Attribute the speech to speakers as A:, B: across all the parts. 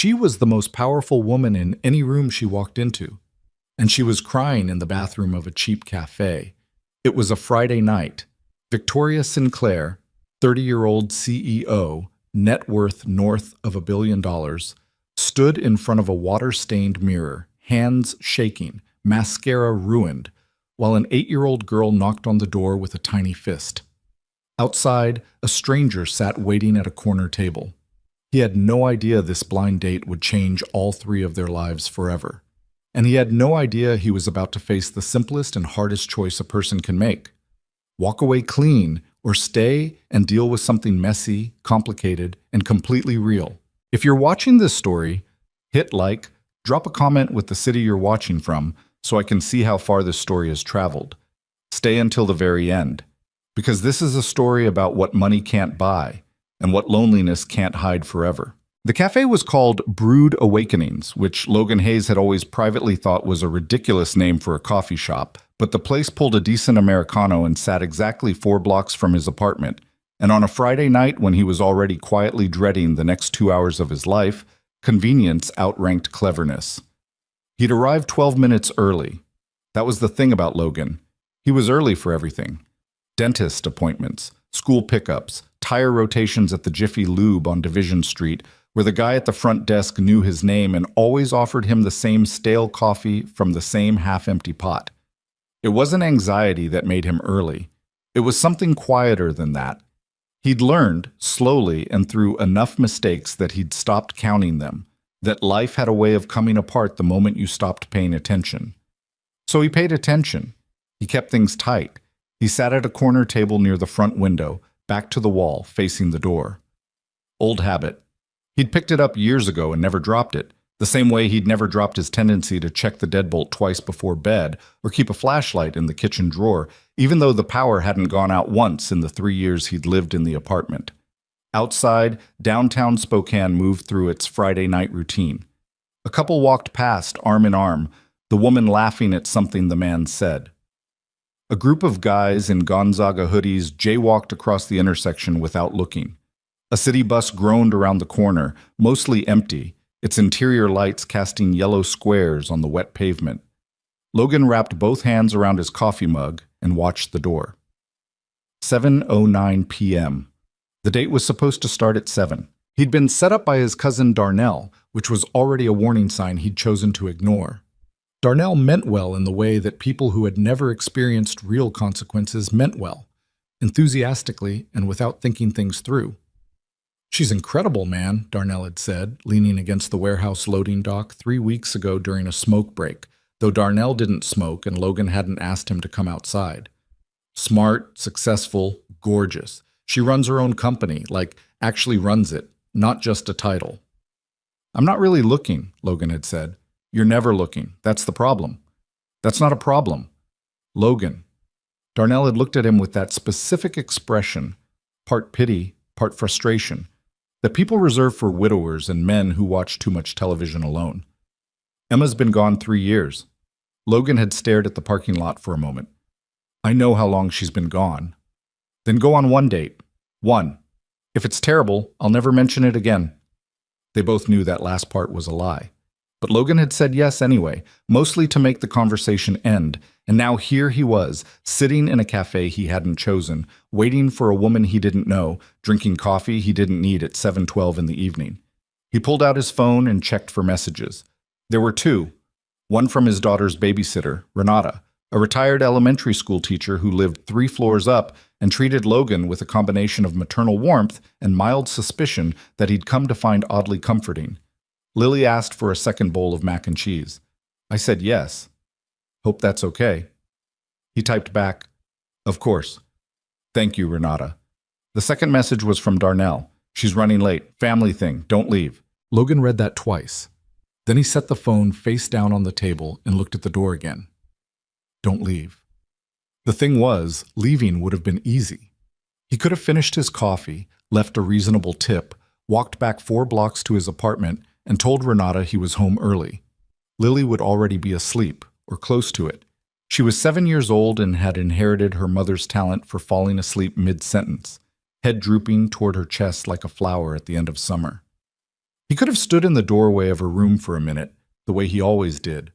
A: She was the most powerful woman in any room she walked into, and she was crying in the bathroom of a cheap cafe. It was a Friday night. Victoria Sinclair, 30-year-old CEO, net worth north of $1 billion, stood in front of a water-stained mirror, hands shaking, mascara ruined, while an 8-year-old girl knocked on the door with a tiny fist. Outside, a stranger sat waiting at a corner table. He had no idea this blind date would change all three of their lives forever. And he had no idea he was about to face the simplest and hardest choice a person can make. Walk away clean or stay and deal with something messy, complicated, and completely real. If you're watching this story, hit like, drop a comment with the city you're watching from so I can see how far this story has traveled. Stay until the very end, because this is a story about what money can't buy and what loneliness can't hide forever. The cafe was called Brood Awakenings, which Logan Hayes had always privately thought was a ridiculous name for a coffee shop, but the place pulled a decent Americano and sat exactly 4 blocks from his apartment. And on a Friday night when he was already quietly dreading the next 2 hours of his life, convenience outranked cleverness. He'd arrived 12 minutes early. That was the thing about Logan. He was early for everything. Dentist appointments, school pickups, tire rotations at the Jiffy Lube on Division Street, where the guy at the front desk knew his name and always offered him the same stale coffee from the same half-empty pot. It wasn't anxiety that made him early. It was something quieter than that. He'd learned, slowly and through enough mistakes that he'd stopped counting them, that life had a way of coming apart the moment you stopped paying attention. So he paid attention. He kept things tight. He sat at a corner table near the front window, back to the wall, facing the door. Old habit. He'd picked it up years ago and never dropped it, the same way he'd never dropped his tendency to check the deadbolt twice before bed or keep a flashlight in the kitchen drawer, even though the power hadn't gone out once in the 3 years he'd lived in the apartment. Outside, downtown Spokane moved through its Friday night routine. A couple walked past, arm in arm, the woman laughing at something the man said. A group of guys in Gonzaga hoodies jaywalked across the intersection without looking. A city bus groaned around the corner, mostly empty, its interior lights casting yellow squares on the wet pavement. Logan wrapped both hands around his coffee mug and watched the door. 7:09 p.m. The date was supposed to start at 7. He'd been set up by his cousin Darnell, which was already a warning sign he'd chosen to ignore. Darnell meant well in the way that people who had never experienced real consequences meant well, enthusiastically and without thinking things through. "She's incredible, man," Darnell had said, leaning against the warehouse loading dock 3 weeks ago during a smoke break, though Darnell didn't smoke and Logan hadn't asked him to come outside. Smart, successful, gorgeous. She runs her own company, like actually runs it, not just a title. "I'm not really looking," Logan had said. "You're never looking. That's the problem." "That's not a problem." "Logan." Darnell had looked at him with that specific expression, part pity, part frustration, that people reserve for widowers and men who watch too much television alone. "Emma's been gone 3 years. Logan had stared at the parking lot for a moment. "I know how long she's been gone." "Then go on one date. One. If it's terrible, I'll never mention it again." They both knew that last part was a lie. But Logan had said yes anyway, mostly to make the conversation end, and now here he was, sitting in a cafe he hadn't chosen, waiting for a woman he didn't know, drinking coffee he didn't need at 7:12 in the evening. He pulled out his phone and checked for messages. There were 2. One from his daughter's babysitter, Renata, a retired elementary school teacher who lived 3 floors up and treated Logan with a combination of maternal warmth and mild suspicion that he'd come to find oddly comforting. Lily asked for a second bowl of mac and cheese. I said yes. "Hope that's okay." He typed back, "Of course. Thank you, Renata." The second message was from Darnell. "She's running late. Family thing. Don't leave." Logan read that twice. Then he set the phone face down on the table and looked at the door again. Don't leave. The thing was, leaving would have been easy. He could have finished his coffee, left a reasonable tip, walked back 4 blocks to his apartment, and told Renata he was home early. Lily would already be asleep, or close to it. She was 7 years old and had inherited her mother's talent for falling asleep mid-sentence, head drooping toward her chest like a flower at the end of summer. He could have stood in the doorway of her room for a minute, the way he always did,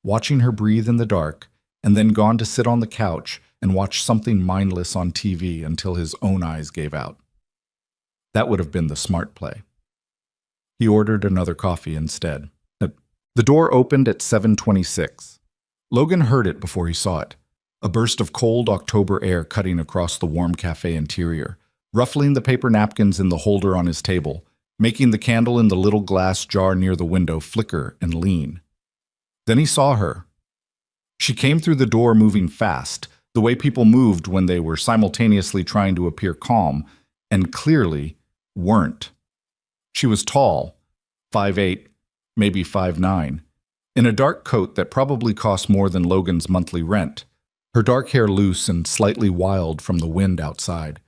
A: watching her breathe in the dark, and then gone to sit on the couch and watch something mindless on TV until his own eyes gave out. That would have been the smart play. He ordered another coffee instead. The door opened at 7:26. Logan heard it before he saw it, a burst of cold October air cutting across the warm cafe interior, ruffling the paper napkins in the holder on his table, making the candle in the little glass jar near the window flicker and lean. Then he saw her. She came through the door moving fast, the way people moved when they were simultaneously trying to appear calm and clearly weren't. She was tall, 5'8", maybe 5'9", in a dark coat that probably cost more than Logan's monthly rent, her dark hair loose and slightly wild from the wind outside.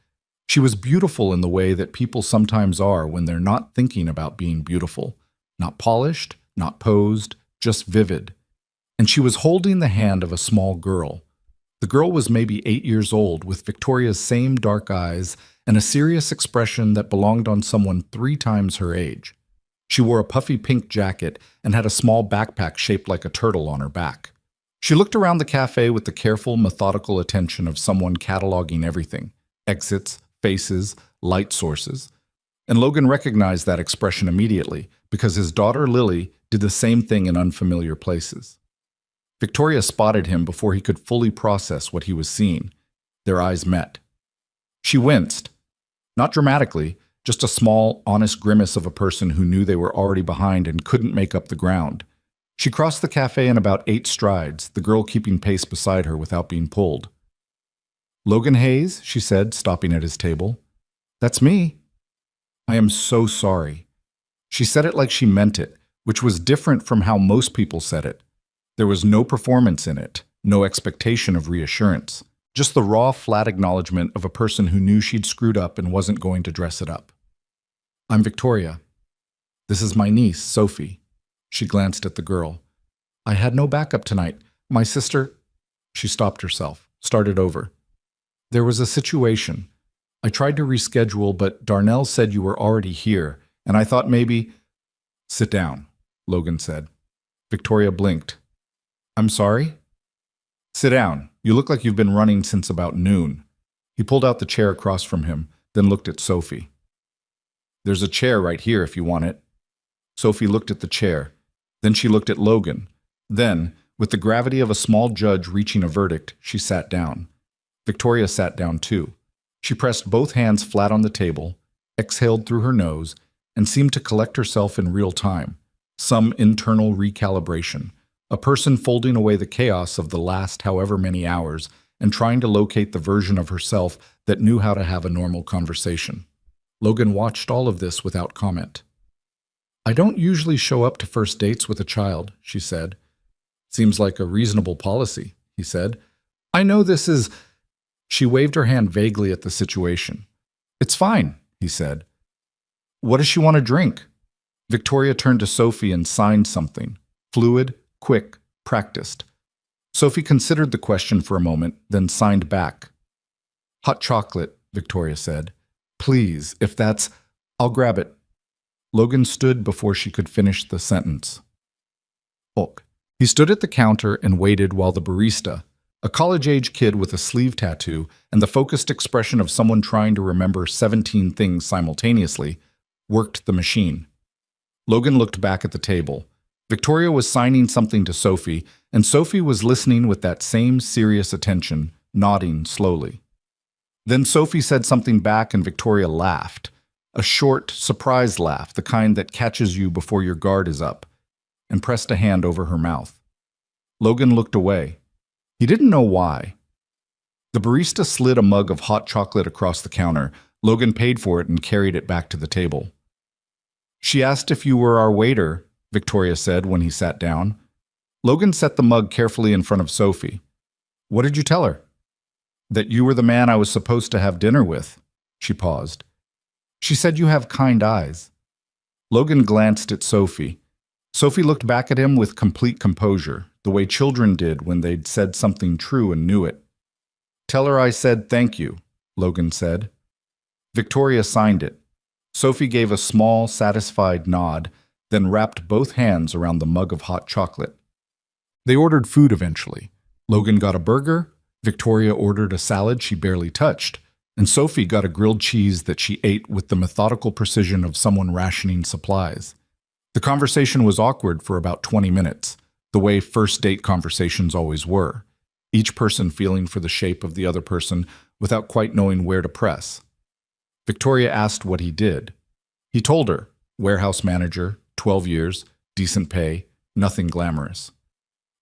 A: She was beautiful in the way that people sometimes are when they're not thinking about being beautiful, not polished, not posed, just vivid. And she was holding the hand of a small girl. The girl was maybe 8 years old, with Victoria's same dark eyes and a serious expression that belonged on someone 3 times her age. She wore a puffy pink jacket and had a small backpack shaped like a turtle on her back. She looked around the cafe with the careful, methodical attention of someone cataloging everything: exits, faces, light sources. And Logan recognized that expression immediately because his daughter Lily did the same thing in unfamiliar places. Victoria spotted him before he could fully process what he was seeing. Their eyes met. She winced. Not dramatically, just a small, honest grimace of a person who knew they were already behind and couldn't make up the ground. She crossed the cafe in about 8 strides, the girl keeping pace beside her without being pulled. "Logan Hayes," she said, stopping at his table. "That's me." "I am so sorry." She said it like she meant it, which was different from how most people said it. There was no performance in it, no expectation of reassurance, just the raw, flat acknowledgement of a person who knew she'd screwed up and wasn't going to dress it up. "I'm Victoria. This is my niece, Sophie." She glanced at the girl. "I had no backup tonight. My sister—" She stopped herself, started over. "There was a situation. I tried to reschedule, but Darnell said you were already here, and I thought maybe—" "Sit down," Logan said. Victoria blinked. "I'm sorry?" "Sit down. You look like you've been running since about noon." He pulled out the chair across from him, then looked at Sophie. "There's a chair right here if you want it." Sophie looked at the chair. Then she looked at Logan. Then, with the gravity of a small judge reaching a verdict, she sat down. Victoria sat down too. She pressed both hands flat on the table, exhaled through her nose, and seemed to collect herself in real time. Some internal recalibration. A person folding away the chaos of the last however many hours and trying to locate the version of herself that knew how to have a normal conversation. Logan watched all of this without comment. "I don't usually show up to first dates with a child," she said. "Seems like a reasonable policy," he said. "I know this is—" She waved her hand vaguely at the situation. "It's fine," he said. "What does she want to drink?" Victoria turned to Sophie and signed something. Fluid, quick, practiced. Sophie considered the question for a moment, then signed back. "Hot chocolate," Victoria said. "Please, if that's—" "I'll grab it." Logan stood before she could finish the sentence. "Ok." He stood at the counter and waited while the barista, a college-age kid with a sleeve tattoo and the focused expression of someone trying to remember 17 things simultaneously, worked the machine. Logan looked back at the table. Victoria was signing something to Sophie, and Sophie was listening with that same serious attention, nodding slowly. Then Sophie said something back and Victoria laughed. A short, surprised laugh, the kind that catches you before your guard is up, and pressed a hand over her mouth. Logan looked away. He didn't know why. The barista slid a mug of hot chocolate across the counter. Logan paid for it and carried it back to the table. "She asked if you were our waiter," Victoria said when he sat down. Logan set the mug carefully in front of Sophie. "What did you tell her?" "That you were the man I was supposed to have dinner with." She paused. "She said you have kind eyes." Logan glanced at Sophie. Sophie looked back at him with complete composure, the way children did when they'd said something true and knew it. "Tell her I said thank you," Logan said. Victoria signed it. Sophie gave a small, satisfied nod, then wrapped both hands around the mug of hot chocolate. They ordered food eventually. Logan got a burger, Victoria ordered a salad she barely touched, and Sophie got a grilled cheese that she ate with the methodical precision of someone rationing supplies. The conversation was awkward for about 20 minutes, the way first date conversations always were, each person feeling for the shape of the other person without quite knowing where to press. Victoria asked what he did. He told her, warehouse manager, 12 years, decent pay, nothing glamorous.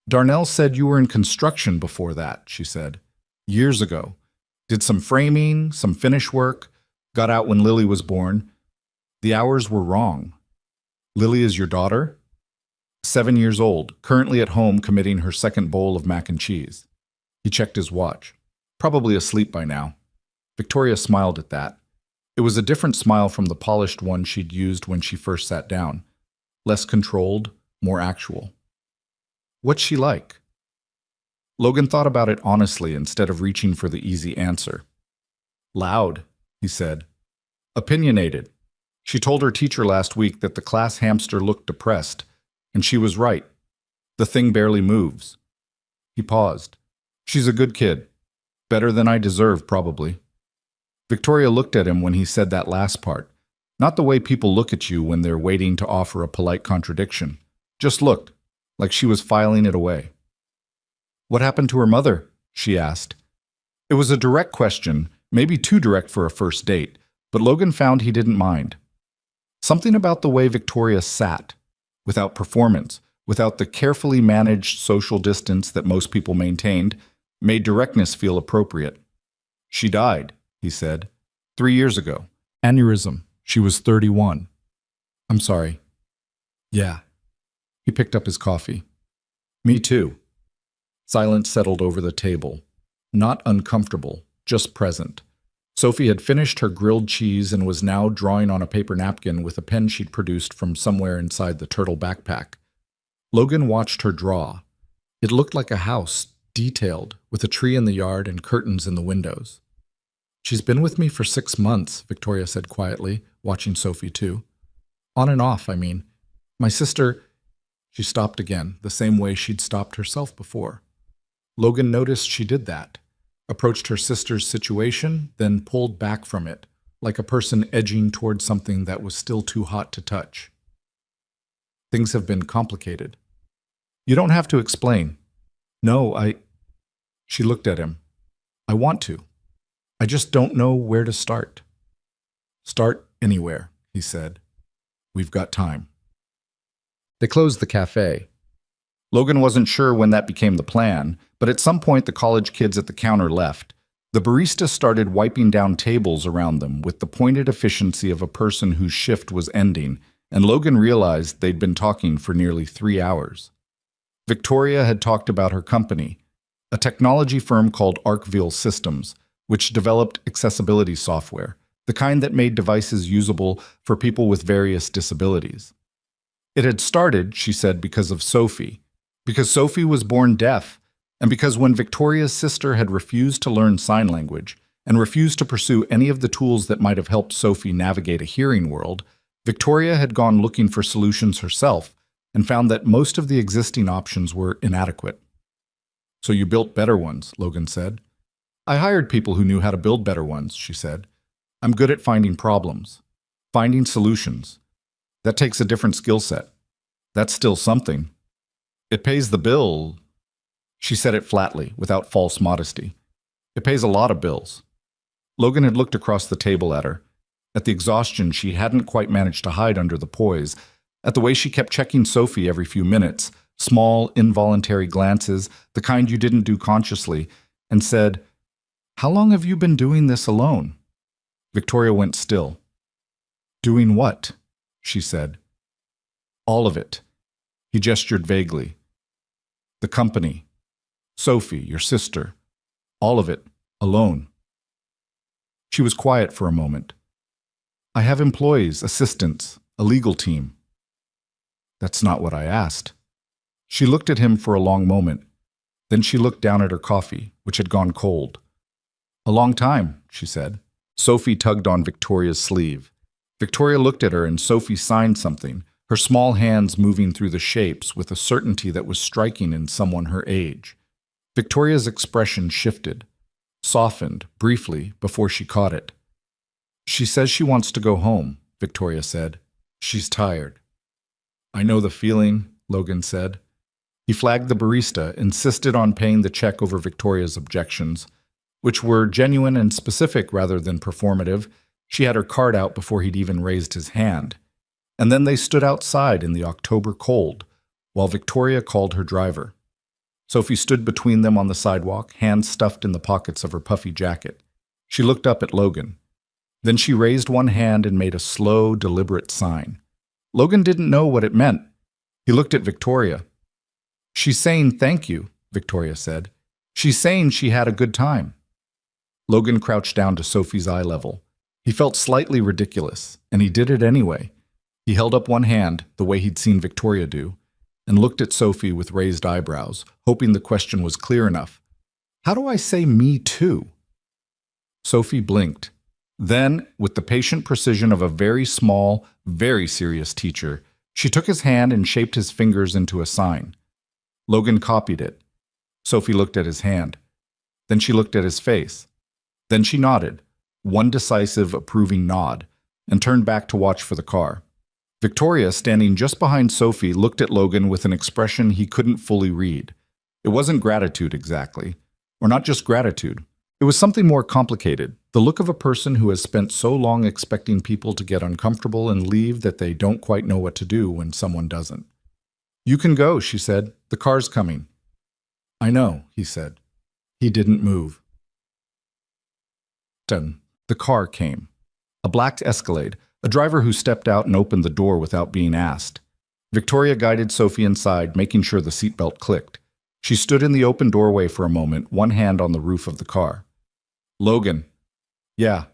A: Darnell said you were in construction before that, she said. Years ago. Did some framing, some finish work, got out when Lily was born. The hours were wrong. Lily is your daughter? 7 years old, currently at home committing her second bowl of mac and cheese. He checked his watch. Probably asleep by now. Victoria smiled at that. It was a different smile from the polished one she'd used when she first sat down. Less controlled, more actual. What's she like? Logan thought about it honestly instead of reaching for the easy answer. Loud, he said. Opinionated. She told her teacher last week that the class hamster looked depressed, and she was right. The thing barely moves. He paused. She's a good kid. Better than I deserve, probably. Victoria looked at him when he said that last part. Not the way people look at you when they're waiting to offer a polite contradiction. Just looked, like she was filing it away. What happened to her mother? She asked. It was a direct question, maybe too direct for a first date, but Logan found he didn't mind. Something about the way Victoria sat, without performance, without the carefully managed social distance that most people maintained, made directness feel appropriate. She died, he said, 3 years ago. Aneurysm. She was 31. I'm sorry. Yeah. He picked up his coffee. Me too. Silence settled over the table. Not uncomfortable, just present. Sophie had finished her grilled cheese and was now drawing on a paper napkin with a pen she'd produced from somewhere inside the turtle backpack. Logan watched her draw. It looked like a house, detailed, with a tree in the yard and curtains in the windows. She's been with me for 6 months, Victoria said quietly, watching Sophie too. On and off, I mean. My sister... She stopped again, the same way she'd stopped herself before. Logan noticed she did that, approached her sister's situation, then pulled back from it, like a person edging toward something that was still too hot to touch. Things have been complicated. You don't have to explain. No, She looked at him. I want to. I just don't know where to start. Start anywhere, he said. We've got time. They closed the cafe. Logan wasn't sure when that became the plan, but at some point the college kids at the counter left. The barista started wiping down tables around them with the pointed efficiency of a person whose shift was ending, and Logan realized they'd been talking for nearly 3 hours. Victoria had talked about her company, a technology firm called Arkville Systems, which developed accessibility software, the kind that made devices usable for people with various disabilities. It had started, she said, because of Sophie. Because Sophie was born deaf, and because when Victoria's sister had refused to learn sign language and refused to pursue any of the tools that might have helped Sophie navigate a hearing world, Victoria had gone looking for solutions herself and found that most of the existing options were inadequate. So you built better ones, Logan said. I hired people who knew how to build better ones, she said. I'm good at finding problems, finding solutions. That takes a different skill set. That's still something. It pays the bill. She said it flatly, without false modesty. It pays a lot of bills. Logan had looked across the table at her, at the exhaustion she hadn't quite managed to hide under the poise, at the way she kept checking Sophie every few minutes, small, involuntary glances, the kind you didn't do consciously, and said, How long have you been doing this alone? Victoria went still. Doing what? She said. All of it. He gestured vaguely. The company. Sophie, your sister. All of it. Alone. She was quiet for a moment. I have employees, assistants, a legal team. That's not what I asked. She looked at him for a long moment. Then she looked down at her coffee, which had gone cold. A long time, she said. Sophie tugged on Victoria's sleeve. Victoria looked at her and Sophie signed something, her small hands moving through the shapes with a certainty that was striking in someone her age. Victoria's expression shifted, softened briefly before she caught it. "She says she wants to go home," Victoria said. "She's tired." "I know the feeling," Logan said. He flagged the barista, insisted on paying the check over Victoria's objections, which were genuine and specific rather than performative. She had her card out before he'd even raised his hand. And then they stood outside in the October cold, while Victoria called her driver. Sophie stood between them on the sidewalk, hands stuffed in the pockets of her puffy jacket. She looked up at Logan. Then she raised one hand and made a slow, deliberate sign. Logan didn't know what it meant. He looked at Victoria. "She's saying thank you," Victoria said. "She's saying she had a good time." Logan crouched down to Sophie's eye level. He felt slightly ridiculous, and he did it anyway. He held up one hand, the way he'd seen Victoria do, and looked at Sophie with raised eyebrows, hoping the question was clear enough. "How do I say me too?" Sophie blinked. Then, with the patient precision of a very small, very serious teacher, she took his hand and shaped his fingers into a sign. Logan copied it. Sophie looked at his hand. Then she looked at his face. Then she nodded, one decisive, approving nod, and turned back to watch for the car. Victoria, standing just behind Sophie, looked at Logan with an expression he couldn't fully read. It wasn't gratitude exactly, or not just gratitude. It was something more complicated, the look of a person who has spent so long expecting people to get uncomfortable and leave that they don't quite know what to do when someone doesn't. "You can go," she said. "The car's coming." "I know," he said. He didn't move. Then the car came. A black Escalade, a driver who stepped out and opened the door without being asked. Victoria guided Sophie inside, making sure the seatbelt clicked. She stood in the open doorway for a moment, one hand on the roof of the car. "Logan." "Yeah."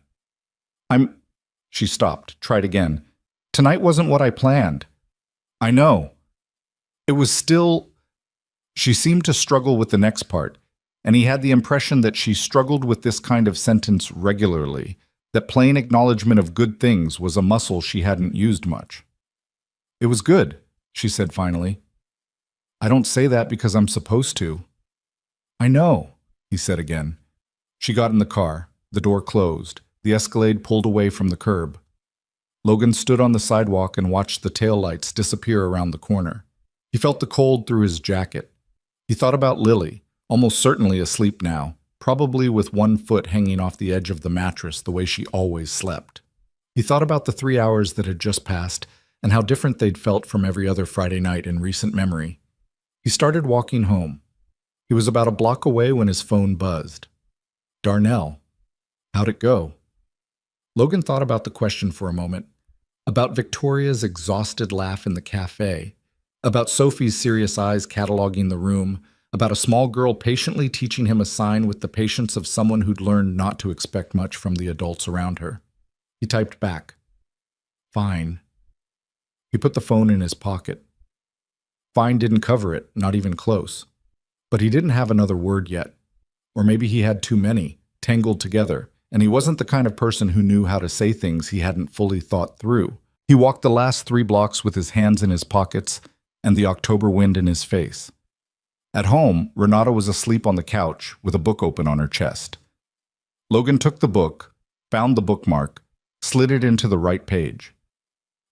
A: She stopped, tried again. "Tonight wasn't what I planned." "I know." It was still... She seemed to struggle with the next part, and he had the impression that she struggled with this kind of sentence regularly, that plain acknowledgement of good things was a muscle she hadn't used much. "It was good," she said finally. "I don't say that because I'm supposed to." "I know," he said again. She got in the car. The door closed. The Escalade pulled away from the curb. Logan stood on the sidewalk and watched the taillights disappear around the corner. He felt the cold through his jacket. He thought about Lily, almost certainly asleep now, probably with one foot hanging off the edge of the mattress the way she always slept. He thought about the 3 hours that had just passed and how different they'd felt from every other Friday night in recent memory. He started walking home. He was about a block away when his phone buzzed. Darnell. How'd it go? Logan thought about the question for a moment, about Victoria's exhausted laugh in the cafe, about Sophie's serious eyes cataloging the room, about a small girl patiently teaching him a sign with the patience of someone who'd learned not to expect much from the adults around her. He typed back, "Fine." He put the phone in his pocket. Fine didn't cover it, not even close. But he didn't have another word yet. Or maybe he had too many, tangled together, and he wasn't the kind of person who knew how to say things he hadn't fully thought through. He walked the last 3 blocks with his hands in his pockets and the October wind in his face. At home, Renata was asleep on the couch with a book open on her chest. Logan took the book, found the bookmark, slid it into the right page.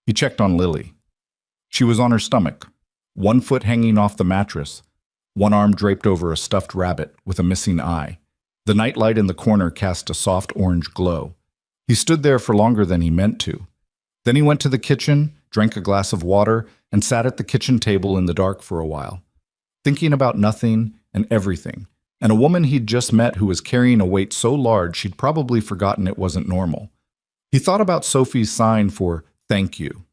A: He checked on Lily. She was on her stomach, one foot hanging off the mattress, one arm draped over a stuffed rabbit with a missing eye. The nightlight in the corner cast a soft orange glow. He stood there for longer than he meant to. Then he went to the kitchen, drank a glass of water, and sat at the kitchen table in the dark for a while, thinking about nothing and everything, and a woman he'd just met who was carrying a weight so large she'd probably forgotten it wasn't normal. He thought about Sophie's sign for thank you.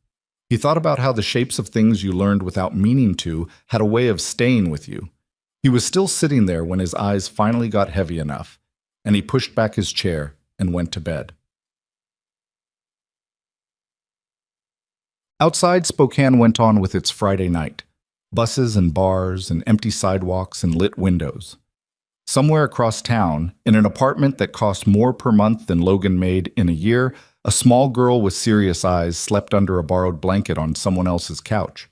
A: He thought about how the shapes of things you learned without meaning to had a way of staying with you. He was still sitting there when his eyes finally got heavy enough, and he pushed back his chair and went to bed. Outside, Spokane went on with its Friday night. Buses and bars and empty sidewalks and lit windows. Somewhere across town, in an apartment that cost more per month than Logan made in a year, A small girl with serious eyes slept under a borrowed blanket on someone else's couch.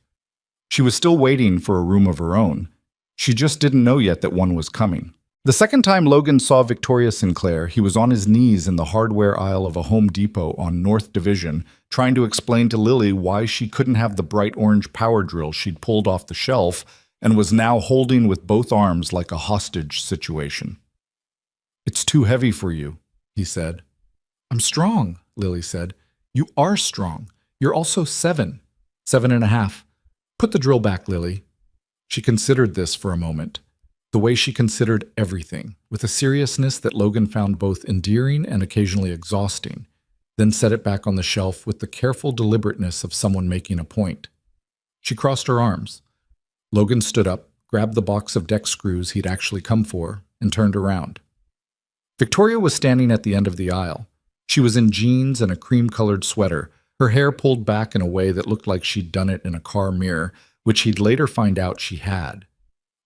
A: She was still waiting for a room of her own. She just didn't know yet that one was coming. The second time Logan saw Victoria Sinclair, he was on his knees in the hardware aisle of a Home Depot on North Division, trying to explain to Lily why she couldn't have the bright orange power drill she'd pulled off the shelf and was now holding with both arms like a hostage situation. "It's too heavy for you," he said. "I'm strong," Lily said. "You are strong. You're also 7. 7.5. Put the drill back, Lily." She considered this for a moment, the way she considered everything, with a seriousness that Logan found both endearing and occasionally exhausting, then set it back on the shelf with the careful deliberateness of someone making a point. She crossed her arms. Logan stood up, grabbed the box of deck screws he'd actually come for, and turned around. Victoria was standing at the end of the aisle. She was in jeans and a cream-colored sweater, her hair pulled back in a way that looked like she'd done it in a car mirror, which he'd later find out she had.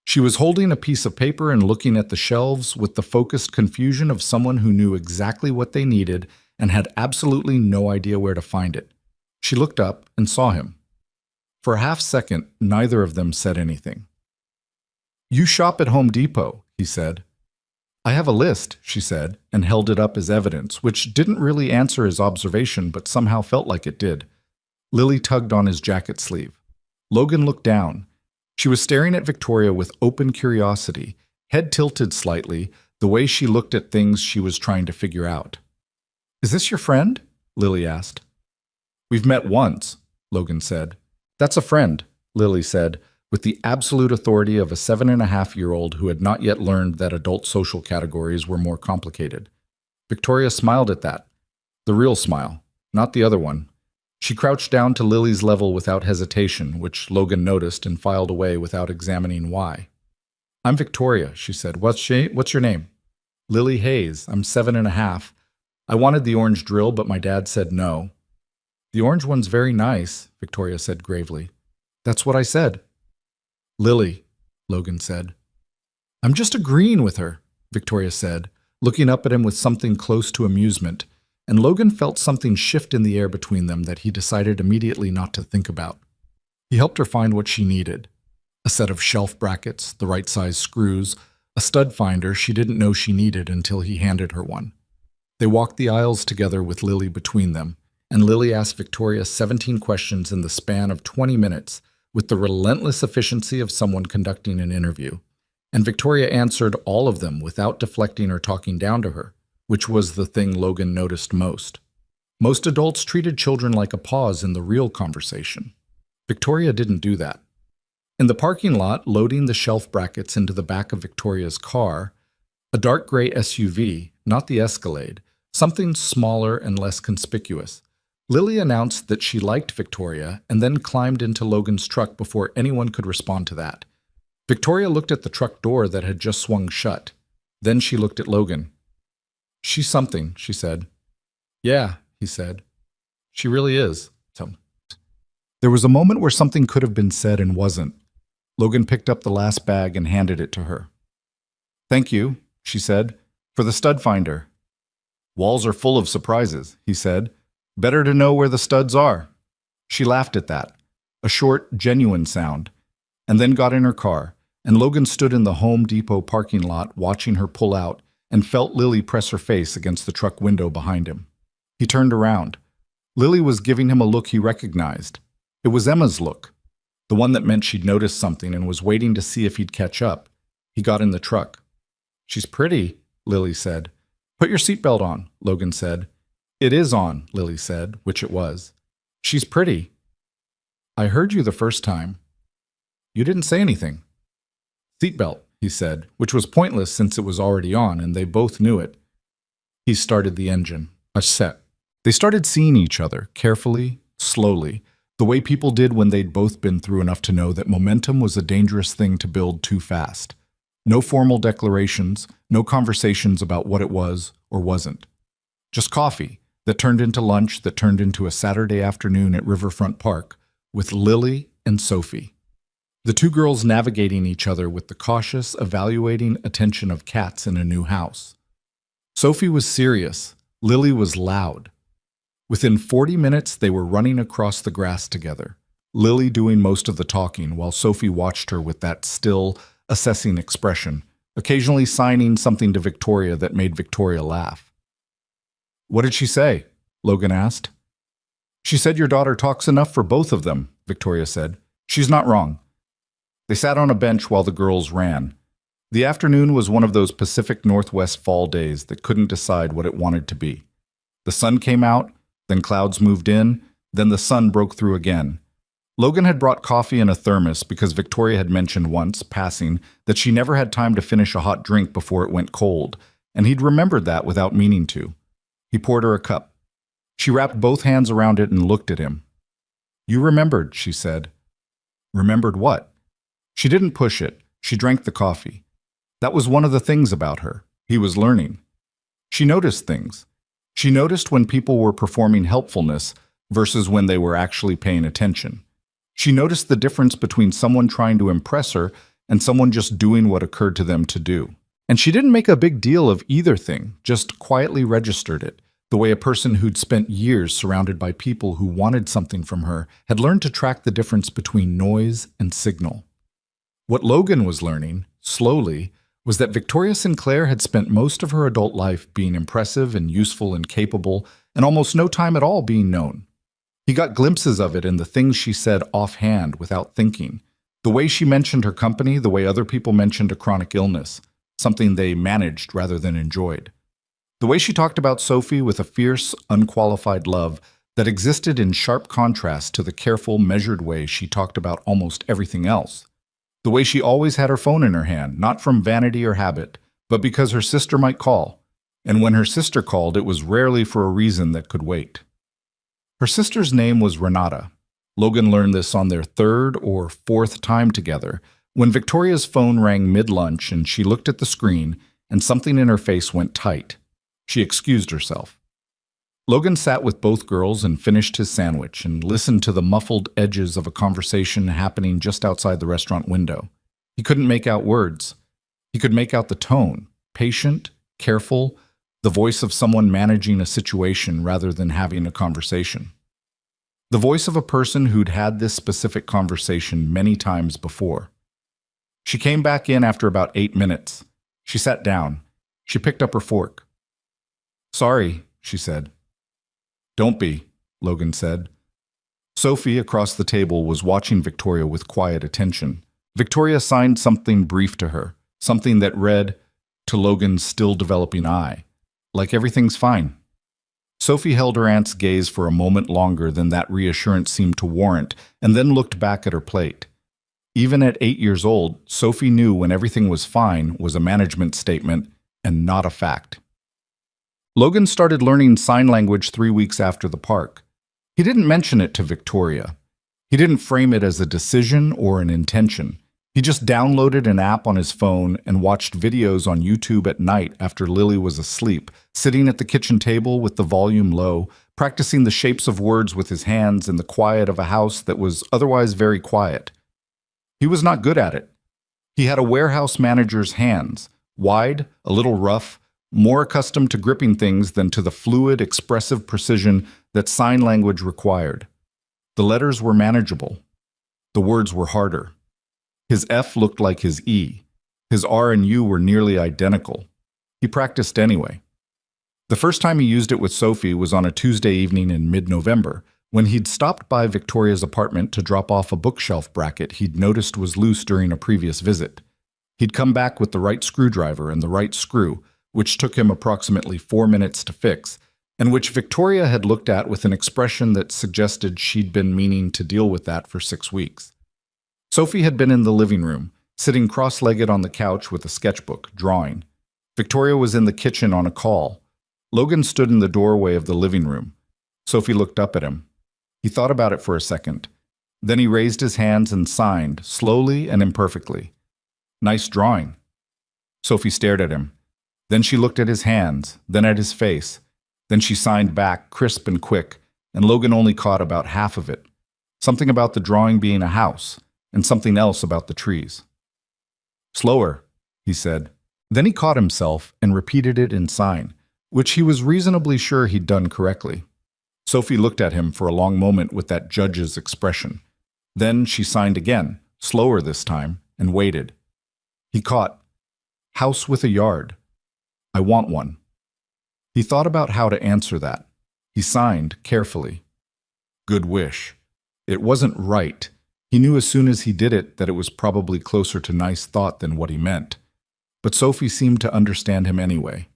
A: She was holding a piece of paper and looking at the shelves with the focused confusion of someone who knew exactly what they needed and had absolutely no idea where to find it. She looked up and saw him. For a half-second, neither of them said anything. "You shop at Home Depot," he said. "I have a list," she said, and held it up as evidence, which didn't really answer his observation but somehow felt like it did. Lily tugged on his jacket sleeve. Logan looked down. She was staring at Victoria with open curiosity, head tilted slightly, the way she looked at things she was trying to figure out. "Is this your friend?" Lily asked. "We've met once," Logan said. "That's a friend," Lily said, with the absolute authority of a 7.5-year-old who had not yet learned that adult social categories were more complicated. Victoria smiled at that. The real smile, not the other one. She crouched down to Lily's level without hesitation, which Logan noticed and filed away without examining why. "I'm Victoria," she said. What's your name?" "Lily Hayes. I'm 7.5. I wanted the orange drill, but my dad said no." "The orange one's very nice," Victoria said gravely. "That's what I said." "Lily," Logan said. "I'm just agreeing with her," Victoria said, looking up at him with something close to amusement, and Logan felt something shift in the air between them that he decided immediately not to think about. He helped her find what she needed. A set of shelf brackets, the right size screws, a stud finder she didn't know she needed until he handed her one. They walked the aisles together with Lily between them, and Lily asked Victoria 17 questions in the span of 20 minutes, with the relentless efficiency of someone conducting an interview. And Victoria answered all of them without deflecting or talking down to her, which was the thing Logan noticed most. Most adults treated children like a pause in the real conversation. Victoria didn't do that. In the parking lot, loading the shelf brackets into the back of Victoria's car, a dark gray SUV, not the Escalade, something smaller and less conspicuous, Lily announced that she liked Victoria and then climbed into Logan's truck before anyone could respond to that. Victoria looked at the truck door that had just swung shut. Then she looked at Logan. "She's something," she said. "Yeah," he said. "She really is." There was a moment where something could have been said and wasn't. Logan picked up the last bag and handed it to her. "Thank you," she said, "for the stud finder." "Walls are full of surprises," he said. "Better to know where the studs are." She laughed at that, a short, genuine sound, and then got in her car, and Logan stood in the Home Depot parking lot watching her pull out and felt Lily press her face against the truck window behind him. He turned around. Lily was giving him a look he recognized. It was Emma's look, the one that meant she'd noticed something and was waiting to see if he'd catch up. He got in the truck. "She's pretty," Lily said. "Put your seatbelt on," Logan said. "It is on," Lily said, which it was. "She's pretty." "I heard you the first time." "You didn't say anything." "Seatbelt," he said, which was pointless since it was already on, and they both knew it. He started the engine. A set. They started seeing each other, carefully, slowly, the way people did when they'd both been through enough to know that momentum was a dangerous thing to build too fast. No formal declarations, no conversations about what it was or wasn't. Just coffee that turned into lunch that turned into a Saturday afternoon at Riverfront Park with Lily and Sophie. The two girls navigating each other with the cautious, evaluating attention of cats in a new house. Sophie was serious. Lily was loud. Within 40 minutes, they were running across the grass together, Lily doing most of the talking while Sophie watched her with that still, assessing expression, occasionally signing something to Victoria that made Victoria laugh. "What did she say?" Logan asked. "She said your daughter talks enough for both of them," Victoria said. "She's not wrong." They sat on a bench while the girls ran. The afternoon was one of those Pacific Northwest fall days that couldn't decide what it wanted to be. The sun came out, then clouds moved in, then the sun broke through again. Logan had brought coffee in a thermos because Victoria had mentioned once, passing, that she never had time to finish a hot drink before it went cold, and he'd remembered that without meaning to. He poured her a cup. She wrapped both hands around it and looked at him. "You remembered," she said. Remembered what? She didn't push it. She drank the coffee. That was one of the things about her. He was learning. She noticed things. She noticed when people were performing helpfulness versus when they were actually paying attention. She noticed the difference between someone trying to impress her and someone just doing what occurred to them to do. And she didn't make a big deal of either thing, just quietly registered it, the way a person who'd spent years surrounded by people who wanted something from her had learned to track the difference between noise and signal. What Logan was learning, slowly, was that Victoria Sinclair had spent most of her adult life being impressive and useful and capable, and almost no time at all being known. He got glimpses of it in the things she said offhand without thinking, the way she mentioned her company, the way other people mentioned a chronic illness, something they managed rather than enjoyed. The way she talked about Sophie with a fierce, unqualified love that existed in sharp contrast to the careful, measured way she talked about almost everything else. The way she always had her phone in her hand, not from vanity or habit, but because her sister might call. And when her sister called, it was rarely for a reason that could wait. Her sister's name was Renata. Logan learned this on their third or fourth time together, when Victoria's phone rang mid-lunch and she looked at the screen and something in her face went tight. She excused herself. Logan sat with both girls and finished his sandwich and listened to the muffled edges of a conversation happening just outside the restaurant window. He couldn't make out words. He could make out the tone, patient, careful, the voice of someone managing a situation rather than having a conversation. The voice of a person who'd had this specific conversation many times before. She came back in after about 8 minutes. She sat down. She picked up her fork. "Sorry," she said. "Don't be," Logan said. Sophie, across the table, was watching Victoria with quiet attention. Victoria signed something brief to her, something that read, to Logan's still-developing eye, like everything's fine. Sophie held her aunt's gaze for a moment longer than that reassurance seemed to warrant, and then looked back at her plate. Even at 8 years old, Sophie knew when everything was fine was a management statement and not a fact. Logan started learning sign language 3 weeks after the park. He didn't mention it to Victoria. He didn't frame it as a decision or an intention. He just downloaded an app on his phone and watched videos on YouTube at night after Lily was asleep, sitting at the kitchen table with the volume low, practicing the shapes of words with his hands in the quiet of a house that was otherwise very quiet. He was not good at it. He had a warehouse manager's hands, wide, a little rough, more accustomed to gripping things than to the fluid, expressive precision that sign language required. The letters were manageable. The words were harder. His F looked like his E. His R and U were nearly identical. He practiced anyway. The first time he used it with Sophie was on a Tuesday evening in mid-November, when he'd stopped by Victoria's apartment to drop off a bookshelf bracket he'd noticed was loose during a previous visit. He'd come back with the right screwdriver and the right screw, which took him approximately 4 minutes to fix, and which Victoria had looked at with an expression that suggested she'd been meaning to deal with that for 6 weeks. Sophie had been in the living room, sitting cross-legged on the couch with a sketchbook, drawing. Victoria was in the kitchen on a call. Logan stood in the doorway of the living room. Sophie looked up at him. He thought about it for a second. Then he raised his hands and signed, slowly and imperfectly. "Nice drawing." Sophie stared at him. Then she looked at his hands, then at his face. Then she signed back, crisp and quick, and Logan only caught about half of it. Something about the drawing being a house, and something else about the trees. "Slower," he said. Then he caught himself and repeated it in sign, which he was reasonably sure he'd done correctly. Sophie looked at him for a long moment with that judge's expression. Then she signed again, slower this time, and waited. He caught, "House with a yard. I want one." He thought about how to answer that. He signed carefully. Good wish. It wasn't right. He knew as soon as he did it that it was probably closer to nice thought than what he meant. But Sophie seemed to understand him anyway.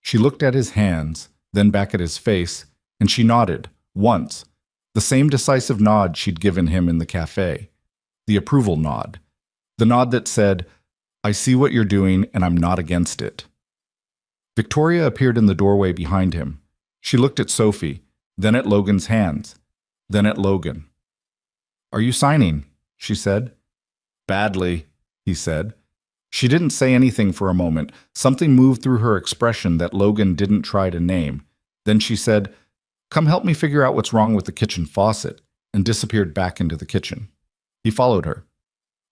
A: She looked at his hands, then back at his face, and she nodded, once, the same decisive nod she'd given him in the cafe. The approval nod. The nod that said, "I see what you're doing and I'm not against it." Victoria appeared in the doorway behind him. She looked at Sophie, then at Logan's hands, then at Logan. "Are you signing?" she said. "Badly," he said. She didn't say anything for a moment. Something moved through her expression that Logan didn't try to name. Then she said, "Come help me figure out what's wrong with the kitchen faucet," and disappeared back into the kitchen. He followed her.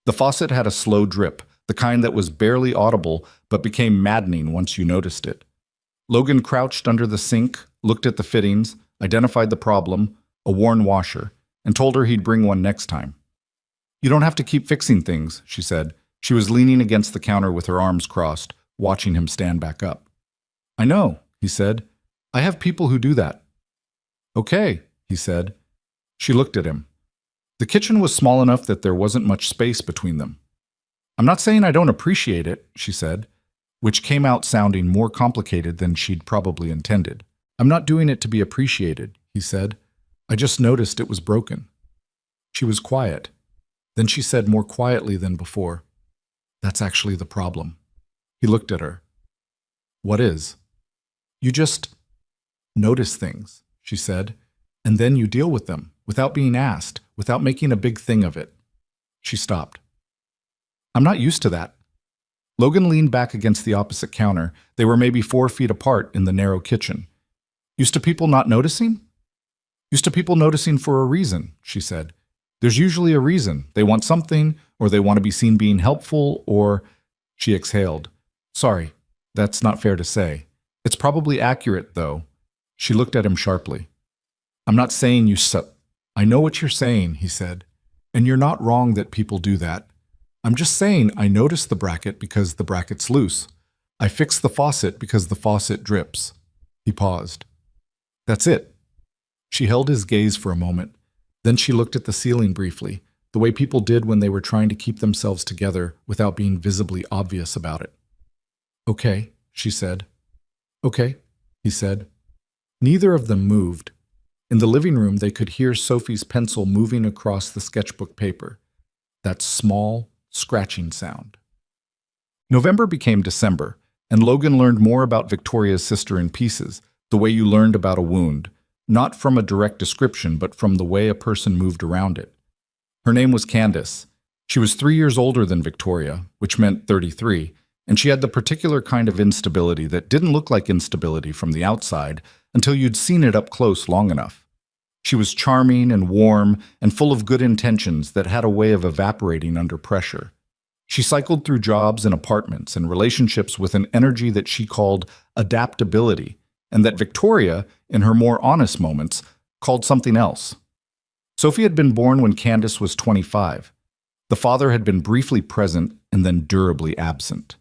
A: The faucet had a slow drip, the kind that was barely audible but became maddening once you noticed it. Logan crouched under the sink, looked at the fittings, identified the problem, a worn washer, and told her he'd bring one next time. "You don't have to keep fixing things," she said. She was leaning against the counter with her arms crossed, watching him stand back up. "I know," he said. "I have people who do that." "Okay," he said. She looked at him. The kitchen was small enough that there wasn't much space between them. "I'm not saying I don't appreciate it," she said, which came out sounding more complicated than she'd probably intended. "I'm not doing it to be appreciated," he said. "I just noticed it was broken." She was quiet. Then she said more quietly than before, "That's actually the problem." He looked at her. "What is?" "You just notice things," she said, "and then you deal with them, without being asked, without making a big thing of it." She stopped. "I'm not used to that." Logan leaned back against the opposite counter. They were maybe 4 feet apart in the narrow kitchen. "Used to people not noticing?" "Used to people noticing for a reason," she said. "There's usually a reason. They want something, or they want to be seen being helpful, or—" She exhaled. "Sorry, that's not fair to say. It's probably accurate, though." She looked at him sharply. "I'm not saying you I know what you're saying," he said. "And you're not wrong that people do that. I'm just saying I noticed the bracket because the bracket's loose. I fixed the faucet because the faucet drips." He paused. "That's it." She held his gaze for a moment. Then she looked at the ceiling briefly, the way people did when they were trying to keep themselves together without being visibly obvious about it. "Okay," she said. "Okay," he said. Neither of them moved. In the living room, they could hear Sophie's pencil moving across the sketchbook paper. That small, scratching sound. November became December, and Logan learned more about Victoria's sister in pieces, the way you learned about a wound, not from a direct description, but from the way a person moved around it. Her name was Candace. She was 3 years older than Victoria, which meant 33, and she had the particular kind of instability that didn't look like instability from the outside until you'd seen it up close long enough. She was charming and warm and full of good intentions that had a way of evaporating under pressure. She cycled through jobs and apartments and relationships with an energy that she called adaptability, and that Victoria, in her more honest moments, called something else. Sophie had been born when Candace was 25. The father had been briefly present and then durably absent.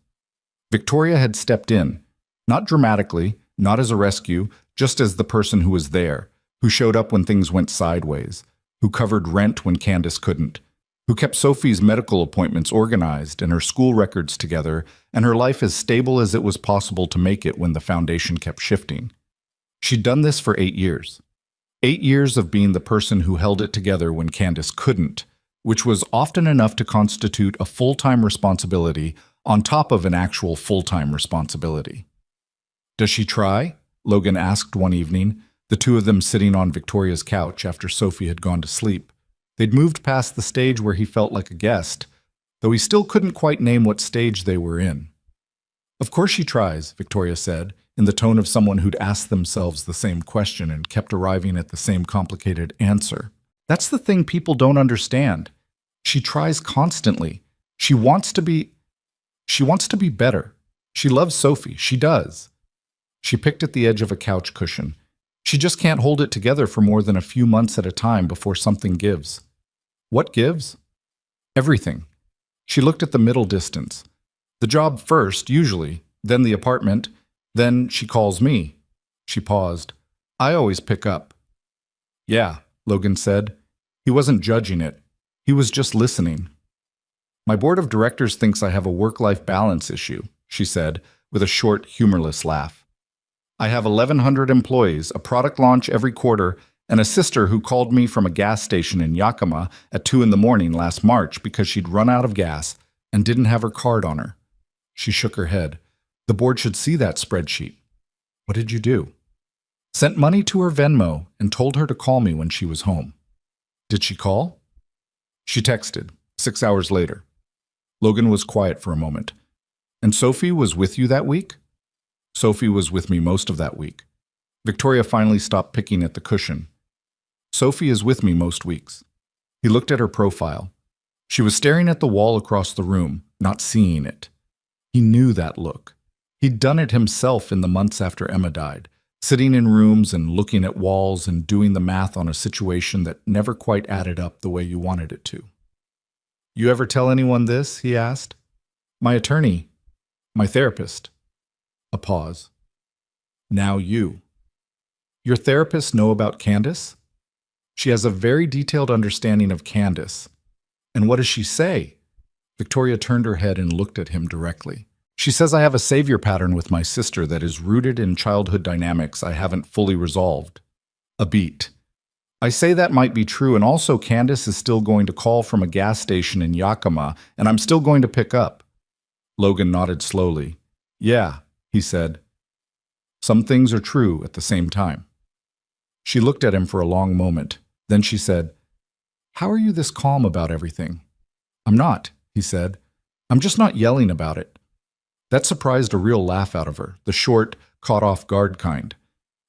A: Victoria had stepped in, not dramatically, not as a rescue, just as the person who was there, who showed up when things went sideways, who covered rent when Candace couldn't, who kept Sophie's medical appointments organized and her school records together and her life as stable as it was possible to make it when the foundation kept shifting. She'd done this for 8 years. 8 years of being the person who held it together when Candace couldn't, which was often enough to constitute a full-time responsibility on top of an actual full-time responsibility. "Does she try?" Logan asked one evening, the two of them sitting on Victoria's couch after Sophie had gone to sleep. They'd moved past the stage where he felt like a guest, though he still couldn't quite name what stage they were in. "Of course she tries," Victoria said, in the tone of someone who'd asked themselves the same question and kept arriving at the same complicated answer. "That's the thing people don't understand. She tries constantly. She wants to be better. She loves Sophie. She does." She picked at the edge of a couch cushion. She just can't hold it together for more than a few months at a time before something gives. What gives? Everything. She looked at the middle distance. The job first, usually, then the apartment, then she calls me. She paused. I always pick up. Yeah, Logan said. He wasn't judging it. He was just listening. My board of directors thinks I have a work-life balance issue, she said, with a short, humorless laugh. I have 1,100 employees, a product launch every quarter, and a sister who called me from a gas station in Yakima at 2 in the morning last March because she'd run out of gas and didn't have her card on her. She shook her head. The board should see that spreadsheet. What did you do? Sent money to her Venmo and told her to call me when she was home. Did she call? She texted, 6 hours later. Logan was quiet for a moment. And Sophie was with you that week? Sophie was with me most of that week. Victoria finally stopped picking at the cushion. Sophie is with me most weeks. He looked at her profile. She was staring at the wall across the room, not seeing it. He knew that look. He'd done it himself in the months after Emma died, sitting in rooms and looking at walls and doing the math on a situation that never quite added up the way you wanted it to. You ever tell anyone this? He asked. My attorney. My therapist. A pause. Now you. Your therapists know about Candace? She has a very detailed understanding of Candace. And what does she say? Victoria turned her head and looked at him directly. She says I have a savior pattern with my sister that is rooted in childhood dynamics I haven't fully resolved. A beat. I say that might be true, and also Candace is still going to call from a gas station in Yakima, and I'm still going to pick up. Logan nodded slowly. Yeah, he said. Some things are true at the same time. She looked at him for a long moment. Then she said, How are you this calm about everything? I'm not, he said. I'm just not yelling about it. That surprised a real laugh out of her, the short, caught-off-guard kind.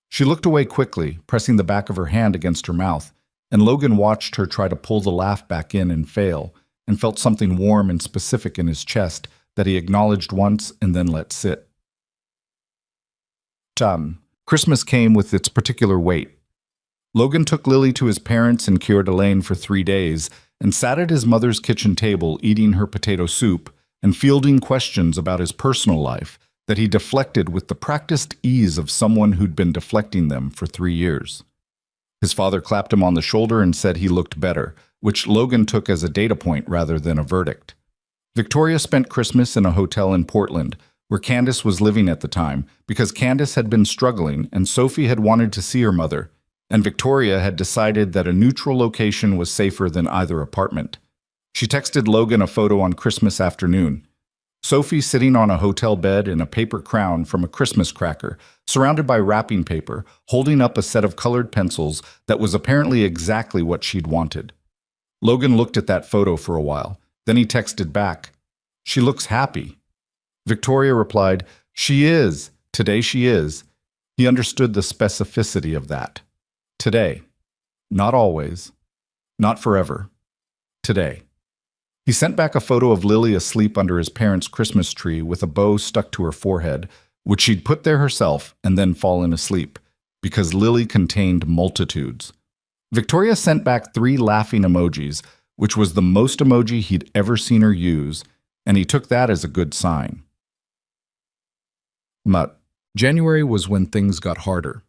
A: She looked away quickly, pressing the back of her hand against her mouth, and Logan watched her try to pull the laugh back in and fail, and felt something warm and specific in his chest that he acknowledged once and then let sit. Christmas came with its particular weight. Logan took Lily to his parents in Coeur d'Alene for 3 days and sat at his mother's kitchen table eating her potato soup and fielding questions about his personal life that he deflected with the practiced ease of someone who'd been deflecting them for 3 years. His father clapped him on the shoulder and said he looked better, which Logan took as a data point rather than a verdict. Victoria spent Christmas in a hotel in Portland, where Candace was living at the time, because Candace had been struggling and Sophie had wanted to see her mother, and Victoria had decided that a neutral location was safer than either apartment. She texted Logan a photo on Christmas afternoon. Sophie sitting on a hotel bed in a paper crown from a Christmas cracker, surrounded by wrapping paper, holding up a set of colored pencils that was apparently exactly what she'd wanted. Logan looked at that photo for a while. Then he texted back, She looks happy. Victoria replied, She is. Today she is. He understood the specificity of that. Today. Not always. Not forever. Today. He sent back a photo of Lily asleep under his parents' Christmas tree with a bow stuck to her forehead, which she'd put there herself and then fallen asleep, because Lily contained multitudes. Victoria sent back 3 laughing emojis, which was the most emoji he'd ever seen her use, and he took that as a good sign. January was when things got harder.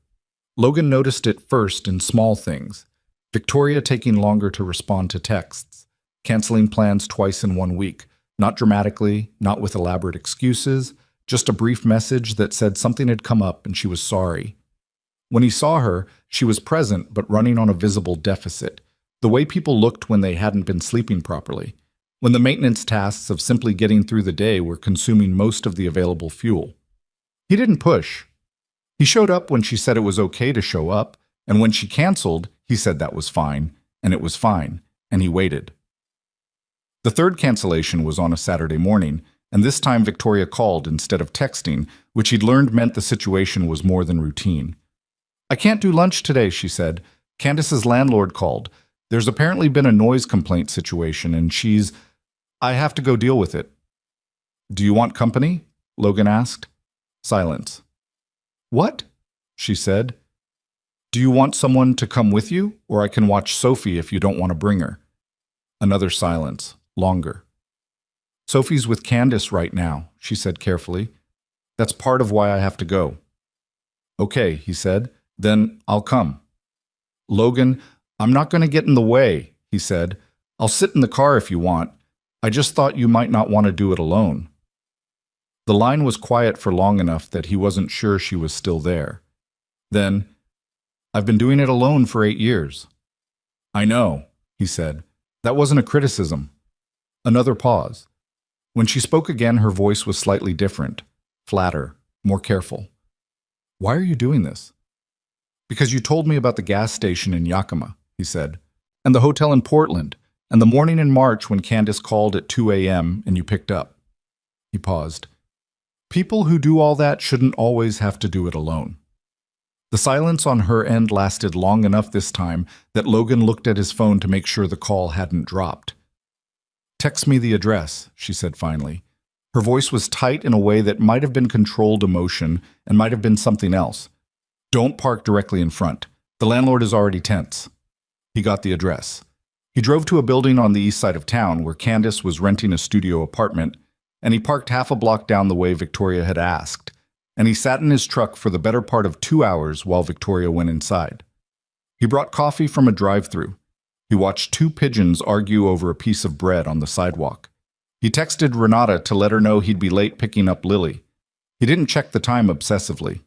A: Logan noticed it first in small things. Victoria taking longer to respond to texts, canceling plans twice in 1 week, not dramatically, not with elaborate excuses, just a brief message that said something had come up and she was sorry. When he saw her, she was present but running on a visible deficit, the way people looked when they hadn't been sleeping properly, when the maintenance tasks of simply getting through the day were consuming most of the available fuel. He didn't push. He showed up when she said it was okay to show up, and when she canceled, he said that was fine, and it was fine, and he waited. The 3rd cancellation was on a Saturday morning, and this time Victoria called instead of texting, which he'd learned meant the situation was more than routine. I can't do lunch today, she said. Candace's landlord called. There's apparently been a noise complaint situation, and I have to go deal with it. Do you want company? Logan asked. Silence. What? She said. Do you want someone to come with you, or I can watch Sophie if you don't want to bring her? Another silence, longer. Sophie's with Candace right now, she said carefully. That's part of why I have to go. Okay, he said. Then I'll come. Logan, I'm not going to get in the way, he said. I'll sit in the car if you want. I just thought you might not want to do it alone. The line was quiet for long enough that he wasn't sure she was still there. Then, I've been doing it alone for 8 years. I know, he said. That wasn't a criticism. Another pause. When she spoke again, her voice was slightly different, flatter, more careful. Why are you doing this? Because you told me about the gas station in Yakima, he said, and the hotel in Portland, and the morning in March when Candace called at 2 a.m. and you picked up. He paused. People who do all that shouldn't always have to do it alone. The silence on her end lasted long enough this time that Logan looked at his phone to make sure the call hadn't dropped. Text me the address, she said finally. Her voice was tight in a way that might have been controlled emotion and might have been something else. Don't park directly in front. The landlord is already tense. He got the address. He drove to a building on the east side of town where Candace was renting a studio apartment, and he parked half a block down the way Victoria had asked, and he sat in his truck for the better part of 2 hours while Victoria went inside. He brought coffee from a drive-thru. He watched 2 pigeons argue over a piece of bread on the sidewalk. He texted Renata to let her know he'd be late picking up Lily. He didn't check the time obsessively.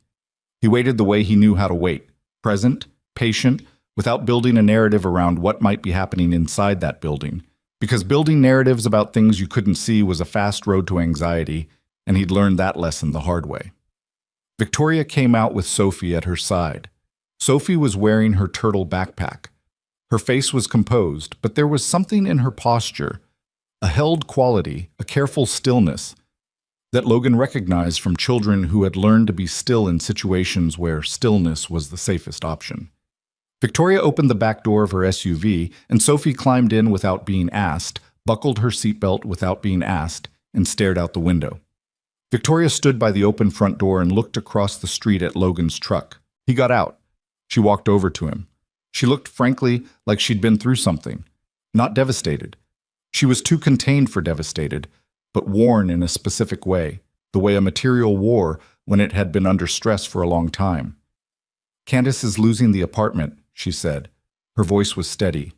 A: He waited the way he knew how to wait, present, patient, without building a narrative around what might be happening inside that building, because building narratives about things you couldn't see was a fast road to anxiety, and he'd learned that lesson the hard way. Victoria came out with Sophie at her side. Sophie was wearing her turtle backpack. Her face was composed, but there was something in her posture, a held quality, a careful stillness, that Logan recognized from children who had learned to be still in situations where stillness was the safest option. Victoria opened the back door of her SUV, and Sophie climbed in without being asked, buckled her seatbelt without being asked, and stared out the window. Victoria stood by the open front door and looked across the street at Logan's truck. He got out. She walked over to him. She looked frankly like she'd been through something, not devastated. She was too contained for devastated, but worn in a specific way, the way a material wore when it had been under stress for a long time. Candace is losing the apartment, she said. Her voice was steady.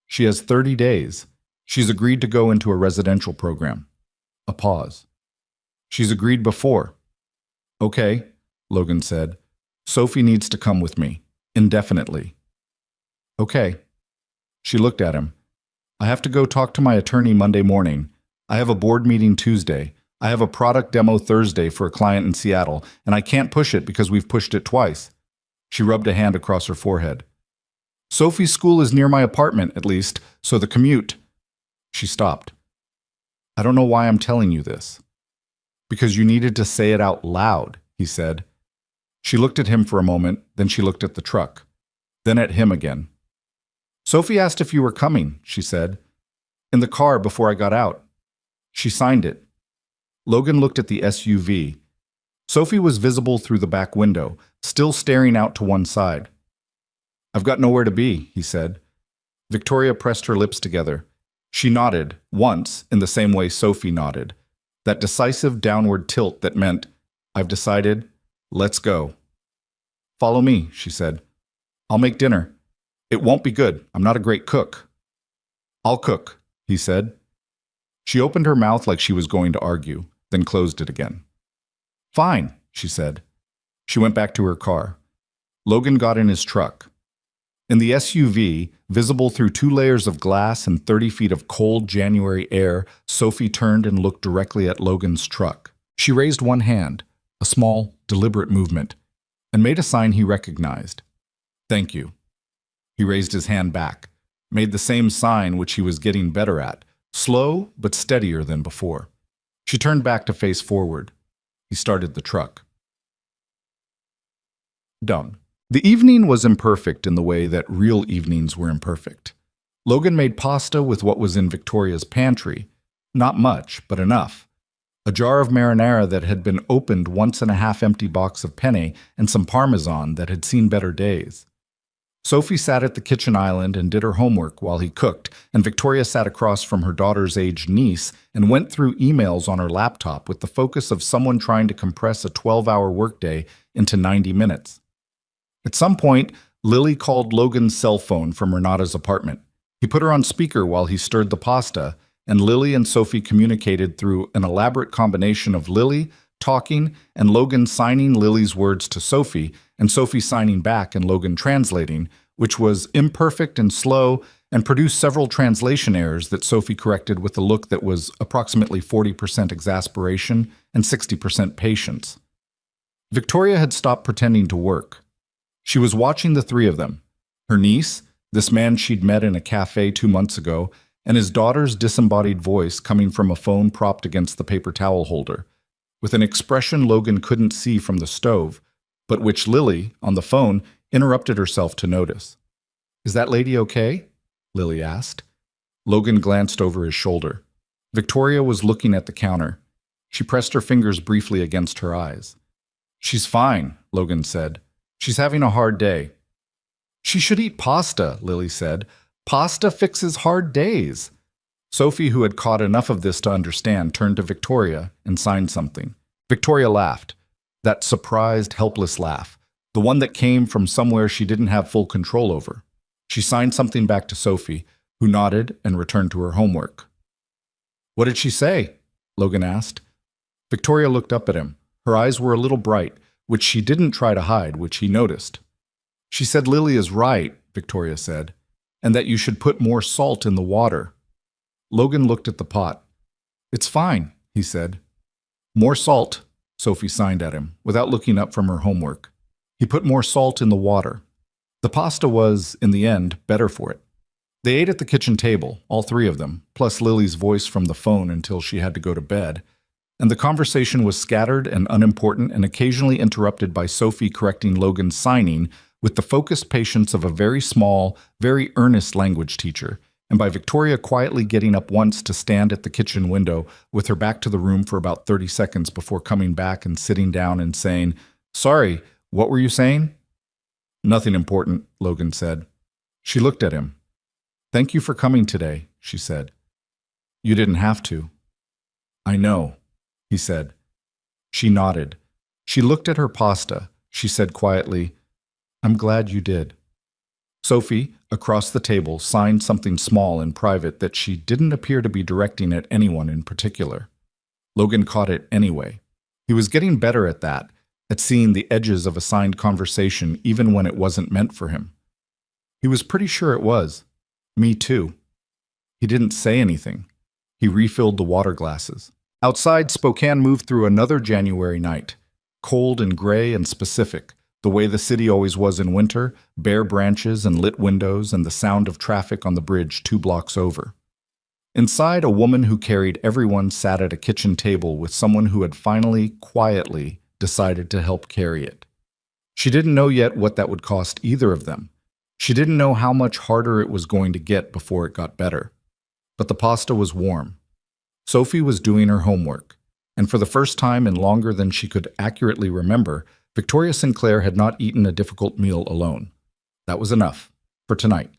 A: She has 30 days. She's agreed to go into a residential program. A pause. She's agreed before. Okay, Logan said. Sophie needs to come with me, indefinitely. Okay. She looked at him. I have to go talk to my attorney Monday morning. I have a board meeting Tuesday. I have a product demo Thursday for a client in Seattle, and I can't push it because we've pushed it twice. She rubbed a hand across her forehead. Sophie's school is near my apartment, at least, so the commute. She stopped. I don't know why I'm telling you this. Because you needed to say it out loud, he said. She looked at him for a moment, then she looked at the truck. Then at him again. Sophie asked if you were coming, she said. In the car before I got out. She signed it. Logan looked at the SUV. Sophie was visible through the back window, still staring out to one side. I've got nowhere to be, he said. Victoria pressed her lips together. She nodded, once, in the same way Sophie nodded. That decisive downward tilt that meant, I've decided, let's go. Follow me, she said. I'll make dinner. It won't be good. I'm not a great cook. I'll cook, he said. She opened her mouth like she was going to argue, then closed it again. Fine, she said. She went back to her car. Logan got in his truck. In the SUV, visible through 2 layers of glass and 30 feet of cold January air, Sophie turned and looked directly at Logan's truck. She raised one hand, a small, deliberate movement, and made a sign he recognized. Thank you. He raised his hand back, made the same sign which he was getting better at, slow but steadier than before. She turned back to face forward. He started the truck. Done. The evening was imperfect in the way that real evenings were imperfect. Logan made pasta with what was in Victoria's pantry. Not much, but enough. A jar of marinara that had been opened once and a half empty box of penne and some parmesan that had seen better days. Sophie sat at the kitchen island and did her homework while he cooked, and Victoria sat across from her daughter's aged niece and went through emails on her laptop with the focus of someone trying to compress a 12-hour workday into 90 minutes. At some point, Lily called Logan's cell phone from Renata's apartment. He put her on speaker while he stirred the pasta, and Lily and Sophie communicated through an elaborate combination of Lily talking and Logan signing Lily's words to Sophie, and Sophie signing back and Logan translating, which was imperfect and slow and produced several translation errors that Sophie corrected with a look that was approximately 40% exasperation and 60% patience. Victoria had stopped pretending to work. She was watching the three of them, her niece, this man she'd met in a cafe 2 months ago, and his daughter's disembodied voice coming from a phone propped against the paper towel holder, with an expression Logan couldn't see from the stove, but which Lily, on the phone, interrupted herself to notice. "Is that lady okay?" Lily asked. Logan glanced over his shoulder. Victoria was looking at the counter. She pressed her fingers briefly against her eyes. "She's fine," Logan said. "She's having a hard day." "She should eat pasta," Lily said. "Pasta fixes hard days." Sophie, who had caught enough of this to understand, turned to Victoria and signed something. Victoria laughed. That surprised, helpless laugh. The one that came from somewhere she didn't have full control over. She signed something back to Sophie, who nodded and returned to her homework. "What did she say?" Logan asked. Victoria looked up at him. Her eyes were a little bright, which she didn't try to hide, which he noticed. "She said Lily is right," Victoria said, "and that you should put more salt in the water." Logan looked at the pot. "It's fine," he said. "More salt," Sophie signed at him, without looking up from her homework. He put more salt in the water. The pasta was, in the end, better for it. They ate at the kitchen table, all three of them, plus Lily's voice from the phone until she had to go to bed, and the conversation was scattered and unimportant and occasionally interrupted by Sophie correcting Logan's signing with the focused patience of a very small, very earnest language teacher, and by Victoria quietly getting up once to stand at the kitchen window with her back to the room for about 30 seconds before coming back and sitting down and saying, "Sorry, what were you saying?" "Nothing important," Logan said. She looked at him. "Thank you for coming today," she said. "You didn't have to." "I know," he said. She nodded. She looked at her pasta. She said quietly, "I'm glad you did." Sophie, across the table, signed something small in private that she didn't appear to be directing at anyone in particular. Logan caught it anyway. He was getting better at that, at seeing the edges of a signed conversation even when it wasn't meant for him. He was pretty sure it was. Me too. He didn't say anything. He refilled the water glasses. Outside, Spokane moved through another January night, cold and gray and specific, the way the city always was in winter, bare branches and lit windows and the sound of traffic on the bridge 2 blocks over. Inside, a woman who carried everyone sat at a kitchen table with someone who had finally, quietly, decided to help carry it. She didn't know yet what that would cost either of them. She didn't know how much harder it was going to get before it got better. But the pasta was warm. Sophie was doing her homework, and for the first time in longer than she could accurately remember, Victoria Sinclair had not eaten a difficult meal alone. That was enough. For tonight.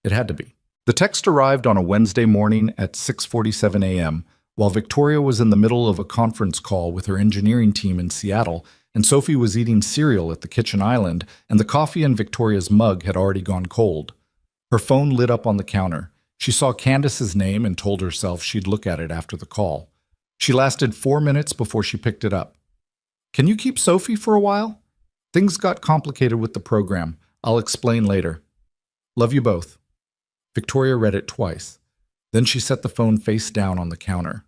A: It had to be. The text arrived on a Wednesday morning at 6:47 a.m., while Victoria was in the middle of a conference call with her engineering team in Seattle, and Sophie was eating cereal at the kitchen island, and the coffee in Victoria's mug had already gone cold. Her phone lit up on the counter. She saw Candace's name and told herself she'd look at it after the call. She lasted 4 minutes before she picked it up. "Can you keep Sophie for a while? Things got complicated with the program. I'll explain later. Love you both." Victoria read it twice. Then she set the phone face down on the counter.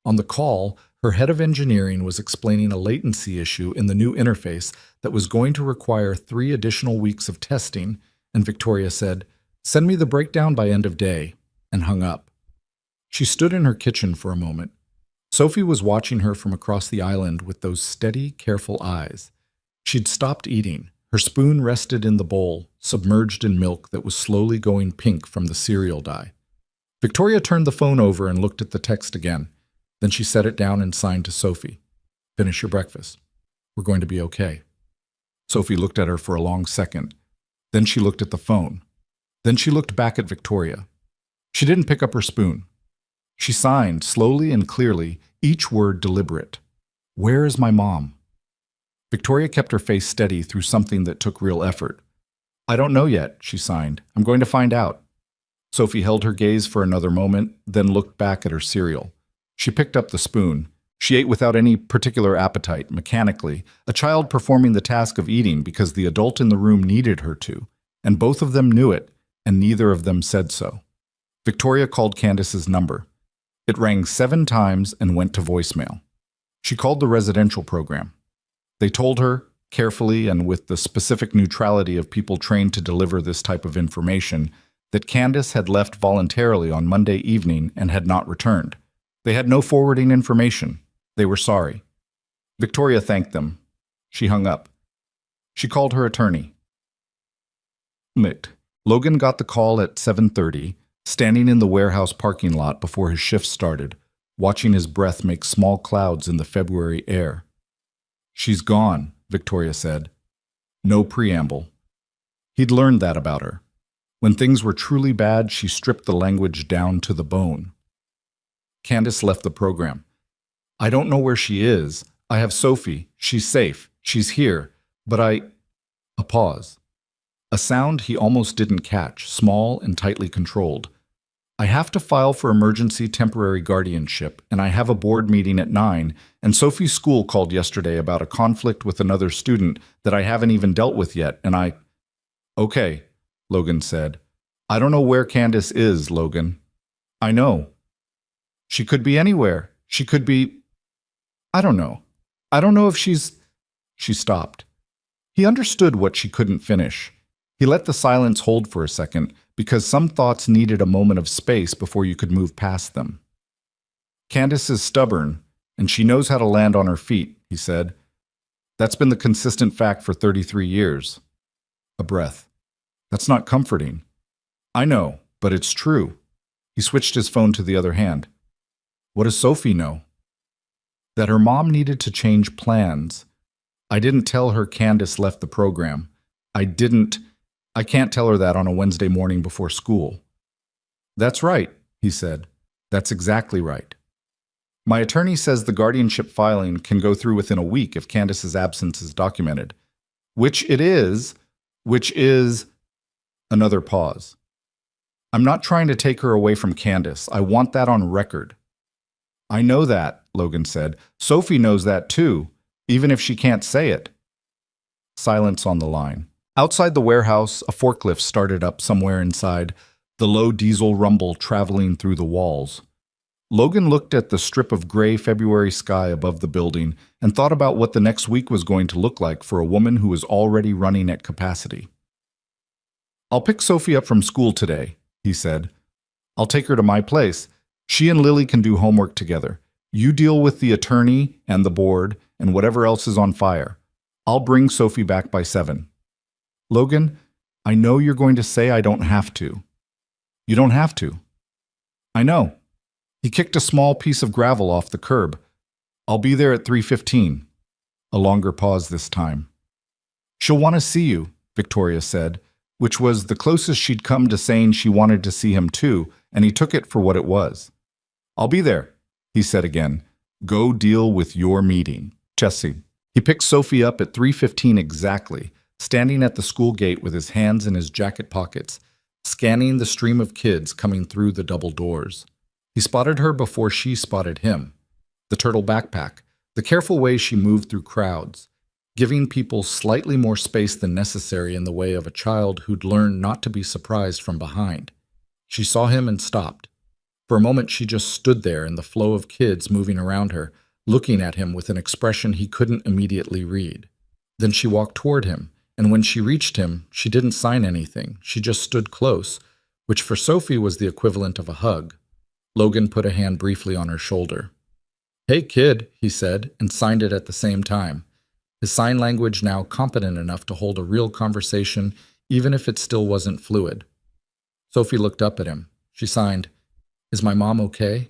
A: On the call, her head of engineering was explaining a latency issue in the new interface that was going to require 3 additional weeks of testing, and Victoria said, "Send me the breakdown by end of day," and hung up. She stood in her kitchen for a moment. Sophie was watching her from across the island with those steady, careful eyes. She'd stopped eating. Her spoon rested in the bowl, submerged in milk that was slowly going pink from the cereal dye. Victoria turned the phone over and looked at the text again. Then she set it down and signed to Sophie. "Finish your breakfast. We're going to be okay." Sophie looked at her for a long second. Then she looked at the phone. Then she looked back at Victoria. She didn't pick up her spoon. She signed, slowly and clearly, each word deliberate. "Where is my mom?" Victoria kept her face steady through something that took real effort. "I don't know yet," she signed. "I'm going to find out." Sophie held her gaze for another moment, then looked back at her cereal. She picked up the spoon. She ate without any particular appetite, mechanically, a child performing the task of eating because the adult in the room needed her to, and both of them knew it, and neither of them said so. Victoria called Candace's number. It rang 7 times and went to voicemail. She called the residential program. They told her, carefully and with the specific neutrality of people trained to deliver this type of information, that Candace had left voluntarily on Monday evening and had not returned. They had no forwarding information. They were sorry. Victoria thanked them. She hung up. She called her attorney. Logan got the call at 7:30, standing in the warehouse parking lot before his shift started, watching his breath make small clouds in the February air. "She's gone," Victoria said. No preamble. He'd learned that about her. When things were truly bad, she stripped the language down to the bone. Candace left the program. "I don't know where she is. I have Sophie. She's safe. She's here. But A pause. A sound he almost didn't catch, small and tightly controlled. "I have to file for emergency temporary guardianship, and I have a board meeting at 9, and Sophie's school called yesterday about a conflict with another student that I haven't even dealt with yet, and I—" "Okay," Logan said. "I don't know where Candace is, Logan." "I know. She could be anywhere. She could be— I don't know. I don't know if she's—" She stopped. He understood what she couldn't finish. He let the silence hold for a second, because some thoughts needed a moment of space before you could move past them. "Candace is stubborn, and she knows how to land on her feet," he said. "That's been the consistent fact for 33 years. A breath. "That's not comforting." "I know, but it's true." He switched his phone to the other hand. "What does Sophie know?" "That her mom needed to change plans. I didn't tell her Candace left the program. I can't tell her that on a Wednesday morning before school." "That's right," he said. "That's exactly right. My attorney says the guardianship filing can go through within a week if Candace's absence is documented. Which is... Another pause. "I'm not trying to take her away from Candace. I want that on record." "I know that," Logan said. "Sophie knows that too, even if she can't say it." Silence on the line. Outside the warehouse, a forklift started up somewhere inside, the low diesel rumble traveling through the walls. Logan looked at the strip of gray February sky above the building and thought about what the next week was going to look like for a woman who was already running at capacity. "I'll pick Sophie up from school today," he said. "I'll take her to my place. She and Lily can do homework together. You deal with the attorney and the board and whatever else is on fire. I'll bring Sophie back by 7. "Logan, I know you're going to say I don't have to." "You don't have to." "I know." He kicked a small piece of gravel off the curb. "I'll be there at 3:15. A longer pause this time. "She'll want to see you," Victoria said, which was the closest she'd come to saying she wanted to see him too, and he took it for what it was. "I'll be there," he said again. "Go deal with your meeting." Jesse. He picked Sophie up at 3:15 exactly, standing at the school gate with his hands in his jacket pockets, scanning the stream of kids coming through the double doors. He spotted her before she spotted him. The turtle backpack, the careful way she moved through crowds, giving people slightly more space than necessary in the way of a child who'd learned not to be surprised from behind. She saw him and stopped. For a moment she just stood there in the flow of kids moving around her, looking at him with an expression he couldn't immediately read. Then she walked toward him, and when she reached him, she didn't sign anything. She just stood close, which for Sophie was the equivalent of a hug. Logan put a hand briefly on her shoulder. "Hey, kid," he said, and signed it at the same time. His sign language now competent enough to hold a real conversation, even if it still wasn't fluid. Sophie looked up at him. She signed, "Is my mom okay?"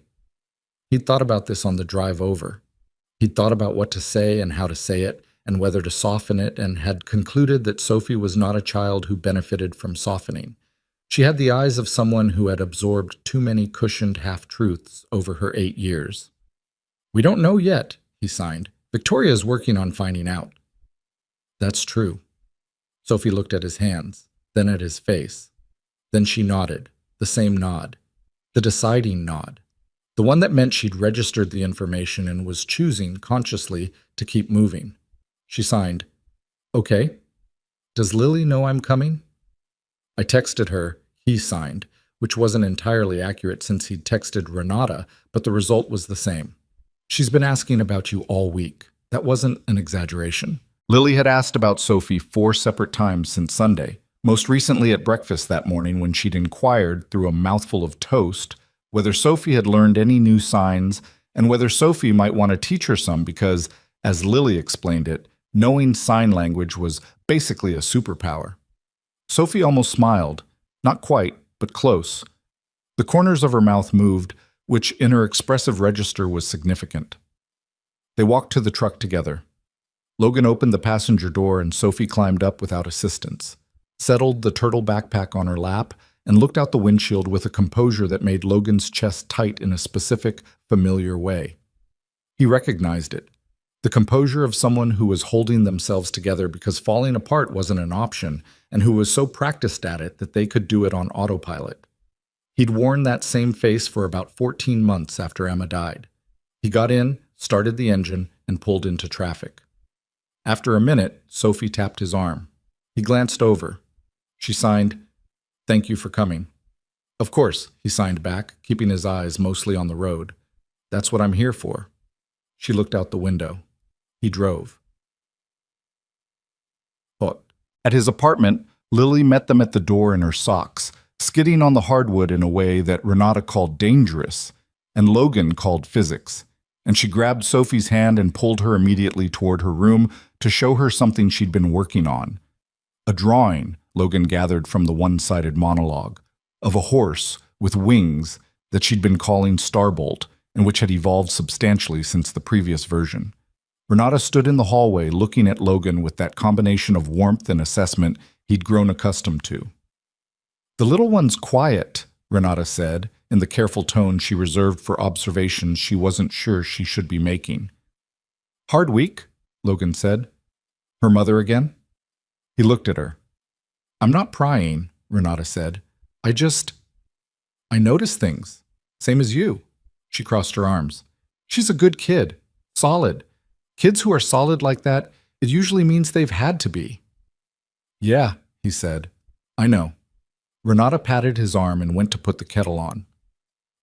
A: He'd thought about this on the drive over. He'd thought about what to say and how to say it, and whether to soften it, and had concluded that Sophie was not a child who benefited from softening. She had the eyes of someone who had absorbed too many cushioned half-truths over her 8 years. "We don't know yet," he signed. "Victoria is working on finding out." "That's true." Sophie looked at his hands, then at his face. Then she nodded, the same nod, the deciding nod, the one that meant she'd registered the information and was choosing, consciously, to keep moving. She signed, "Okay. Does Lily know I'm coming?" "I texted her," he signed, which wasn't entirely accurate since he'd texted Renata, but the result was the same. "She's been asking about you all week." That wasn't an exaggeration. Lily had asked about Sophie 4 separate times since Sunday, most recently at breakfast that morning when she'd inquired through a mouthful of toast whether Sophie had learned any new signs and whether Sophie might want to teach her some because, as Lily explained it, knowing sign language was basically a superpower. Sophie almost smiled, not quite, but close. The corners of her mouth moved, which in her expressive register was significant. They walked to the truck together. Logan opened the passenger door and Sophie climbed up without assistance, settled the turtle backpack on her lap, and looked out the windshield with a composure that made Logan's chest tight in a specific, familiar way. He recognized it, the composure of someone who was holding themselves together because falling apart wasn't an option, and who was so practiced at it that they could do it on autopilot. He'd worn that same face for about 14 months after Emma died. He got in, started the engine, and pulled into traffic. After a minute, Sophie tapped his arm. He glanced over. She signed, "Thank you for coming." "Of course," he signed back, keeping his eyes mostly on the road. "That's what I'm here for." She looked out the window. He drove. At his apartment, Lily met them at the door in her socks, skidding on the hardwood in a way that Renata called dangerous, and Logan called physics. And she grabbed Sophie's hand and pulled her immediately toward her room to show her something she'd been working on. A drawing, Logan gathered from the one-sided monologue, of a horse with wings that she'd been calling Starbolt, and which had evolved substantially since the previous version. Renata stood in the hallway looking at Logan with that combination of warmth and assessment he'd grown accustomed to. "The little one's quiet," Renata said, in the careful tone she reserved for observations she wasn't sure she should be making. "Hard week," Logan said. "Her mother again?" He looked at her. "I'm not prying," Renata said. I notice things. Same as you." She crossed her arms. "She's a good kid. Solid. Kids who are solid like that, it usually means they've had to be." "Yeah," he said. "I know." Renata patted his arm and went to put the kettle on.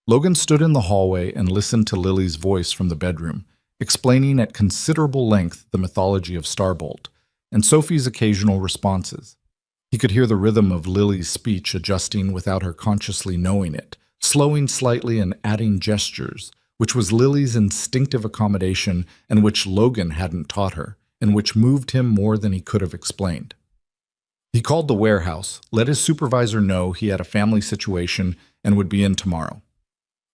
A: Logan stood in the hallway and listened to Lily's voice from the bedroom, explaining at considerable length the mythology of Starbolt, and Sophie's occasional responses. He could hear the rhythm of Lily's speech adjusting without her consciously knowing it, slowing slightly and adding gestures, which was Lily's instinctive accommodation and which Logan hadn't taught her, and which moved him more than he could have explained. He called the warehouse, let his supervisor know he had a family situation and would be in tomorrow.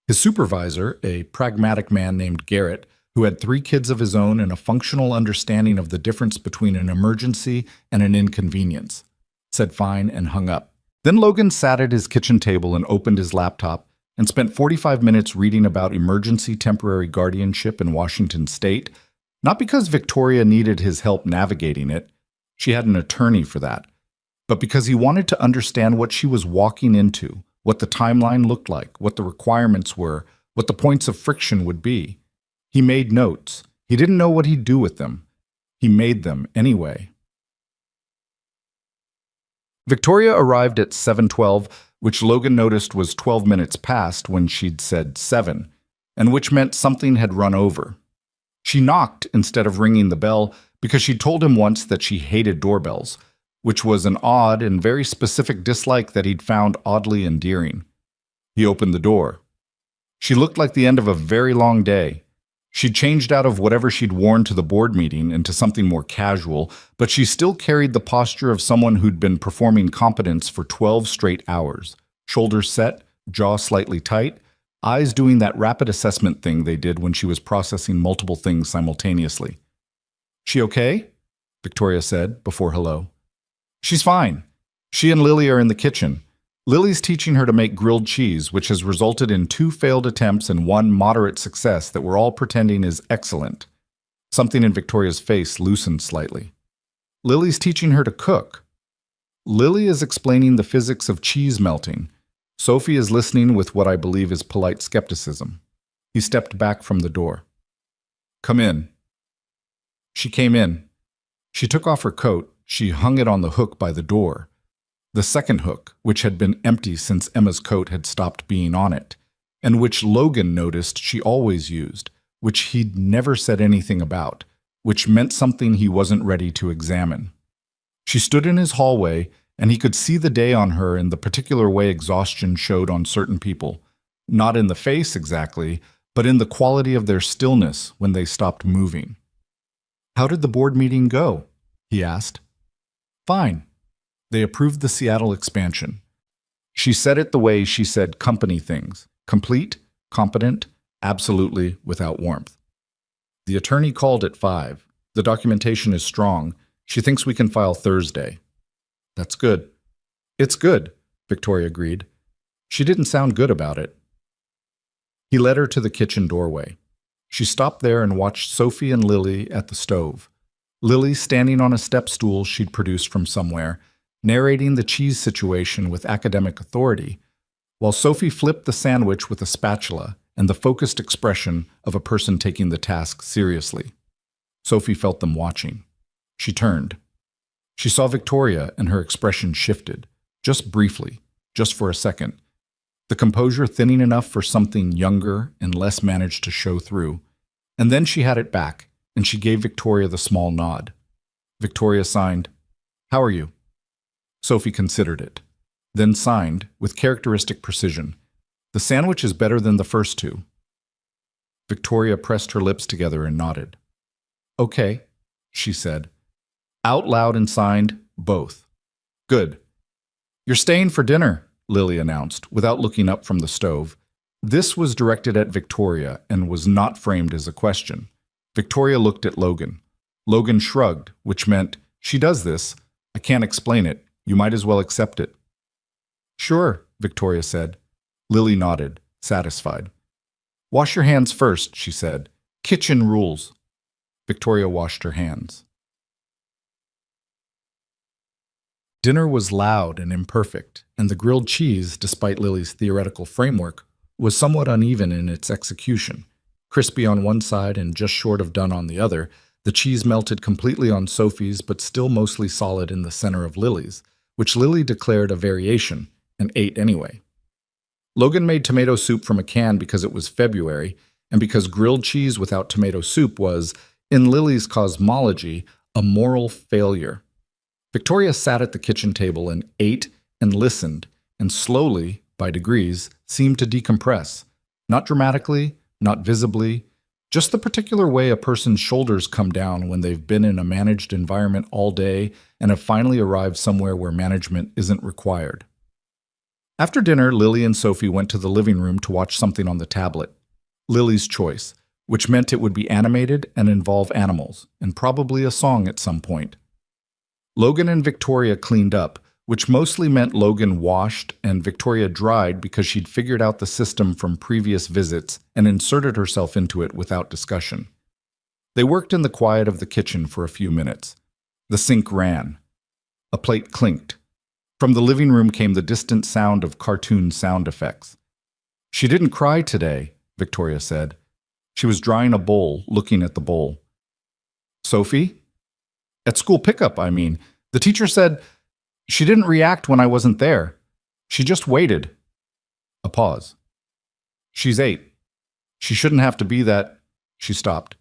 A: His supervisor, a pragmatic man named Garrett, who had 3 kids of his own and a functional understanding of the difference between an emergency and an inconvenience, said fine and hung up. Then Logan sat at his kitchen table and opened his laptop and spent 45 minutes reading about emergency temporary guardianship in Washington state, not because Victoria needed his help navigating it, she had an attorney for that, but because he wanted to understand what she was walking into, what the timeline looked like, what the requirements were, what the points of friction would be. He made notes. He didn't know what he'd do with them. He made them anyway. Victoria arrived at 7:12, which Logan noticed was 12 minutes past when she'd said 7, and which meant something had run over. She knocked instead of ringing the bell because she'd told him once that she hated doorbells, which was an odd and very specific dislike that he'd found oddly endearing. He opened the door. She looked like the end of a very long day. She'd changed out of whatever she'd worn to the board meeting into something more casual, but she still carried the posture of someone who'd been performing competence for 12 straight hours. Shoulders set, jaw slightly tight, eyes doing that rapid assessment thing they did when she was processing multiple things simultaneously. "She okay?" Victoria said before hello. She's fine. She and Lily are in the kitchen. Lily's teaching her to make grilled cheese, which has resulted in 2 failed attempts and 1 moderate success that we're all pretending is excellent. Something in Victoria's face loosened slightly. Lily's teaching her to cook. Lily is explaining the physics of cheese melting. Sophie is listening with what I believe is polite skepticism. He stepped back from the door. Come in. She came in. She took off her coat. She hung it on the hook by the door. The second hook, which had been empty since Emma's coat had stopped being on it, and which Logan noticed she always used, which he'd never said anything about, which meant something he wasn't ready to examine. She stood in his hallway, and he could see the day on her in the particular way exhaustion showed on certain people, not in the face exactly, but in the quality of their stillness when they stopped moving. How did the board meeting go? He asked. Fine. They approved the Seattle expansion. She said it the way she said company things. Complete, competent, absolutely without warmth. The attorney called at 5. The documentation is strong. She thinks we can file Thursday. That's good. It's good, Victoria agreed. She didn't sound good about it. He led her to the kitchen doorway. She stopped there and watched Sophie and Lily at the stove. Lily standing on a step stool she'd produced from somewhere, narrating the cheese situation with academic authority, while Sophie flipped the sandwich with a spatula and the focused expression of a person taking the task seriously. Sophie felt them watching. She turned. She saw Victoria and her expression shifted, just briefly, just for a second. The composure thinning enough for something younger and less managed to show through. And then she had it back, and she gave Victoria the small nod. Victoria signed, "How are you?" Sophie considered it, then signed, with characteristic precision, "The sandwich is better than the first 2. Victoria pressed her lips together and nodded. "Okay," she said. Out loud and signed, both. "Good. You're staying for dinner," Lily announced, without looking up from the stove. This was directed at Victoria and was not framed as a question. Victoria looked at Logan. Logan shrugged, which meant, "She does this. I can't explain it. You might as well accept it." "Sure," Victoria said. Lily nodded, satisfied. "Wash your hands first," she said. "Kitchen rules." Victoria washed her hands. Dinner was loud and imperfect, and the grilled cheese, despite Lily's theoretical framework, was somewhat uneven in its execution. Crispy on one side and just short of done on the other, the cheese melted completely on Sophie's but still mostly solid in the center of Lily's, which Lily declared a variation, and ate anyway. Logan made tomato soup from a can because it was February, and because grilled cheese without tomato soup was, in Lily's cosmology, a moral failure. Victoria sat at the kitchen table and ate and listened, and slowly, by degrees, seemed to decompress. Not dramatically, not visibly, just the particular way a person's shoulders come down when they've been in a managed environment all day and have finally arrived somewhere where management isn't required. After dinner, Lily and Sophie went to the living room to watch something on the tablet. Lily's choice, which meant it would be animated and involve animals, and probably a song at some point. Logan and Victoria cleaned up, which mostly meant Logan washed and Victoria dried because she'd figured out the system from previous visits and inserted herself into it without discussion. They worked in the quiet of the kitchen for a few minutes. The sink ran. A plate clinked. From the living room came the distant sound of cartoon sound effects. "She didn't cry today," Victoria said. She was drying a bowl, looking at the bowl. "Sophie? At school pickup, I mean. The teacher said, she didn't react when I wasn't there. She just waited." A pause. "She's 8. She shouldn't have to be that." She stopped.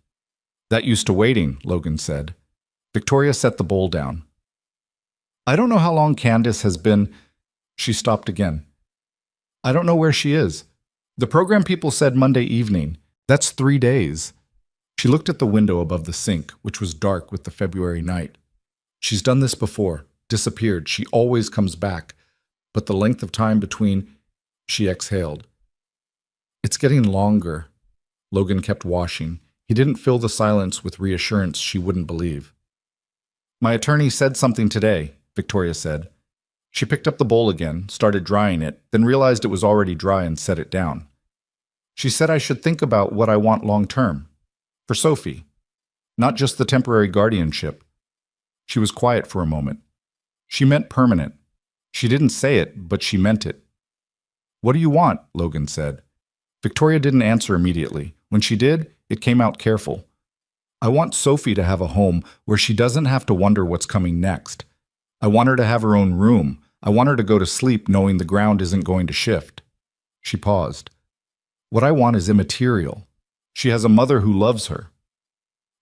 A: "That used to waiting," Logan said. Victoria set the bowl down. "I don't know how long Candace has been." She stopped again. "I don't know where she is. The program people said Monday evening. That's 3 days." She looked at the window above the sink, which was dark with the February night. "She's done this before, disappeared. She always comes back. But the length of time between..." She exhaled. "It's getting longer." Logan kept washing. He didn't fill the silence with reassurance she wouldn't believe. My attorney said something today, Victoria said. She picked up the bowl again, started drying it, then realized it was already dry and set it down. She said I should think about what I want long term. For Sophie. Not just the temporary guardianship. She was quiet for a moment. She meant permanent. She didn't say it, but she meant it. What do you want? Logan said. Victoria didn't answer immediately. When she did, it came out careful. I want Sophie to have a home where she doesn't have to wonder what's coming next. I want her to have her own room. I want her to go to sleep knowing the ground isn't going to shift. She paused. What I want is immaterial. She has a mother who loves her.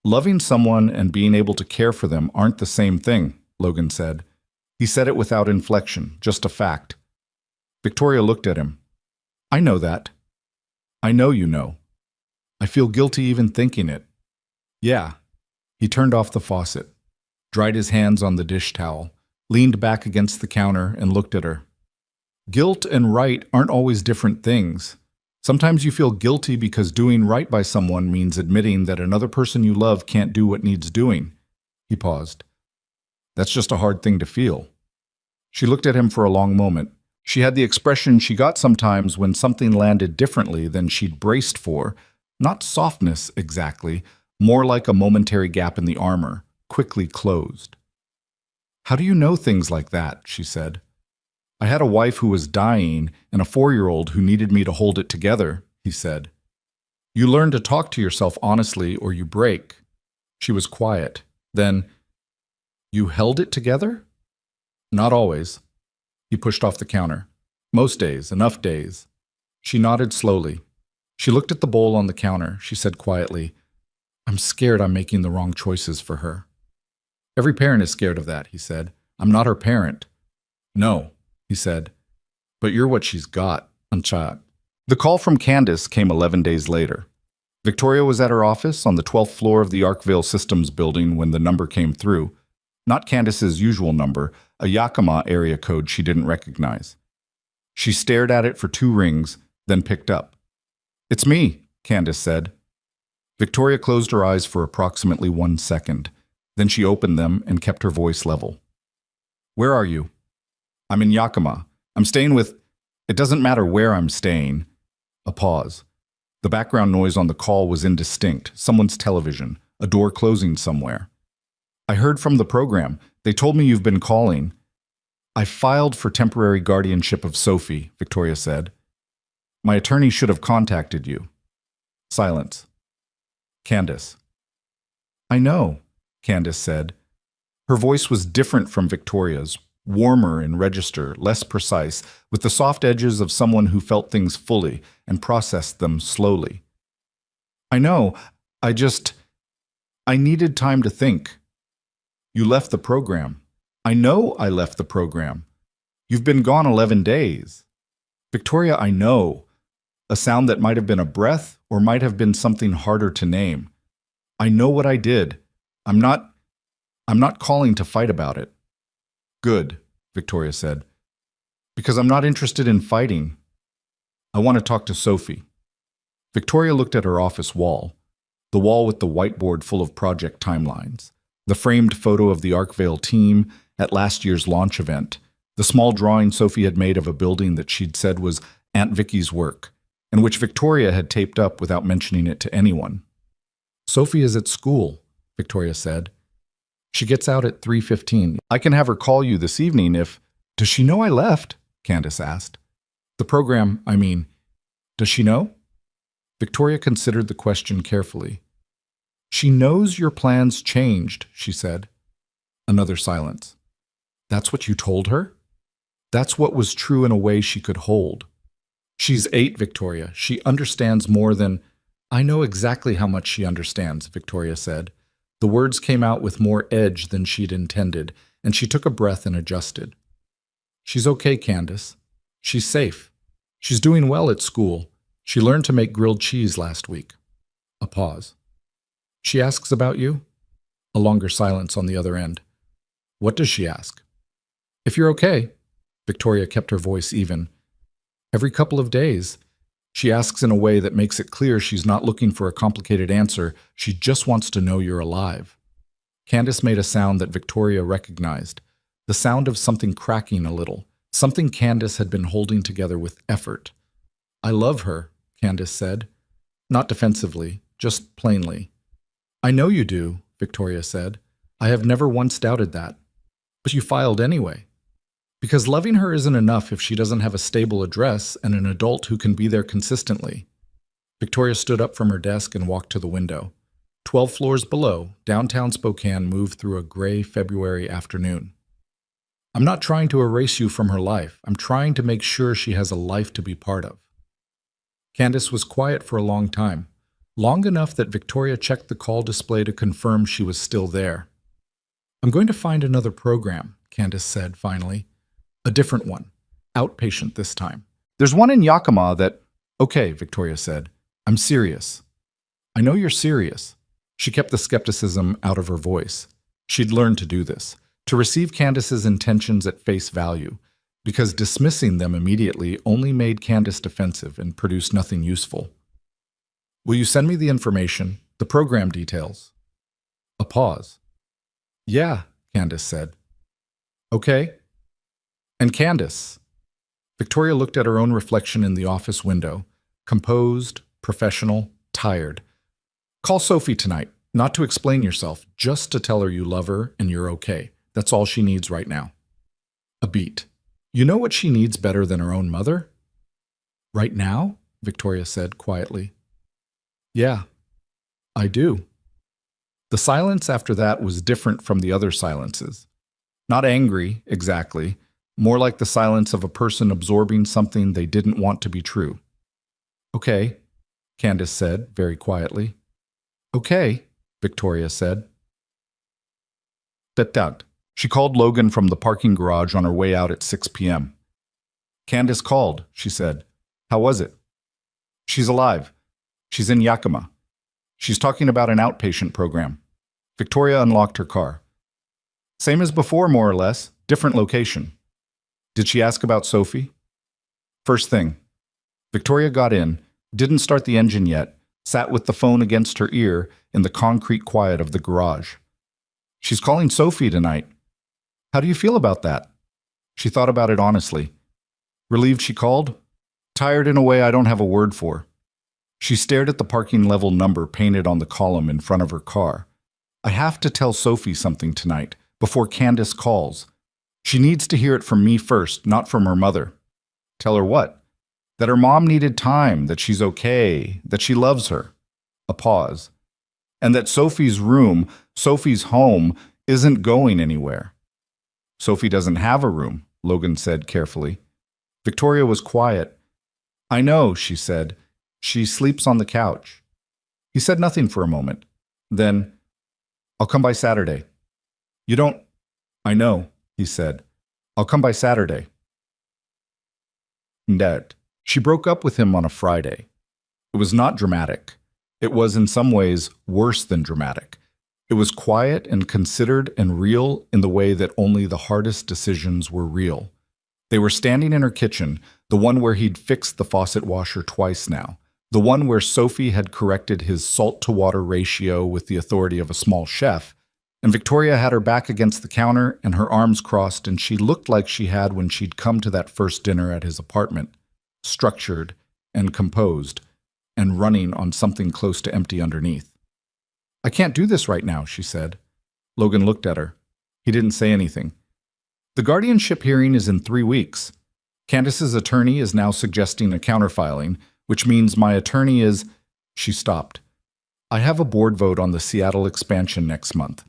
A: Loving someone and being able to care for them aren't the same thing, Logan said. He said it without inflection, just a fact. Victoria looked at him. I know that. I know you know. I feel guilty even thinking it. Yeah. He turned off the faucet, dried his hands on the dish towel, leaned back against the counter and looked at her. Guilt and right aren't always different things. Sometimes you feel guilty because doing right by someone means admitting that another person you love can't do what needs doing. He paused. That's just a hard thing to feel. She looked at him for a long moment. She had the expression she got sometimes when something landed differently than she'd braced for. Not softness exactly, more like a momentary gap in the armor, quickly closed. How do you know things like that? She said. I had a wife who was dying and a 4-year-old who needed me to hold it together, he said. You learn to talk to yourself honestly or you break. She was quiet. Then, you held it together? Not always. He pushed off the counter. Most days, enough days. She nodded slowly. She looked at the bowl on the counter. She said quietly, I'm scared I'm making the wrong choices for her. Every parent is scared of that, he said. I'm not her parent. No, he said. But you're what she's got, Unchat. The call from Candace came 11 days later. Victoria was at her office on the 12th floor of the Arkvale Systems building when the number came through. Not Candace's usual number, a Yakima area code she didn't recognize. She stared at it for 2 rings, then picked up. It's me, Candace said. Victoria closed her eyes for approximately 1 second. Then she opened them and kept her voice level. Where are you? I'm in Yakima. I'm staying with... It doesn't matter where I'm staying. A pause. The background noise on the call was indistinct. Someone's television. A door closing somewhere. I heard from the program. They told me you've been calling. I filed for temporary guardianship of Sophie, Victoria said. My attorney should have contacted you. Silence. Candace. I know, Candace said. Her voice was different from Victoria's, warmer in register, less precise, with the soft edges of someone who felt things fully and processed them slowly. I know, I needed time to think. You left the program. I know I left the program. You've been gone 11 days. Victoria, I know. A sound that might have been a breath or might have been something harder to name. I know what I did. I'm not calling to fight about it. Good, Victoria said. Because I'm not interested in fighting. I want to talk to Sophie. Victoria looked at her office wall, the wall with the whiteboard full of project timelines, the framed photo of the Arkvale team at last year's launch event, the small drawing Sophie had made of a building that she'd said was Aunt Vicky's work, and which Victoria had taped up without mentioning it to anyone. Sophie is at school, Victoria said. She gets out at 3:15. I can have her call you this evening if... Does she know I left? Candace asked. The program, I mean, does she know? Victoria considered the question carefully. She knows your plans changed, she said. Another silence. That's what you told her? That's what was true in a way she could hold. She's 8, Victoria. She understands more than... I know exactly how much she understands, Victoria said. The words came out with more edge than she'd intended, and she took a breath and adjusted. She's okay, Candace. She's safe. She's doing well at school. She learned to make grilled cheese last week. A pause. She asks about you? A longer silence on the other end. What does she ask? If you're okay. Victoria kept her voice even. Every couple of days. She asks in a way that makes it clear she's not looking for a complicated answer. She just wants to know you're alive. Candace made a sound that Victoria recognized, the sound of something cracking a little, something Candace had been holding together with effort. "I love her," Candace said, not defensively, just plainly. "I know you do," Victoria said. "I have never once doubted that. But you filed anyway. Because loving her isn't enough if she doesn't have a stable address and an adult who can be there consistently." Victoria stood up from her desk and walked to the window. 12 floors below, downtown Spokane moved through a gray February afternoon. "I'm not trying to erase you from her life. I'm trying to make sure she has a life to be part of." Candace was quiet for a long time, long enough that Victoria checked the call display to confirm she was still there. "I'm going to find another program," Candace said finally. "A different one. Outpatient this time. There's one in Yakima that—" "Okay," Victoria said. "I'm serious." "I know you're serious." She kept the skepticism out of her voice. She'd learned to do this, to receive Candace's intentions at face value, because dismissing them immediately only made Candace defensive and produced nothing useful. "Will you send me the information, the program details?" A pause. "Yeah," Candace said. "Okay." "And Candace." Victoria looked at her own reflection in the office window, composed, professional, tired. "Call Sophie tonight, not to explain yourself, just to tell her you love her and you're okay. That's all she needs right now." A beat. "You know what she needs better than her own mother?" "Right now?" Victoria said quietly. "Yeah, I do." The silence after that was different from the other silences. Not angry, exactly, more like the silence of a person absorbing something they didn't want to be true. "Okay," Candace said very quietly. "Okay," Victoria said. That. She called Logan from the parking garage on her way out at 6 p.m. "Candace called," she said. "How was it?" "She's alive. She's in Yakima. She's talking about an outpatient program." Victoria unlocked her car. "Same as before, more or less. Different location." "Did she ask about Sophie?" "First thing." Victoria got in, didn't start the engine yet, sat with the phone against her ear in the concrete quiet of the garage. "She's calling Sophie tonight. How do you feel about that?" She thought about it honestly. "Relieved she called? Tired in a way I don't have a word for." She stared at the parking level number painted on the column in front of her car. "I have to tell Sophie something tonight, before Candace calls. She needs to hear it from me first, not from her mother." "Tell her what?" "That her mom needed time, that she's okay, that she loves her." A pause. "And that Sophie's room, Sophie's home, isn't going anywhere." "Sophie doesn't have a room," Logan said carefully. Victoria was quiet. "I know," she said. "She sleeps on the couch." He said nothing for a moment. Then, "I'll come by Saturday." "You don't—" "I know," he said. "I'll come by Saturday." That. She broke up with him on a Friday. It was not dramatic. It was in some ways worse than dramatic. It was quiet and considered and real in the way that only the hardest decisions were real. They were standing in her kitchen, the one where he'd fixed the faucet washer twice now, the one where Sophie had corrected his salt-to-water ratio with the authority of a small chef, and Victoria had her back against the counter and her arms crossed, and she looked like she had when she'd come to that first dinner at his apartment, structured and composed, and running on something close to empty underneath. "I can't do this right now," she said. Logan looked at her. He didn't say anything. "The guardianship hearing is in 3 weeks. Candace's attorney is now suggesting a counterfiling, which means my attorney is—" She stopped. "I have a board vote on the Seattle expansion next month.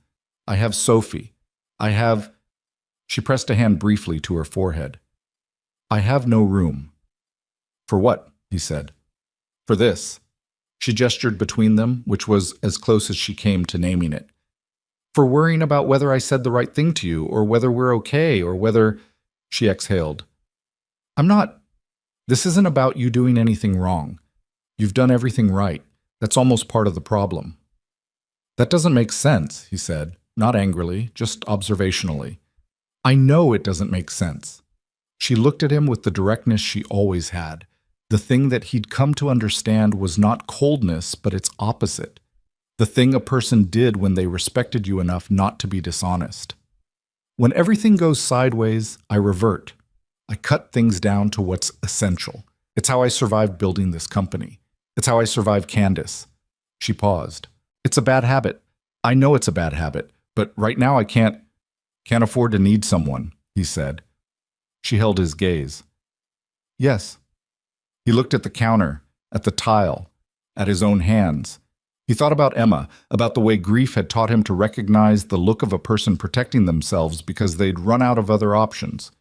A: I have Sophie. I have—" She pressed a hand briefly to her forehead. "I have no room." "For what?" he said. "For this." She gestured between them, which was as close as she came to naming it. "For worrying about whether I said the right thing to you, or whether we're okay, or whether—" She exhaled. "I'm not— This isn't about you doing anything wrong. You've done everything right. That's almost part of the problem." "That doesn't make sense," he said, not angrily, just observationally. "I know it doesn't make sense." She looked at him with the directness she always had. The thing that he'd come to understand was not coldness, but its opposite. The thing a person did when they respected you enough not to be dishonest. When everything goes sideways, I revert. I cut things down to what's essential. It's how I survived building this company. It's how I survived Candace. She paused. It's a bad habit. I know it's a bad habit, but right now I can't afford to need someone, he said. She held his gaze. Yes. He looked at the counter, at the tile, at his own hands. He thought about Emma, about the way grief had taught him to recognize the look of a person protecting themselves because they'd run out of other options.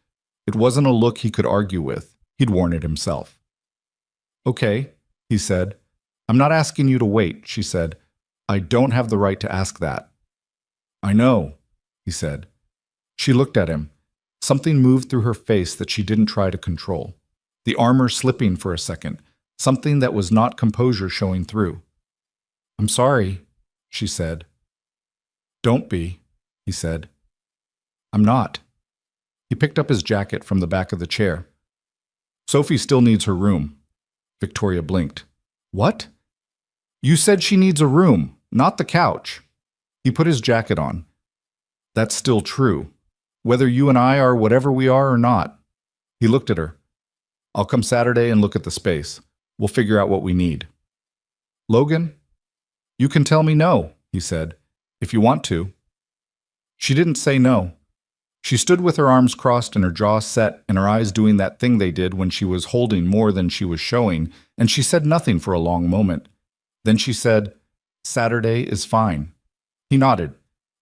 A: It wasn't a look he could argue with. He'd worn it himself. Okay, he said. I'm not asking you to wait, she said. I don't have the right to ask that. I know, he said. She looked at him. Something moved through her face that she didn't try to control. The armor slipping for a second, something that was not composure showing through. I'm sorry, she said. Don't be, he said. I'm not. He picked up his jacket from the back of the chair. Sophie still needs her room. Victoria blinked. What? You said she needs a room, not the couch. He put his jacket on. That's still true, whether you and I are whatever we are or not. He looked at her. I'll come Saturday and look at the space. We'll figure out what we need. Logan? You can tell me no, he said, if you want to. She didn't say no. She stood with her arms crossed and her jaw set and her eyes doing that thing they did when she was holding more than she was showing, and she said nothing for a long moment. Then she said, Saturday is fine. He nodded.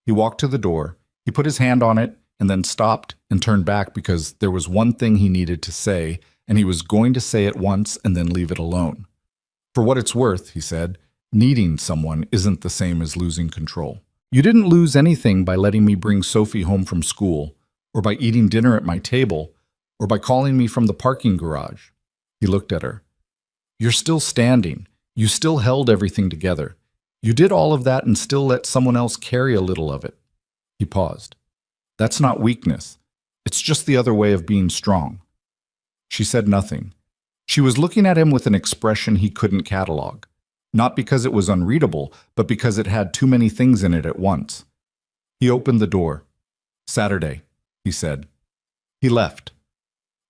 A: He walked to the door. He put his hand on it and then stopped and turned back because there was one thing he needed to say, and he was going to say it once and then leave it alone. For what it's worth, he said, needing someone isn't the same as losing control. You didn't lose anything by letting me bring Sophie home from school, or by eating dinner at my table, or by calling me from the parking garage. He looked at her. You're still standing. You still held everything together. You did all of that and still let someone else carry a little of it. He paused. That's not weakness. It's just the other way of being strong. She said nothing. She was looking at him with an expression he couldn't catalog. Not because it was unreadable, but because it had too many things in it at once. He opened the door. Saturday, he said. He left.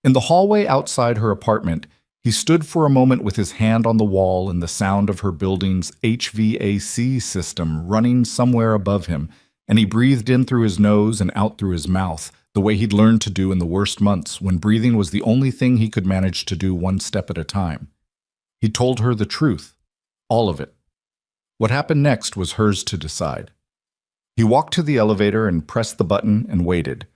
A: In the hallway outside her apartment, he stood for a moment with his hand on the wall and the sound of her building's HVAC system running somewhere above him, and he breathed in through his nose and out through his mouth, the way he'd learned to do in the worst months, when breathing was the only thing he could manage to do one step at a time. He told her the truth. All of it. What happened next was hers to decide. He walked to the elevator and pressed the button and waited.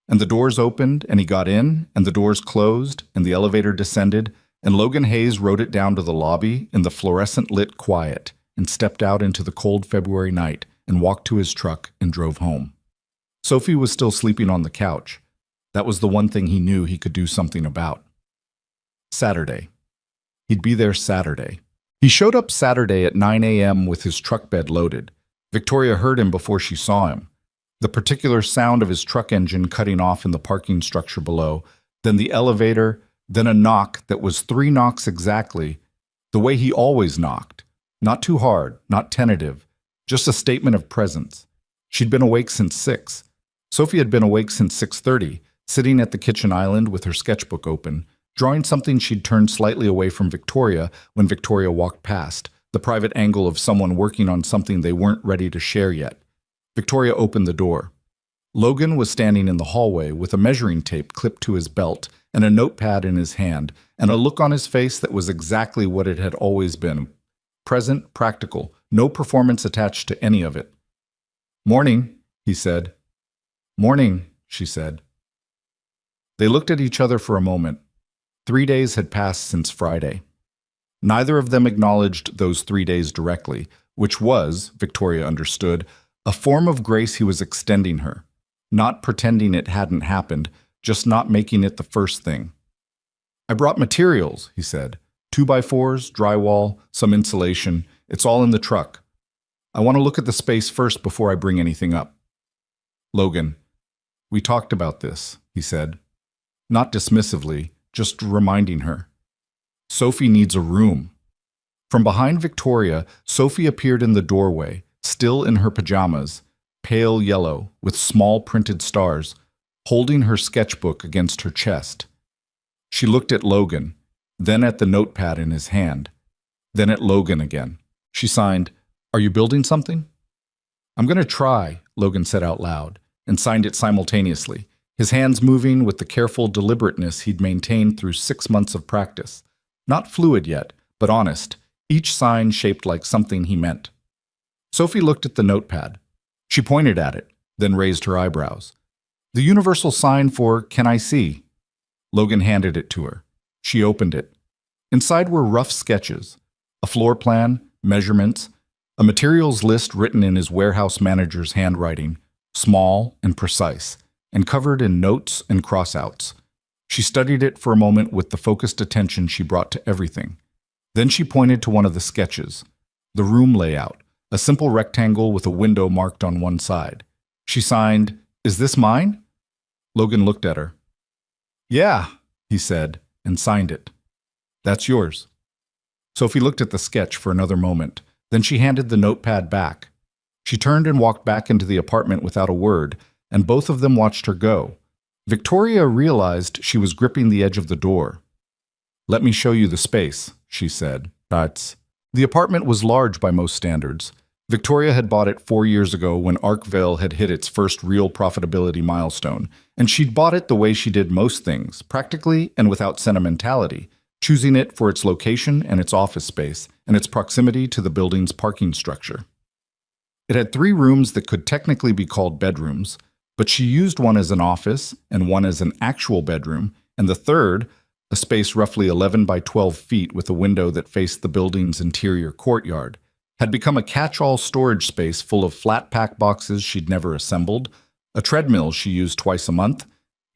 A: And the doors opened, and he got in, and the doors closed, and the elevator descended, and Logan Hayes rode it down to the lobby in the fluorescent-lit quiet and stepped out into the cold February night and walked to his truck and drove home. Sophie was still sleeping on the couch. That was the one thing he knew he could do something about. Saturday. He'd be there Saturday. He showed up Saturday at 9 a.m. with his truck bed loaded. Victoria heard him before she saw him. The particular sound of his truck engine cutting off in the parking structure below, then the elevator, then a knock that was 3 knocks exactly, the way he always knocked. Not too hard, not tentative, just a statement of presence. She'd been awake since 6. Sophie had been awake since 6:30, sitting at the kitchen island with her sketchbook open, drawing something she'd turned slightly away from Victoria when Victoria walked past, the private angle of someone working on something they weren't ready to share yet. Victoria opened the door. Logan was standing in the hallway with a measuring tape clipped to his belt and a notepad in his hand, and a look on his face that was exactly what it had always been. Present, practical, no performance attached to any of it. Morning, he said. Morning, she said. They looked at each other for a moment. 3 days had passed since Friday. Neither of them acknowledged those 3 days directly, which was, Victoria understood, a form of grace he was extending her, not pretending it hadn't happened, just not making it the first thing. I brought materials, he said. 2x4s, drywall, some insulation. It's all in the truck. I want to look at the space first before I bring anything up. Logan, we talked about this, he said. Not dismissively, just reminding her. Sophie needs a room. From behind Victoria, Sophie appeared in the doorway, still in her pajamas, pale yellow with small printed stars, holding her sketchbook against her chest. She looked at Logan, then at the notepad in his hand, then at Logan again. She signed, "Are you building something?" "I'm going to try," Logan said out loud, and signed it simultaneously, his hands moving with the careful deliberateness he'd maintained through 6 months of practice. Not fluid yet, but honest, each sign shaped like something he meant. Sophie looked at the notepad. She pointed at it, then raised her eyebrows. "The universal sign for 'Can I see?'" Logan handed it to her. She opened it. Inside were rough sketches, a floor plan, measurements, a materials list written in his warehouse manager's handwriting, small and precise, and covered in notes and crossouts. She studied it for a moment with the focused attention she brought to everything. Then she pointed to one of the sketches, the room layout, a simple rectangle with a window marked on one side. She signed, "Is this mine?" Logan looked at her. "Yeah," he said, and signed it. "That's yours." Sophie looked at the sketch for another moment. Then she handed the notepad back. She turned and walked back into the apartment without a word, and both of them watched her go. Victoria realized she was gripping the edge of the door. "Let me show you the space," she said. The apartment was large by most standards. Victoria had bought it 4 years ago when Arkvale had hit its first real profitability milestone, and she'd bought it the way she did most things, practically and without sentimentality, choosing it for its location and its office space, and its proximity to the building's parking structure. It had 3 rooms that could technically be called bedrooms, but she used one as an office and one as an actual bedroom, and the third, a space roughly 11 by 12 feet with a window that faced the building's interior courtyard, had become a catch-all storage space full of flat-pack boxes she'd never assembled, a treadmill she used twice a month,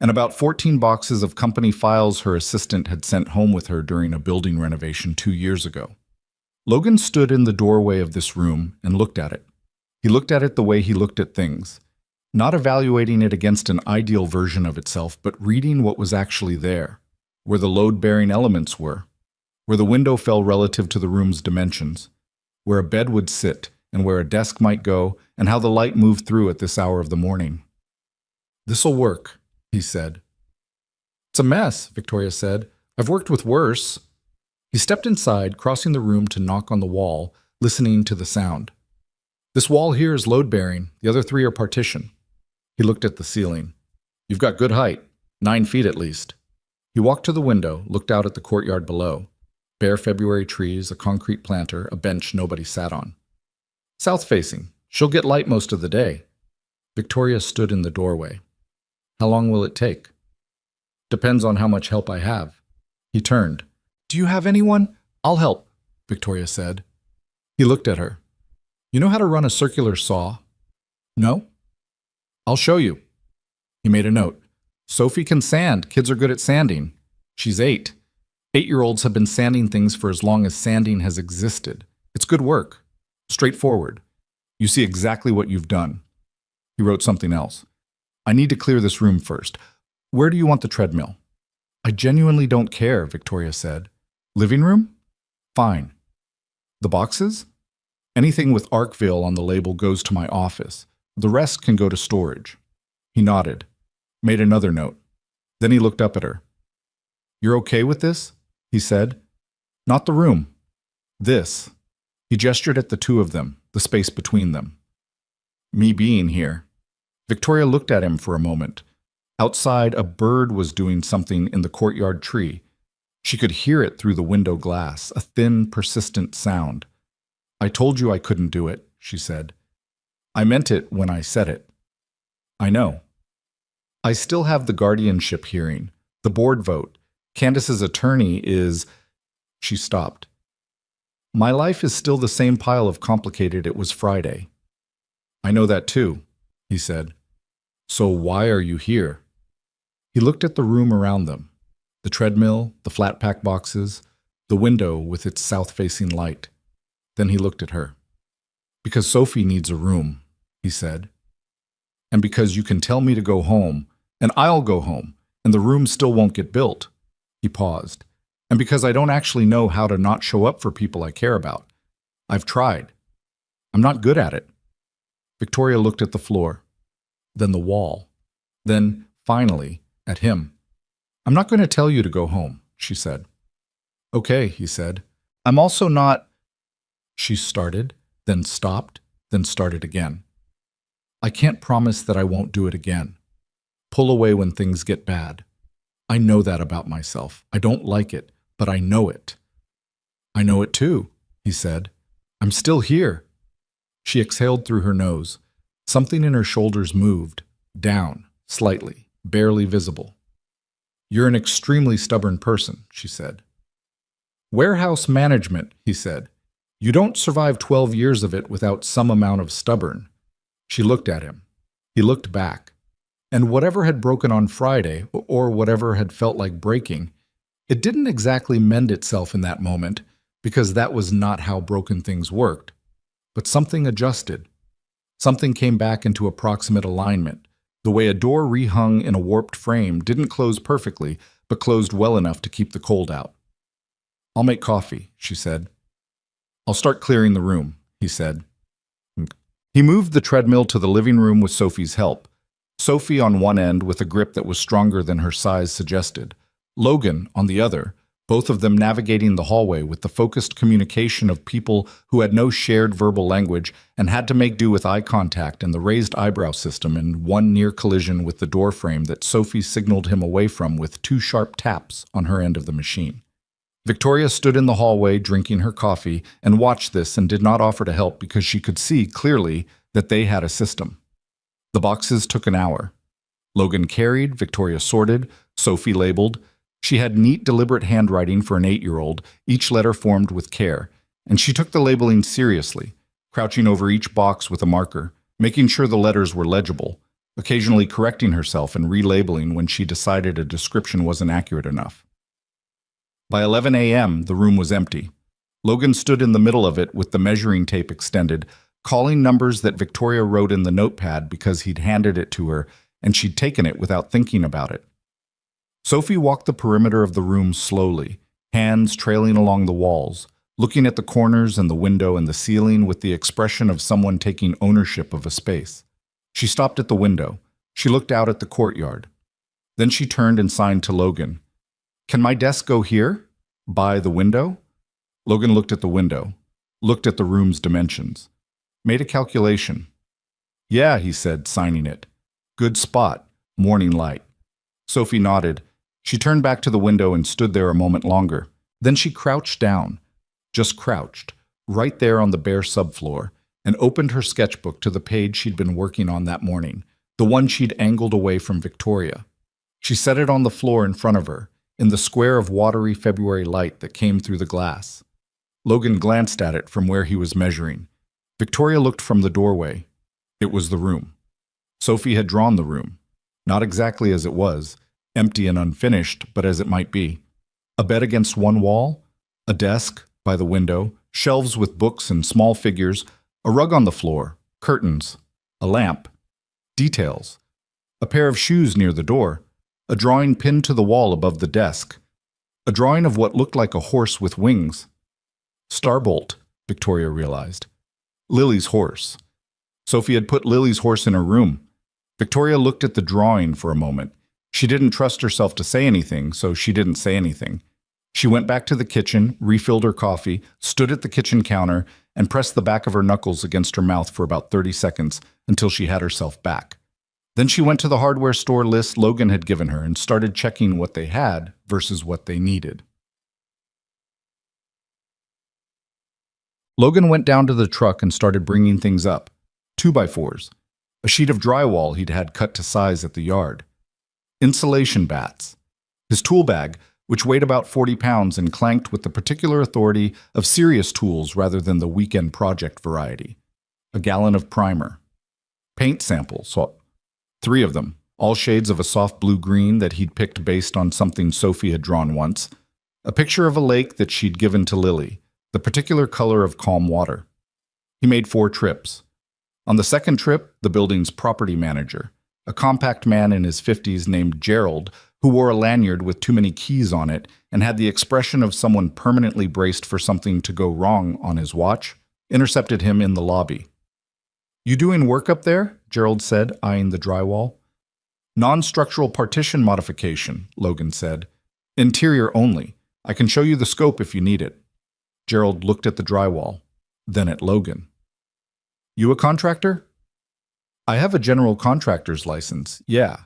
A: and about 14 boxes of company files her assistant had sent home with her during a building renovation 2 years ago. Logan stood in the doorway of this room and looked at it. He looked at it the way he looked at things, not evaluating it against an ideal version of itself, but reading what was actually there, where the load-bearing elements were, where the window fell relative to the room's dimensions, where a bed would sit and where a desk might go, and how the light moved through at this hour of the morning. "This'll work," he said. "It's a mess," Victoria said. "I've worked with worse." He stepped inside, crossing the room to knock on the wall, listening to the sound. "This wall here is load-bearing. The other 3 are partition." He looked at the ceiling. "You've got good height, 9 feet at least." He walked to the window, looked out at the courtyard below. Bare February trees, a concrete planter, a bench nobody sat on. "South-facing. She'll get light most of the day." Victoria stood in the doorway. "How long will it take?" "Depends on how much help I have." He turned. "Do you have anyone?" "I'll help," Victoria said. He looked at her. "You know how to run a circular saw?" "No." "I'll show you." He made a note. "Sophie can sand. Kids are good at sanding." She's 8. 8-year-olds have been sanding things for as long as sanding has existed. It's good work. Straightforward. You see exactly what you've done. He wrote something else. "I need to clear this room first. Where do you want the treadmill?" "I genuinely don't care," Victoria said. "Living room? Fine. The boxes? Anything with Arkvale on the label goes to my office. The rest can go to storage." He nodded, made another note. Then he looked up at her. "You're okay with this?" he said. "Not the room. This." He gestured at the 2 of them, the space between them. "Me being here." Victoria looked at him for a moment. Outside, a bird was doing something in the courtyard tree. She could hear it through the window glass, a thin, persistent sound. "I told you I couldn't do it," she said. "I meant it when I said it." "I know." "I still have the guardianship hearing, the board vote. Candace's attorney is—" She stopped. "My life is still the same pile of complicated it was Friday." "I know that too," he said. "So why are you here?" He looked at the room around them, the treadmill, the flat-pack boxes, the window with its south-facing light. Then he looked at her. "Because Sophie needs a room," he said. "And because you can tell me to go home, and I'll go home, and the room still won't get built." He paused. "And because I don't actually know how to not show up for people I care about. I've tried. I'm not good at it. Victoria looked at the floor, then the wall, then, finally, at him. "I'm not going to tell you to go home," she said. "Okay," he said. "I'm also not—" She started, then stopped, then started again. "I can't promise that I won't do it again. Pull away when things get bad. I know that about myself. I don't like it, but I know it." "I know it too," he said. "I'm still here." She exhaled through her nose. Something in her shoulders moved, down, slightly, barely visible. "You're an extremely stubborn person," she said. "Warehouse management," he said. "You don't survive 12 years of it without some amount of stubborn." She looked at him. He looked back. And whatever had broken on Friday, or whatever had felt like breaking, it didn't exactly mend itself in that moment, because that was not how broken things worked. But something adjusted. Something came back into approximate alignment. The way a door rehung in a warped frame didn't close perfectly, but closed well enough to keep the cold out. "I'll make coffee," she said. "I'll start clearing the room," he said. He moved the treadmill to the living room with Sophie's help. Sophie on one end with a grip that was stronger than her size suggested. Logan on the other, both of them navigating the hallway with the focused communication of people who had no shared verbal language and had to make do with eye contact and the raised eyebrow system in one near collision with the door frame that Sophie signaled him away from with 2 sharp taps on her end of the machine. Victoria stood in the hallway drinking her coffee and watched this and did not offer to help because she could see clearly that they had a system. The boxes took an hour. Logan carried, Victoria sorted, Sophie labeled. She had neat, deliberate handwriting for an 8-year-old, each letter formed with care, and she took the labeling seriously, crouching over each box with a marker, making sure the letters were legible, occasionally correcting herself and relabeling when she decided a description wasn't accurate enough. By 11 a.m., the room was empty. Logan stood in the middle of it with the measuring tape extended, calling numbers that Victoria wrote in the notepad because he'd handed it to her and she'd taken it without thinking about it. Sophie walked the perimeter of the room slowly, hands trailing along the walls, looking at the corners and the window and the ceiling with the expression of someone taking ownership of a space. She stopped at the window. She looked out at the courtyard. Then she turned and signed to Logan. "Can my desk go here? By the window?" Logan looked at the window, looked at the room's dimensions, made a calculation. "Yeah," he said, signing it. "Good spot. Morning light." Sophie nodded. She turned back to the window and stood there a moment longer. Then she crouched down, just crouched, right there on the bare subfloor, and opened her sketchbook to the page she'd been working on that morning, the one she'd angled away from Victoria. She set it on the floor in front of her, in the square of watery February light that came through the glass. Logan glanced at it from where he was measuring. Victoria looked from the doorway. It was the room. Sophie had drawn the room, not exactly as it was, empty and unfinished, but as it might be. A bed against one wall, a desk by the window, shelves with books and small figures, a rug on the floor, curtains, a lamp, details, a pair of shoes near the door, a drawing pinned to the wall above the desk, a drawing of what looked like a horse with wings. Starbolt, Victoria realized. Lily's horse. Sophie had put Lily's horse in her room. Victoria looked at the drawing for a moment. She didn't trust herself to say anything, so she didn't say anything. She went back to the kitchen, refilled her coffee, stood at the kitchen counter, and pressed the back of her knuckles against her mouth for about 30 seconds until she had herself back. Then she went to the hardware store list Logan had given her and started checking what they had versus what they needed. Logan went down to the truck and started bringing things up. 2x4s, a sheet of drywall he'd had cut to size at the yard, insulation bats, his tool bag, which weighed about 40 pounds and clanked with the particular authority of serious tools rather than the weekend project variety, a gallon of primer, paint samples, 3 of them, all shades of a soft blue-green that he'd picked based on something Sophie had drawn once, a picture of a lake that she'd given to Lily, the particular color of calm water. He made 4 trips. On the second trip, the building's property manager, a compact man in his 50s named Gerald, who wore a lanyard with too many keys on it and had the expression of someone permanently braced for something to go wrong on his watch, intercepted him in the lobby. You doing work up there? Gerald said, eyeing the drywall. Non-structural partition modification, Logan said. Interior only. I can show you the scope if you need it. Gerald looked at the drywall, then at Logan. You a contractor? I have a general contractor's license, yeah.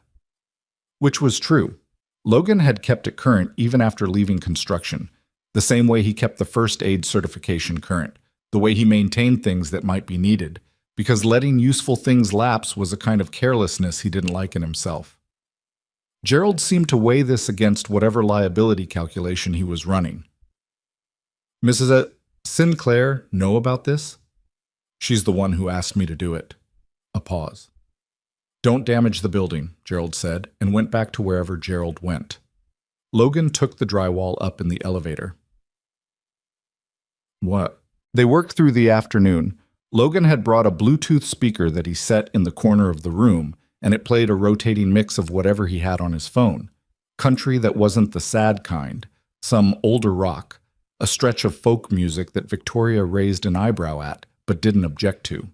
A: Which was true. Logan had kept it current even after leaving construction, the same way he kept the first aid certification current, the way he maintained things that might be needed, because letting useful things lapse was a kind of carelessness he didn't like in himself. Gerald seemed to weigh this against whatever liability calculation he was running. Mrs. Sinclair know about this? She's the one who asked me to do it. A pause. Don't damage the building, Gerald said, and went back to wherever Gerald went. Logan took the drywall up in the elevator. What? They worked through the afternoon. Logan had brought a Bluetooth speaker that he set in the corner of the room, and it played a rotating mix of whatever he had on his phone. Country that wasn't the sad kind, some older rock, a stretch of folk music that Victoria raised an eyebrow at, but didn't object to.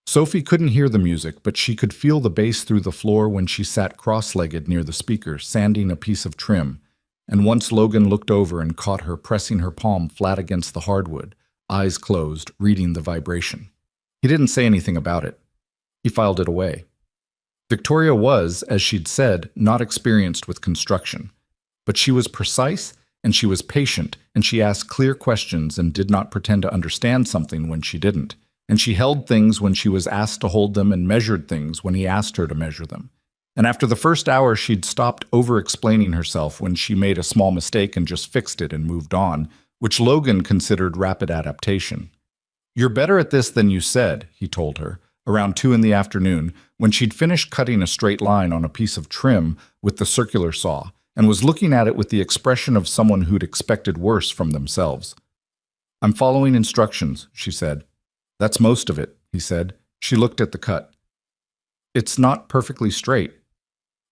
A: Sophie couldn't hear the music, but she could feel the bass through the floor when she sat cross-legged near the speaker, sanding a piece of trim, and once Logan looked over and caught her pressing her palm flat against the hardwood, eyes closed, reading the vibration. He didn't say anything about it. He filed it away. Victoria was, as she'd said, not experienced with construction, but she was precise and she was patient, and she asked clear questions and did not pretend to understand something when she didn't. And she held things when she was asked to hold them and measured things when he asked her to measure them. And after the first hour, she'd stopped over-explaining herself when she made a small mistake and just fixed it and moved on, which Logan considered rapid adaptation. You're better at this than you said, he told her, around 2 in the afternoon, when she'd finished cutting a straight line on a piece of trim with the circular saw, and was looking at it with the expression of someone who'd expected worse from themselves. I'm following instructions, she said. That's most of it, he said. She looked at the cut. It's not perfectly straight.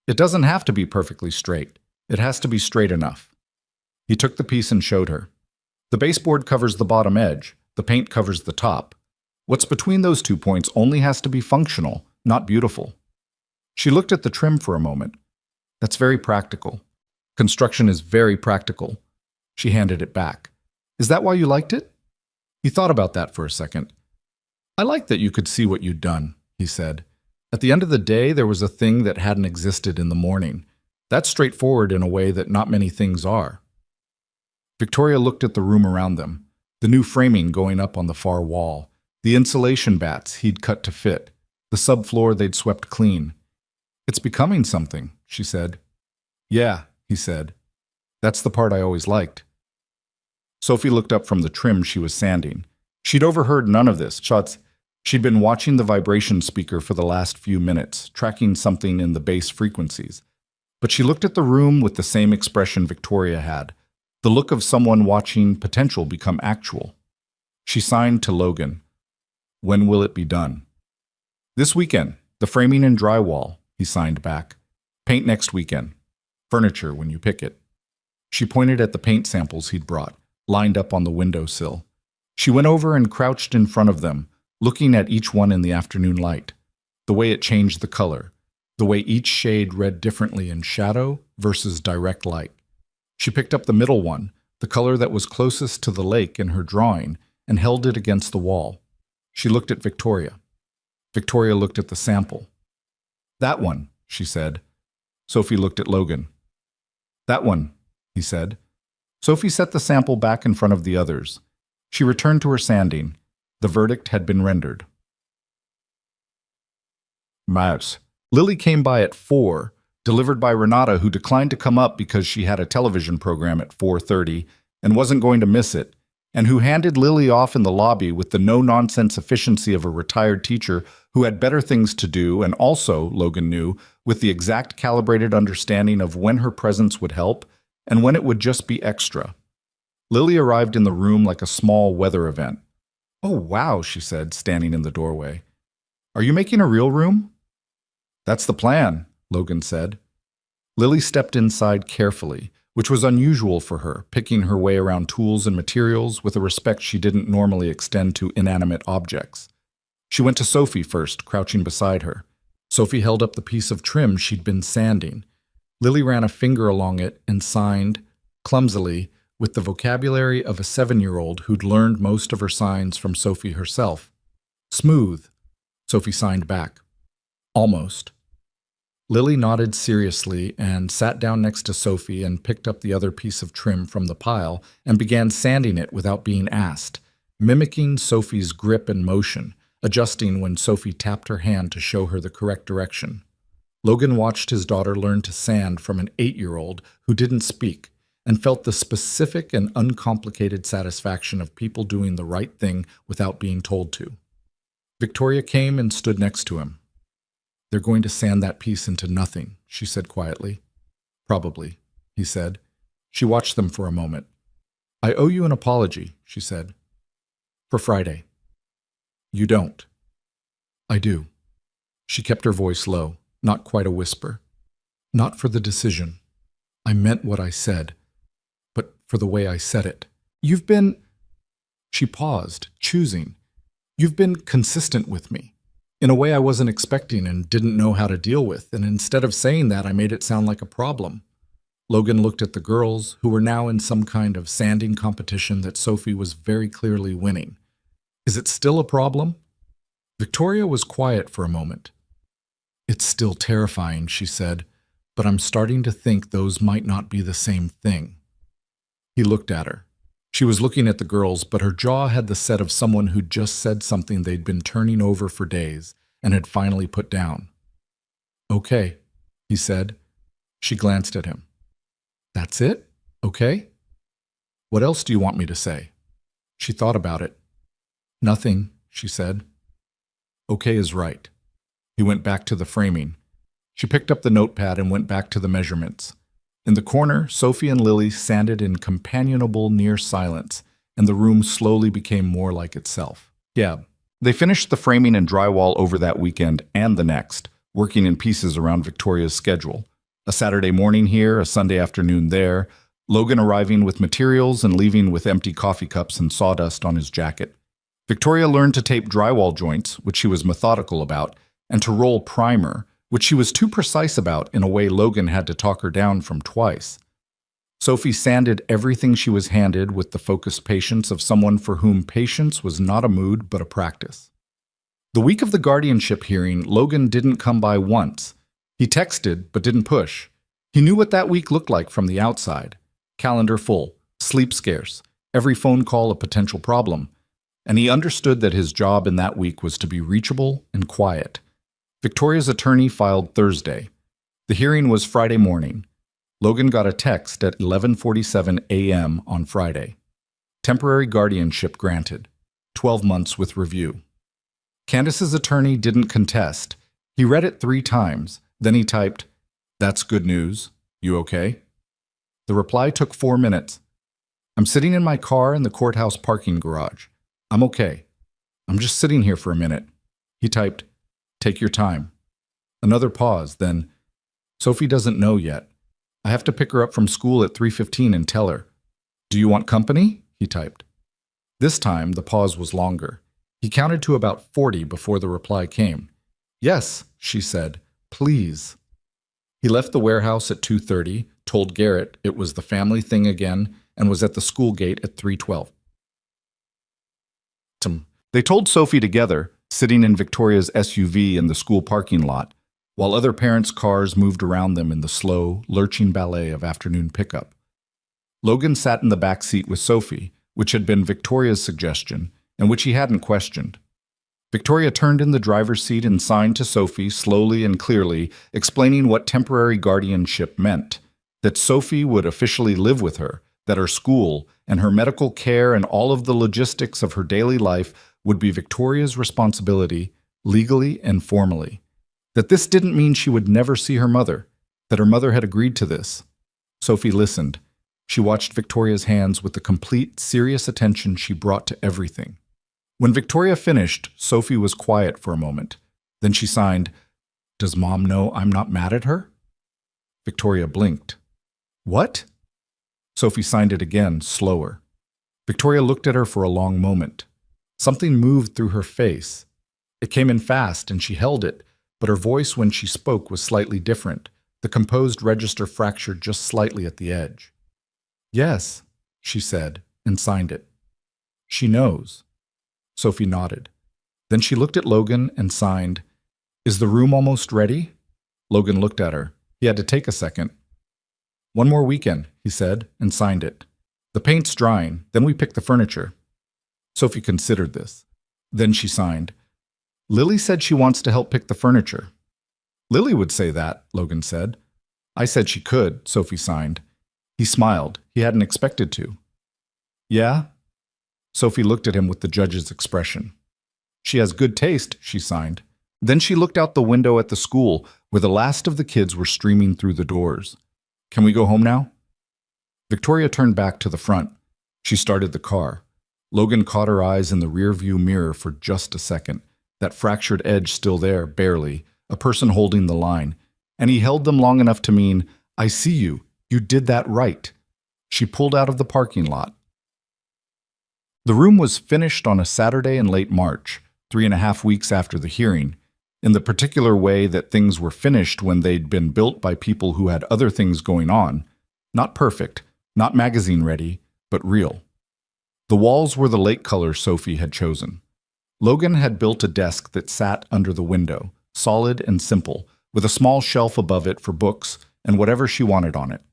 A: It doesn't have to be perfectly straight. It has to be straight enough. He took the piece and showed her. The baseboard covers the bottom edge. The paint covers the top. What's between those 2 points only has to be functional, not beautiful. She looked at the trim for a moment. That's very practical. Construction is very practical. She handed it back. Is that why you liked it? He thought about that for a second. I liked that you could see what you'd done, he said. At the end of the day, there was a thing that hadn't existed in the morning. That's straightforward in a way that not many things are. Victoria looked at the room around them, the new framing going up on the far wall, the insulation bats he'd cut to fit, the subfloor they'd swept clean. It's becoming something, she said. Yeah, he said. That's the part I always liked. Sophie looked up from the trim she was sanding. She'd overheard none of this. She'd been watching the vibration speaker for the last few minutes, tracking something in the bass frequencies. But she looked at the room with the same expression Victoria had, the look of someone watching potential become actual. She signed to Logan. When will it be done? This weekend. The framing and drywall, he signed back. Paint next weekend. Furniture when you pick it. She pointed at the paint samples he'd brought, lined up on the windowsill. She went over and crouched in front of them, looking at each one in the afternoon light, the way it changed the color, the way each shade read differently in shadow versus direct light. She picked up the middle one, the color that was closest to the lake in her drawing, and held it against the wall. She looked at Victoria. Victoria looked at the sample. That one, she said. Sophie looked at Logan. That one, he said. Sophie set the sample back in front of the others. She returned to her sanding. The verdict had been rendered. Mouse. Lily came by at 4, delivered by Renata, who declined to come up because she had a television program at 4:30 and wasn't going to miss it, and who handed Lily off in the lobby with the no-nonsense efficiency of a retired teacher who had better things to do and also, Logan knew, with the exact calibrated understanding of when her presence would help and when it would just be extra. Lily arrived in the room like a small weather event. Oh, wow, she said, standing in the doorway. Are you making a real room? That's the plan, Logan said. Lily stepped inside carefully, which was unusual for her, picking her way around tools and materials with a respect she didn't normally extend to inanimate objects. She went to Sophie first, crouching beside her. Sophie held up the piece of trim she'd been sanding. Lily ran a finger along it and signed, clumsily, with the vocabulary of a 7-year-old who'd learned most of her signs from Sophie herself. Smooth, Sophie signed back. Almost. Lily nodded seriously and sat down next to Sophie and picked up the other piece of trim from the pile and began sanding it without being asked, mimicking Sophie's grip and motion, adjusting when Sophie tapped her hand to show her the correct direction. Logan watched his daughter learn to sand from an 8-year-old who didn't speak and felt the specific and uncomplicated satisfaction of people doing the right thing without being told to. Victoria came and stood next to him. "They're going to sand that piece into nothing," she said quietly. "Probably," he said. She watched them for a moment. "I owe you an apology," she said. "For Friday." "You don't." "I do." She kept her voice low, not quite a whisper. "Not for the decision. I meant what I said, but for the way I said it. You've been—" She paused, choosing. "You've been consistent with me, in a way I wasn't expecting and didn't know how to deal with, and instead of saying that, I made it sound like a problem." Logan looked at the girls, who were now in some kind of sanding competition that Sophie was very clearly winning. "Is it still a problem?" Victoria was quiet for a moment. "It's still terrifying," she said, "but I'm starting to think those might not be the same thing." He looked at her. She was looking at the girls, but her jaw had the set of someone who'd just said something they'd been turning over for days and had finally put down. "Okay," he said. She glanced at him. "That's it? Okay? What else do you want me to say?" She thought about it. "Nothing," she said. "Okay is right." He went back to the framing. She picked up the notepad and went back to the measurements. In the corner, Sophie and Lily sanded in companionable near silence, and the room slowly became more like itself. Yeah, they finished the framing and drywall over that weekend and the next, working in pieces around Victoria's schedule. A Saturday morning here, a Sunday afternoon there, Logan arriving with materials and leaving with empty coffee cups and sawdust on his jacket. Victoria learned to tape drywall joints, which she was methodical about, and to roll primer, which she was too precise about in a way Logan had to talk her down from twice. Sophie sanded everything she was handed with the focused patience of someone for whom patience was not a mood but a practice. The week of the guardianship hearing, Logan didn't come by once. He texted but didn't push. He knew what that week looked like from the outside. Calendar full, sleep scarce, every phone call a potential problem. And he understood that his job in that week was to be reachable and quiet. Victoria's attorney filed Thursday. The hearing was Friday morning. Logan got a text at 11:47 a.m. on Friday. Temporary guardianship granted. 12 months with review. Candace's attorney didn't contest. He read it 3 times. Then he typed, "That's good news. You okay?" The reply took 4 minutes. "I'm sitting in my car in the courthouse parking garage. I'm okay. I'm just sitting here for a minute." He typed, "Take your time." Another pause, then, "Sophie doesn't know yet. I have to pick her up from school at 3:15 and tell her." "Do you want company?" he typed. This time, the pause was longer. He counted to about 40 before the reply came. "Yes," she said, "please." He left the warehouse at 2:30, told Garrett it was the family thing again, and was at the school gate at 3:12. They told Sophie together, sitting in Victoria's SUV in the school parking lot, while other parents' cars moved around them in the slow, lurching ballet of afternoon pickup. Logan sat in the back seat with Sophie, which had been Victoria's suggestion, and which he hadn't questioned. Victoria turned in the driver's seat and signed to Sophie slowly and clearly, explaining what temporary guardianship meant, that Sophie would officially live with her, that her school and her medical care and all of the logistics of her daily life would be Victoria's responsibility, legally and formally. That this didn't mean she would never see her mother, that her mother had agreed to this. Sophie listened. She watched Victoria's hands with the complete, serious attention she brought to everything. When Victoria finished, Sophie was quiet for a moment. Then she signed, "Does Mom know I'm not mad at her?" Victoria blinked. "What?" Sophie signed it again, slower. Victoria looked at her for a long moment. Something moved through her face. It came in fast, and she held it, but her voice when she spoke was slightly different. The composed register fractured just slightly at the edge. "Yes," she said, and signed it. "She knows." Sophie nodded. Then she looked at Logan and signed, "Is the room almost ready?" Logan looked at her. He had to take a second. "One more weekend," he said, and signed it. "The paint's drying, then we pick the furniture." Sophie considered this. Then she signed, "Lily said she wants to help pick the furniture." "Lily would say that," Logan said. "I said she could," Sophie signed. He smiled. He hadn't expected to. "Yeah?" Sophie looked at him with the judge's expression. "She has good taste," she signed. Then she looked out the window at the school, where the last of the kids were streaming through the doors. "Can we go home now?" Victoria turned back to the front. She started the car. Logan caught her eyes in the rearview mirror for just a second. That fractured edge still there, barely, a person holding the line. And he held them long enough to mean, "I see you. You did that right." She pulled out of the parking lot. The room was finished on a Saturday in late March, 3.5 weeks after the hearing, in the particular way that things were finished when they'd been built by people who had other things going on. Not perfect, not magazine-ready, but real. The walls were the lake color Sophie had chosen. Logan had built a desk that sat under the window, solid and simple, with a small shelf above it for books and whatever she wanted on it.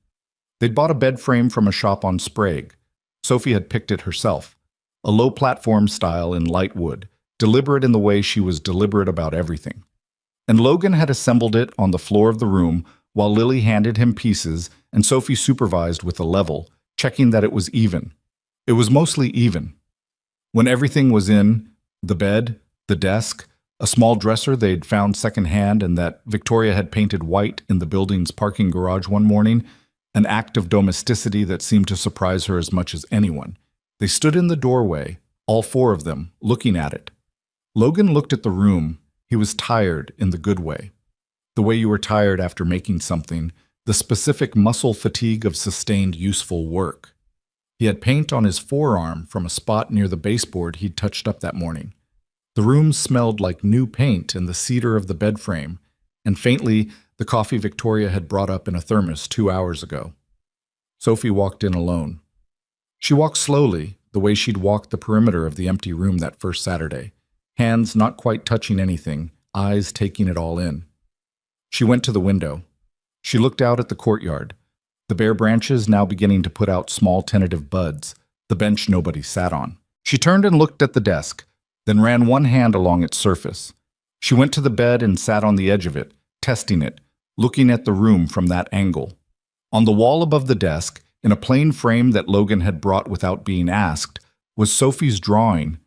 A: They'd bought a bed frame from a shop on Sprague. Sophie had picked it herself, a low platform style in light wood, deliberate in the way she was deliberate about everything. And Logan had assembled it on the floor of the room while Lily handed him pieces and Sophie supervised with a level, checking that it was even. It was mostly even. When everything was in, the bed, the desk, a small dresser they'd found secondhand and that Victoria had painted white in the building's parking garage one morning, an act of domesticity that seemed to surprise her as much as anyone. They stood in the doorway, all four of them, looking at it. Logan looked at the room. He was tired in the good way. The way you were tired after making something, the specific muscle fatigue of sustained useful work. He had paint on his forearm from a spot near the baseboard he'd touched up that morning. The room smelled like new paint and the cedar of the bed frame, and faintly, the coffee Victoria had brought up in a thermos 2 hours ago. Sophie walked in alone. She walked slowly, the way she'd walked the perimeter of the empty room that first Saturday, hands not quite touching anything, eyes taking it all in. She went to the window. She looked out at the courtyard, the bare branches now beginning to put out small tentative buds, the bench nobody sat on. She turned and looked at the desk, then ran one hand along its surface. She went to the bed and sat on the edge of it, testing it, looking at the room from that angle. On the wall above the desk, in a plain frame that Logan had brought without being asked, was Sophie's drawing,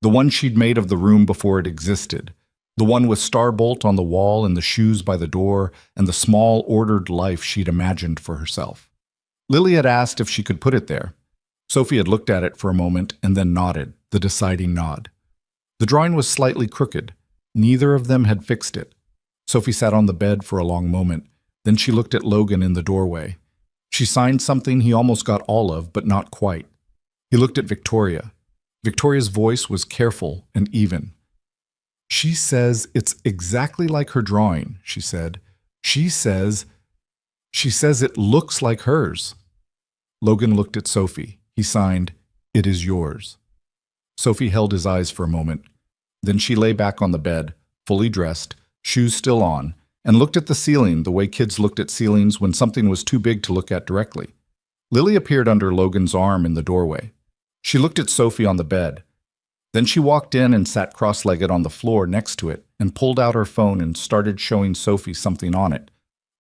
A: the one she'd made of the room before it existed, the one with Starbolt on the wall and the shoes by the door and the small, ordered life she'd imagined for herself. Lily had asked if she could put it there. Sophie had looked at it for a moment and then nodded, the deciding nod. The drawing was slightly crooked. Neither of them had fixed it. Sophie sat on the bed for a long moment. Then she looked at Logan in the doorway. She signed something he almost got all of, but not quite. He looked at Victoria. Victoria's voice was careful and even. "She says it's exactly like her drawing," she said. She says it looks like hers." Logan looked at Sophie. He signed, "It is yours." Sophie held his eyes for a moment. Then she lay back on the bed, fully dressed, shoes still on, and looked at the ceiling the way kids looked at ceilings when something was too big to look at directly. Lily appeared under Logan's arm in the doorway. She looked at Sophie on the bed. Then she walked in and sat cross-legged on the floor next to it and pulled out her phone and started showing Sophie something on it.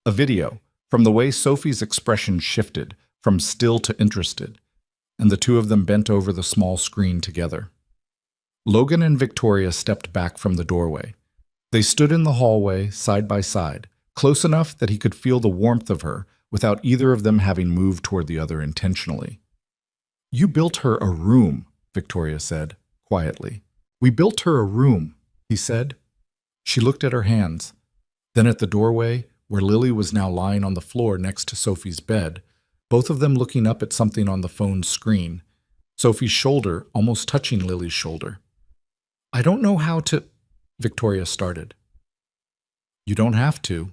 A: A video, from the way Sophie's expression shifted, from still to interested, and the two of them bent over the small screen together. Logan and Victoria stepped back from the doorway. They stood in the hallway, side by side, close enough that he could feel the warmth of her without either of them having moved toward the other intentionally. "You built her a room," Victoria said, quietly. "We built her a room," he said. She looked at her hands, then at the doorway, where Lily was now lying on the floor next to Sophie's bed, both of them looking up at something on the phone's screen, Sophie's shoulder almost touching Lily's shoulder. "I don't know how to—" Victoria started. You don't have to,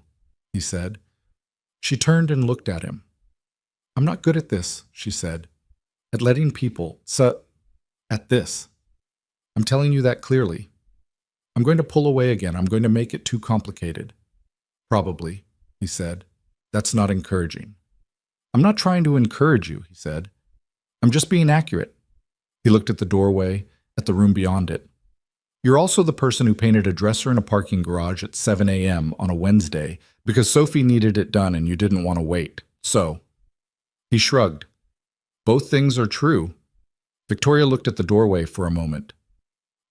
A: he said. She turned and looked at him. I'm not good at this, she said. At letting people, at this. I'm telling you that clearly. I'm going to pull away again. I'm going to make it too complicated. Probably, he said. That's not encouraging. I'm not trying to encourage you, he said. I'm just being accurate. He looked at the doorway, at the room beyond it. You're also the person who painted a dresser in a parking garage at 7 a.m. on a Wednesday because Sophie needed it done and you didn't want to wait. So, he shrugged. Both things are true. Victoria looked at the doorway for a moment.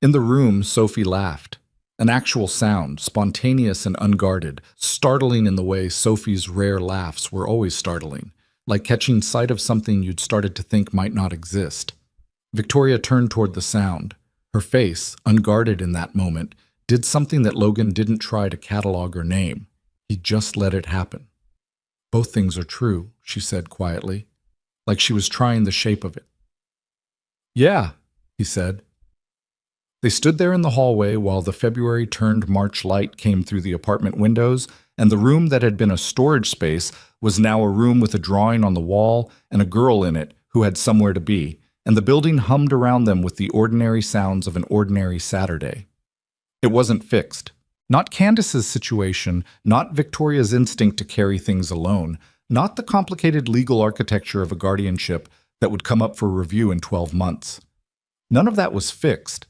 A: In the room, Sophie laughed. An actual sound, spontaneous and unguarded, startling in the way Sophie's rare laughs were always startling, like catching sight of something you'd started to think might not exist. Victoria turned toward the sound. Her face, unguarded in that moment, did something that Logan didn't try to catalog or name. He just let it happen. Both things are true, she said quietly, like she was trying the shape of it. Yeah, he said. They stood there in the hallway while the February turned March light came through the apartment windows, and the room that had been a storage space was now a room with a drawing on the wall and a girl in it who had somewhere to be, and the building hummed around them with the ordinary sounds of an ordinary Saturday. It wasn't fixed. Not Candace's situation, not Victoria's instinct to carry things alone, not the complicated legal architecture of a guardianship that would come up for review in 12 months. None of that was fixed.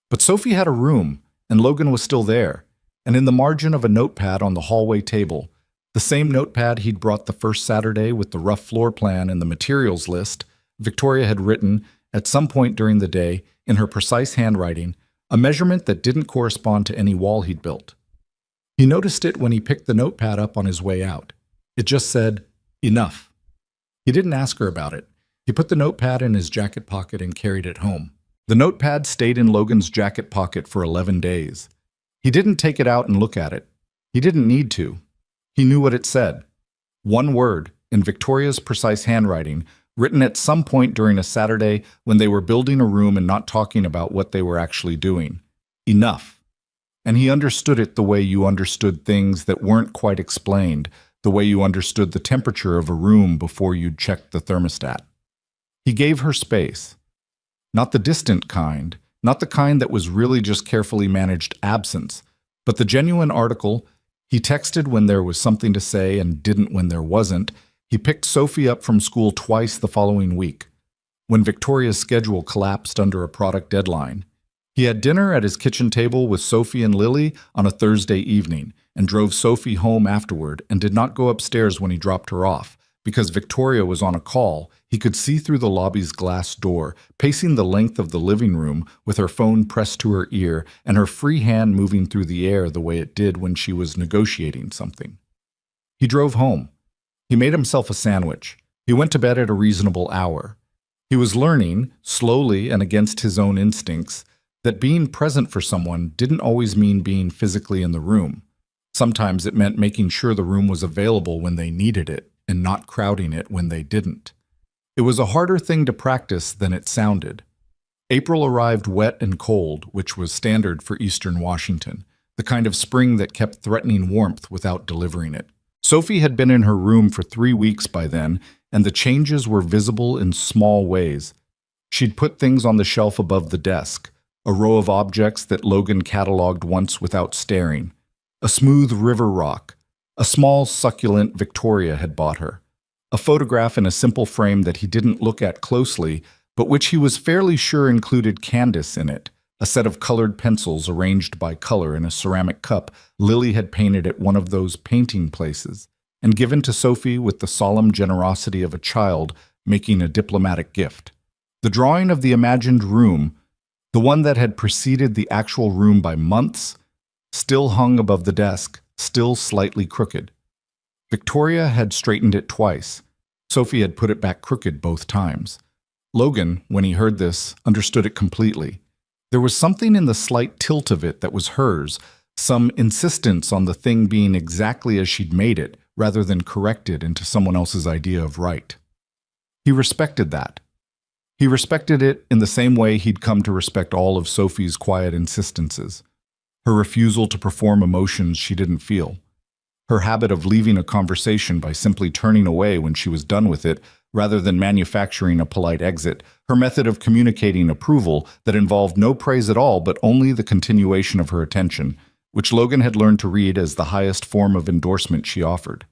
A: But Sophie had a room, and Logan was still there, and in the margin of a notepad on the hallway table, the same notepad he'd brought the first Saturday with the rough floor plan and the materials list, Victoria had written, at some point during the day, in her precise handwriting, a measurement that didn't correspond to any wall he'd built. He noticed it when he picked the notepad up on his way out. It just said, enough. He didn't ask her about it. He put the notepad in his jacket pocket and carried it home. The notepad stayed in Logan's jacket pocket for 11 days. He didn't take it out and look at it. He didn't need to. He knew what it said. One word, in Victoria's precise handwriting, written at some point during a Saturday when they were building a room and not talking about what they were actually doing. Enough. And he understood it the way you understood things that weren't quite explained, the way you understood the temperature of a room before you'd checked the thermostat. He gave her space. Not the distant kind, not the kind that was really just carefully managed absence, but the genuine article. He texted when there was something to say and didn't when there wasn't. He picked Sophie up from school twice the following week, when Victoria's schedule collapsed under a product deadline. He had dinner at his kitchen table with Sophie and Lily on a Thursday evening and drove Sophie home afterward and did not go upstairs when he dropped her off. Because Victoria was on a call, he could see through the lobby's glass door, pacing the length of the living room with her phone pressed to her ear and her free hand moving through the air the way it did when she was negotiating something. He drove home. He made himself a sandwich. He went to bed at a reasonable hour. He was learning, slowly and against his own instincts, that being present for someone didn't always mean being physically in the room. Sometimes it meant making sure the room was available when they needed it, and not crowding it when they didn't. It was a harder thing to practice than it sounded. April arrived wet and cold, which was standard for Eastern Washington, the kind of spring that kept threatening warmth without delivering it. Sophie had been in her room for 3 weeks by then, and the changes were visible in small ways. She'd put things on the shelf above the desk, a row of objects that Logan cataloged once without staring, a smooth river rock, a small succulent Victoria had bought her, a photograph in a simple frame that he didn't look at closely, but which he was fairly sure included Candace in it, a set of colored pencils arranged by color in a ceramic cup Lily had painted at one of those painting places, and given to Sophie with the solemn generosity of a child making a diplomatic gift. The drawing of the imagined room, the one that had preceded the actual room by months, still hung above the desk, still slightly crooked. Victoria had straightened it twice. Sophie had put it back crooked both times. Logan, when he heard this, understood it completely. There was something in the slight tilt of it that was hers, some insistence on the thing being exactly as she'd made it, rather than corrected into someone else's idea of right. He respected that. He respected it in the same way he'd come to respect all of Sophie's quiet insistences. her refusal to perform emotions she didn't feel, her habit of leaving a conversation by simply turning away when she was done with it rather than manufacturing a polite exit, her method of communicating approval that involved no praise at all but only the continuation of her attention, which Logan had learned to read as the highest form of endorsement she offered.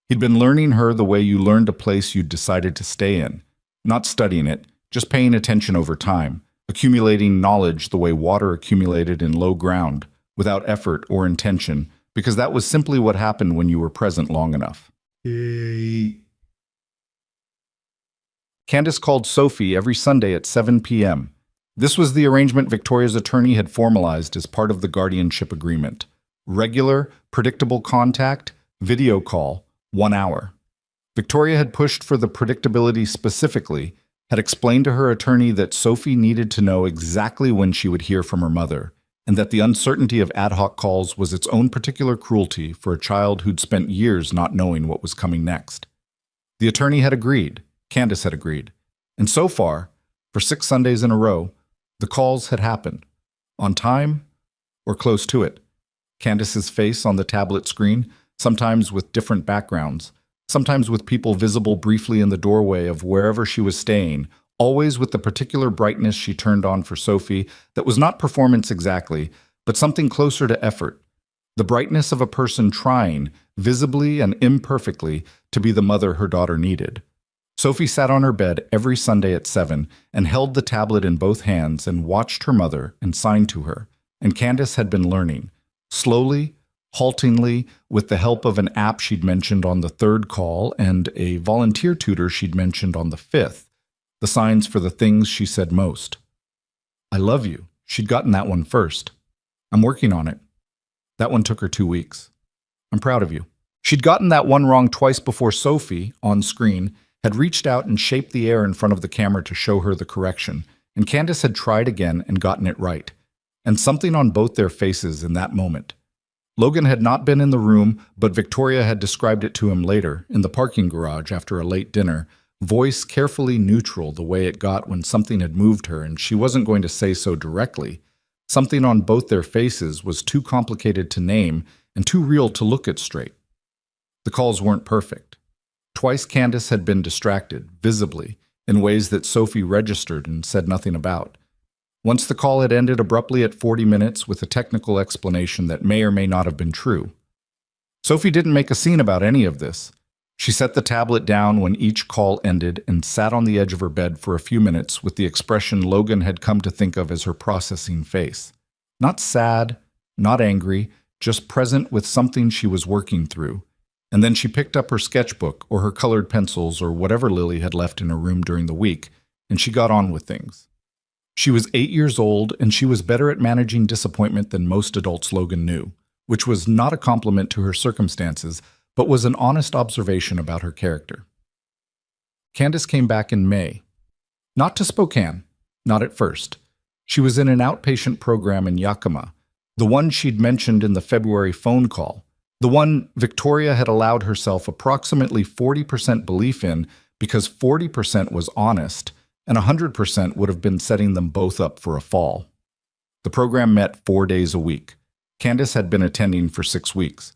A: He'd been learning her the way you learned a place you'd decided to stay in, not studying it, just paying attention over time, accumulating knowledge the way water accumulated in low ground, without effort or intention, because that was simply what happened when you were present long enough. Candace called Sophie every Sunday at 7 p.m. This was the arrangement Victoria's attorney had formalized as part of the guardianship agreement. Regular, predictable contact, video call, 1 hour. Victoria had pushed for the predictability specifically, had explained to her attorney that Sophie needed to know exactly when she would hear from her mother, and that the uncertainty of ad hoc calls was its own particular cruelty for a child who'd spent years not knowing what was coming next. The attorney had agreed. Candace had agreed. And so far, for 6 Sundays in a row, the calls had happened. On time, or close to it. Candace's face on the tablet screen, sometimes with different backgrounds, sometimes with people visible briefly in the doorway of wherever she was staying, always with the particular brightness she turned on for Sophie that was not performance exactly, but something closer to effort. The brightness of a person trying, visibly and imperfectly, to be the mother her daughter needed. Sophie sat on her bed every Sunday at 7 and held the tablet in both hands and watched her mother and signed to her. And Candace had been learning, slowly, haltingly, with the help of an app she'd mentioned on the 3rd call and a volunteer tutor she'd mentioned on the 5th, the signs for the things she said most. I love you. She'd gotten that one first. I'm working on it. That one took her 2 weeks. I'm proud of you. She'd gotten that one wrong twice before Sophie, on screen, had reached out and shaped the air in front of the camera to show her the correction, and Candace had tried again and gotten it right. And something on both their faces in that moment. Logan had not been in the room, but Victoria had described it to him later, in the parking garage after a late dinner, voice carefully neutral the way it got when something had moved her and she wasn't going to say so directly. Something on both their faces was too complicated to name and too real to look at straight. The calls weren't perfect. Twice Candace had been distracted, visibly, in ways that Sophie registered and said nothing about. Once the call had ended abruptly at 40 minutes with a technical explanation that may or may not have been true. Sophie didn't make a scene about any of this. She set the tablet down when each call ended and sat on the edge of her bed for a few minutes with the expression Logan had come to think of as her processing face. Not sad, not angry, just present with something she was working through. And then she picked up her sketchbook or her colored pencils or whatever Lily had left in her room during the week, and she got on with things. She was 8 years old, and she was better at managing disappointment than most adults Logan knew, which was not a compliment to her circumstances, but was an honest observation about her character. Candace came back in May. Not to Spokane, not at first. She was in an outpatient program in Yakima, the one she'd mentioned in the February phone call, the one Victoria had allowed herself approximately 40% belief in because 40% was honest, and 100% would have been setting them both up for a fall. The program met 4 days a week. Candace had been attending for 6 weeks.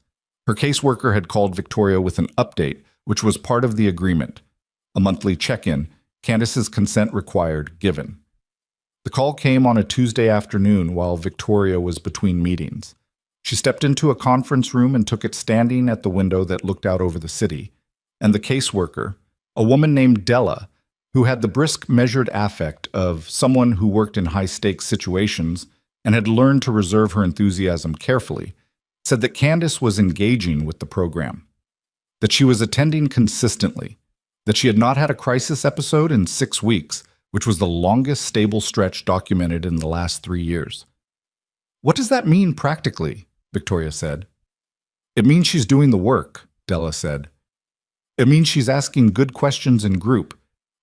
A: Her caseworker had called Victoria with an update, which was part of the agreement. A monthly check-in, Candace's consent required, given. The call came on a Tuesday afternoon while Victoria was between meetings. She stepped into a conference room and took it standing at the window that looked out over the city. And the caseworker, a woman named Della, who had the brisk, measured affect of someone who worked in high-stakes situations and had learned to reserve her enthusiasm carefully, said that Candace was engaging with the program, that she was attending consistently, that she had not had a crisis episode in 6 weeks, which was the longest stable stretch documented in the last 3 years. What does that mean practically? Victoria said. It means she's doing the work, Della said. It means she's asking good questions in group.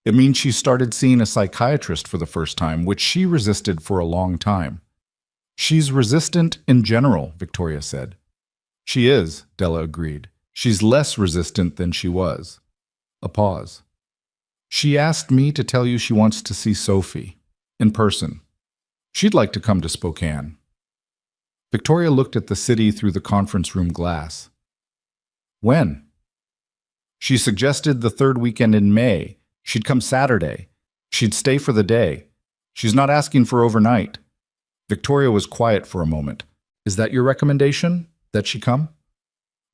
A: It means she started seeing a psychiatrist for the first time, which she resisted for a long time. She's resistant in general, Victoria said. She is, Della agreed. She's less resistant than she was. A pause. She asked me to tell you she wants to see Sophie, in person. She'd like to come to Spokane. Victoria looked at the city through the conference room glass. When? She suggested the third weekend in May. She'd come Saturday. She'd stay for the day. She's not asking for overnight. Victoria was quiet for a moment. Is that your recommendation? That she come?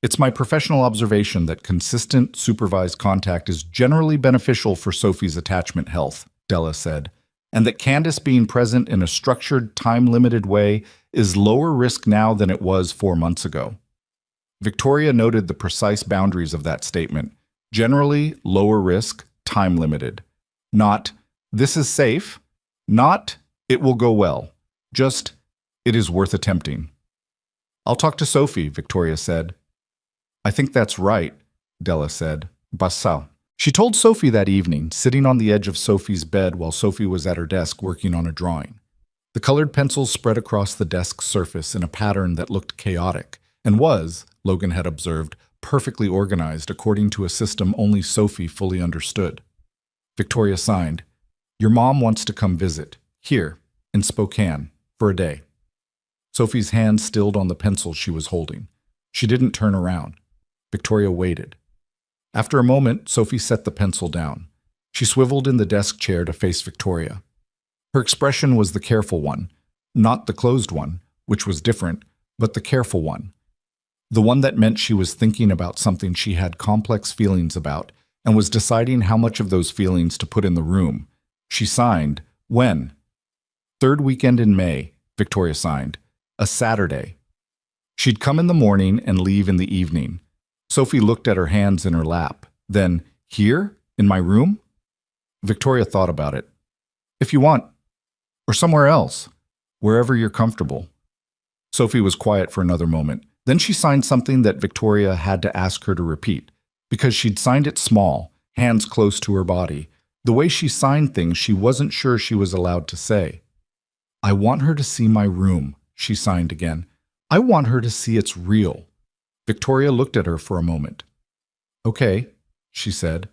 A: It's my professional observation that consistent, supervised contact is generally beneficial for Sophie's attachment health, Della said, and that Candace being present in a structured, time-limited way is lower risk now than it was 4 months ago. Victoria noted the precise boundaries of that statement. Generally, lower risk, time-limited. Not, this is safe. Not, it will go well. Just, it is worth attempting. I'll talk to Sophie, Victoria said. I think that's right, Della said. Bassa. She told Sophie that evening, sitting on the edge of Sophie's bed while Sophie was at her desk working on a drawing. The colored pencils spread across the desk's surface in a pattern that looked chaotic, and was, Logan had observed, perfectly organized according to a system only Sophie fully understood. Victoria signed. Your mom wants to come visit, here, in Spokane, for a day. Sophie's hand stilled on the pencil she was holding. She didn't turn around. Victoria waited. After a moment, Sophie set the pencil down. She swiveled in the desk chair to face Victoria. Her expression was the careful one, not the closed one, which was different, but the careful one. The one that meant she was thinking about something she had complex feelings about and was deciding how much of those feelings to put in the room. She signed, when? Third weekend in May, Victoria signed. A Saturday. She'd come in the morning and leave in the evening. Sophie looked at her hands in her lap. Then, here? In my room? Victoria thought about it. If you want. Or somewhere else. Wherever you're comfortable. Sophie was quiet for another moment. Then she signed something that Victoria had to ask her to repeat, because she'd signed it small, hands close to her body. The way she signed things she wasn't sure she was allowed to say. I want her to see my room, she signed again. I want her to see it's real. Victoria looked at her for a moment. Okay, she said.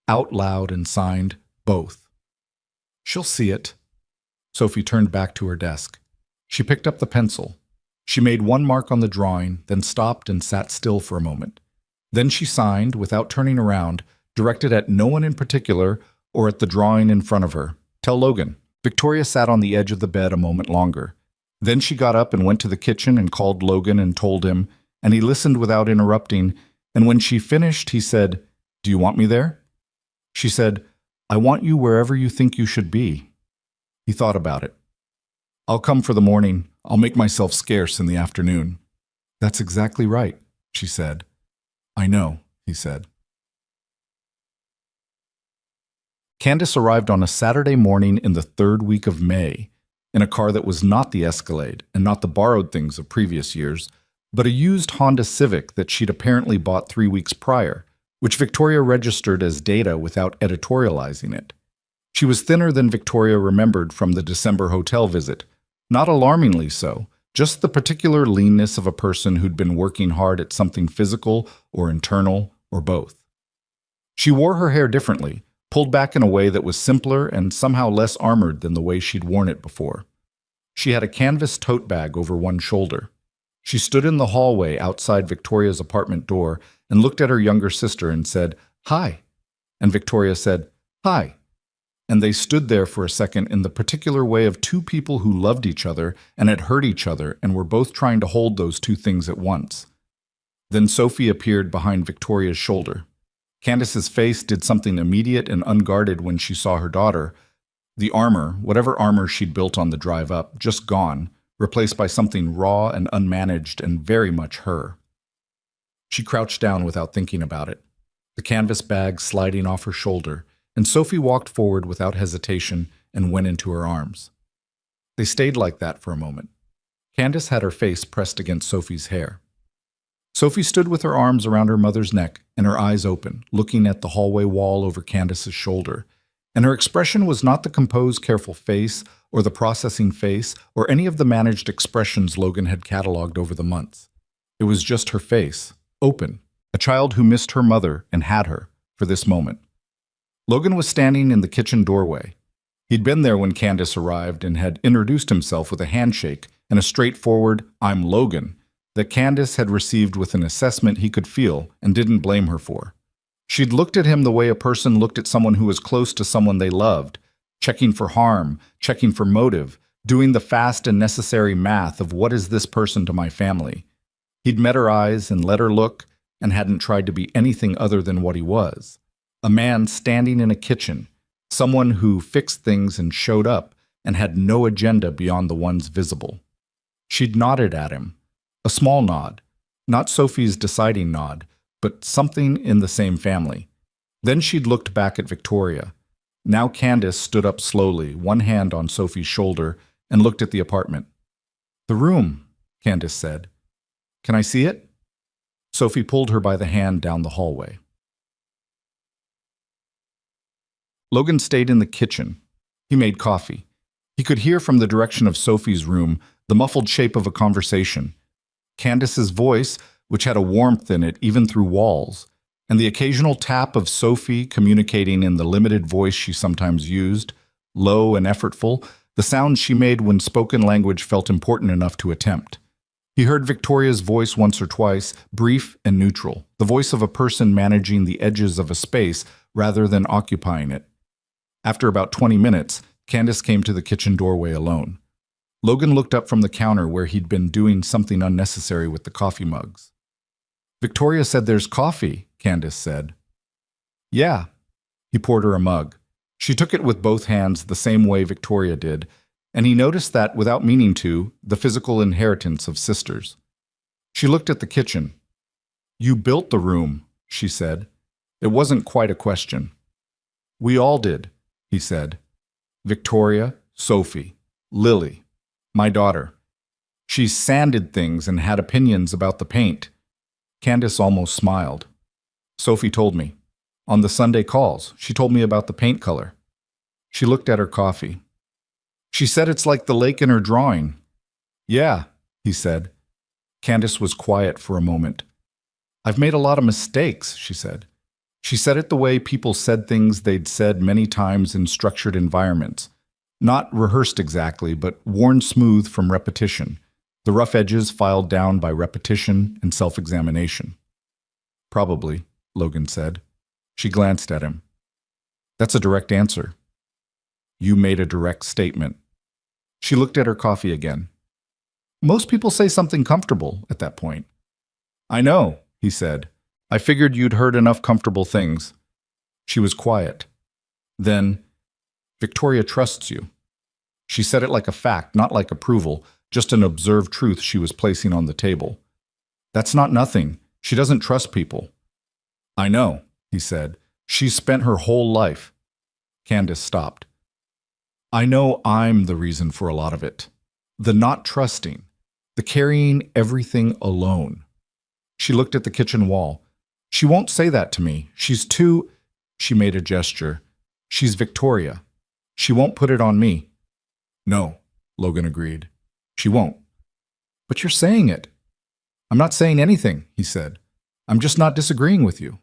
A: Out loud and signed, both. She'll see it. Sophie turned back to her desk. She picked up the pencil. She made one mark on the drawing, then stopped and sat still for a moment. Then she signed, without turning around, directed at no one in particular or at the drawing in front of her. Tell Logan. Victoria sat on the edge of the bed a moment longer. Then she got up and went to the kitchen and called Logan and told him, and he listened without interrupting, and when she finished, he said, Do you want me there? She said, I want you wherever you think you should be. He thought about it. I'll come for the morning. I'll make myself scarce in the afternoon. That's exactly right, she said. I know, he said. Candace arrived on a Saturday morning in the third week of May, in a car that was not the Escalade and not the borrowed things of previous years, but a used Honda Civic that she'd apparently bought 3 weeks prior, which Victoria registered as data without editorializing it. She was thinner than Victoria remembered from the December hotel visit, not alarmingly so, just the particular leanness of a person who'd been working hard at something physical or internal or both. She wore her hair differently, pulled back in a way that was simpler and somehow less armored than the way she'd worn it before. She had a canvas tote bag over one shoulder. She stood in the hallway outside Victoria's apartment door and looked at her younger sister and said, Hi. And Victoria said, Hi. And they stood there for a second in the particular way of two people who loved each other and had hurt each other and were both trying to hold those two things at once. Then Sophie appeared behind Victoria's shoulder. Candace's face did something immediate and unguarded when she saw her daughter. The armor, whatever armor she'd built on the drive up, just gone, replaced by something raw and unmanaged and very much her. She crouched down without thinking about it, the canvas bag sliding off her shoulder, and Sophie walked forward without hesitation and went into her arms. They stayed like that for a moment. Candace had her face pressed against Sophie's hair. Sophie stood with her arms around her mother's neck and her eyes open, looking at the hallway wall over Candace's shoulder, and her expression was not the composed, careful face or the processing face or any of the managed expressions Logan had cataloged over the months. It was just her face, open, a child who missed her mother and had her for this moment. Logan was standing in the kitchen doorway. He'd been there when Candace arrived and had introduced himself with a handshake and a straightforward, "I'm Logan," that Candace had received with an assessment he could feel and didn't blame her for. She'd looked at him the way a person looked at someone who was close to someone they loved, checking for harm, checking for motive, doing the fast and necessary math of what is this person to my family. He'd met her eyes and let her look and hadn't tried to be anything other than what he was. A man standing in a kitchen, someone who fixed things and showed up and had no agenda beyond the ones visible. She'd nodded at him, a small nod, not Sophie's deciding nod, but something in the same family. Then she'd looked back at Victoria. Now Candace stood up slowly, one hand on Sophie's shoulder, and looked at the apartment. "The room," Candace said. "Can I see it?" Sophie pulled her by the hand down the hallway. Logan stayed in the kitchen. He made coffee. He could hear from the direction of Sophie's room the muffled shape of a conversation. Candace's voice, which had a warmth in it even through walls, and the occasional tap of Sophie communicating in the limited voice she sometimes used, low and effortful, the sounds she made when spoken language felt important enough to attempt. He heard Victoria's voice once or twice, brief and neutral, the voice of a person managing the edges of a space rather than occupying it. After about 20 minutes, Candace came to the kitchen doorway alone. Logan looked up from the counter where he'd been doing something unnecessary with the coffee mugs. "Victoria said there's coffee," Candace said. "Yeah." He poured her a mug. She took it with both hands the same way Victoria did, and he noticed that, without meaning to, the physical inheritance of sisters. She looked at the kitchen. "You built the room," she said. It wasn't quite a question. "We all did," he said. "Victoria, Sophie, Lily, my daughter. She sanded things and had opinions about the paint." Candace almost smiled. "Sophie told me. On the Sunday calls, she told me about the paint color." She looked at her coffee. "She said it's like the lake in her drawing." "Yeah," he said. Candace was quiet for a moment. "I've made a lot of mistakes," she said. She said it the way people said things they'd said many times in structured environments. Not rehearsed exactly, but worn smooth from repetition, the rough edges filed down by repetition and self-examination. "Probably," Logan said. She glanced at him. "That's a direct answer." "You made a direct statement." She looked at her coffee again. "Most people say something comfortable at that point." "I know," he said. "I figured you'd heard enough comfortable things." She was quiet. Then, "Victoria trusts you." She said it like a fact, not like approval, just an observed truth she was placing on the table. "That's not nothing. She doesn't trust people." "I know," he said. "She's spent her whole life." Candace stopped. "I know I'm the reason for a lot of it. The not trusting, the carrying everything alone." She looked at the kitchen wall. "She won't say that to me. She's too—" She made a gesture. "She's Victoria. She won't put it on me." "No," Logan agreed. "She won't." "But you're saying it." "I'm not saying anything," he said. "I'm just not disagreeing with you."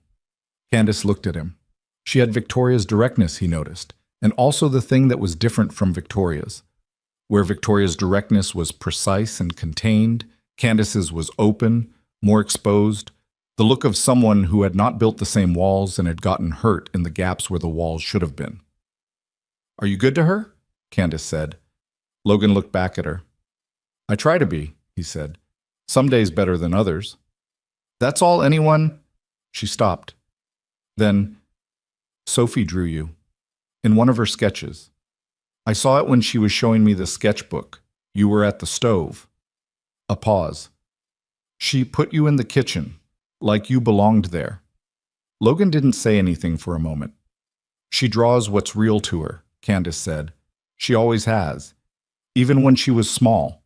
A: Candace looked at him. She had Victoria's directness, he noticed, and also the thing that was different from Victoria's. Where Victoria's directness was precise and contained, Candace's was open, more exposed, the look of someone who had not built the same walls and had gotten hurt in the gaps where the walls should have been. "Are you good to her?" Candace said. Logan looked back at her. "I try to be," he said. "Some days better than others." "That's all anyone—" She stopped. Then, "Sophie drew you. In one of her sketches. I saw it when she was showing me the sketchbook. You were at the stove." A pause. "She put you in the kitchen, like you belonged there." Logan didn't say anything for a moment. "She draws what's real to her," Candace said. "She always has. Even when she was small.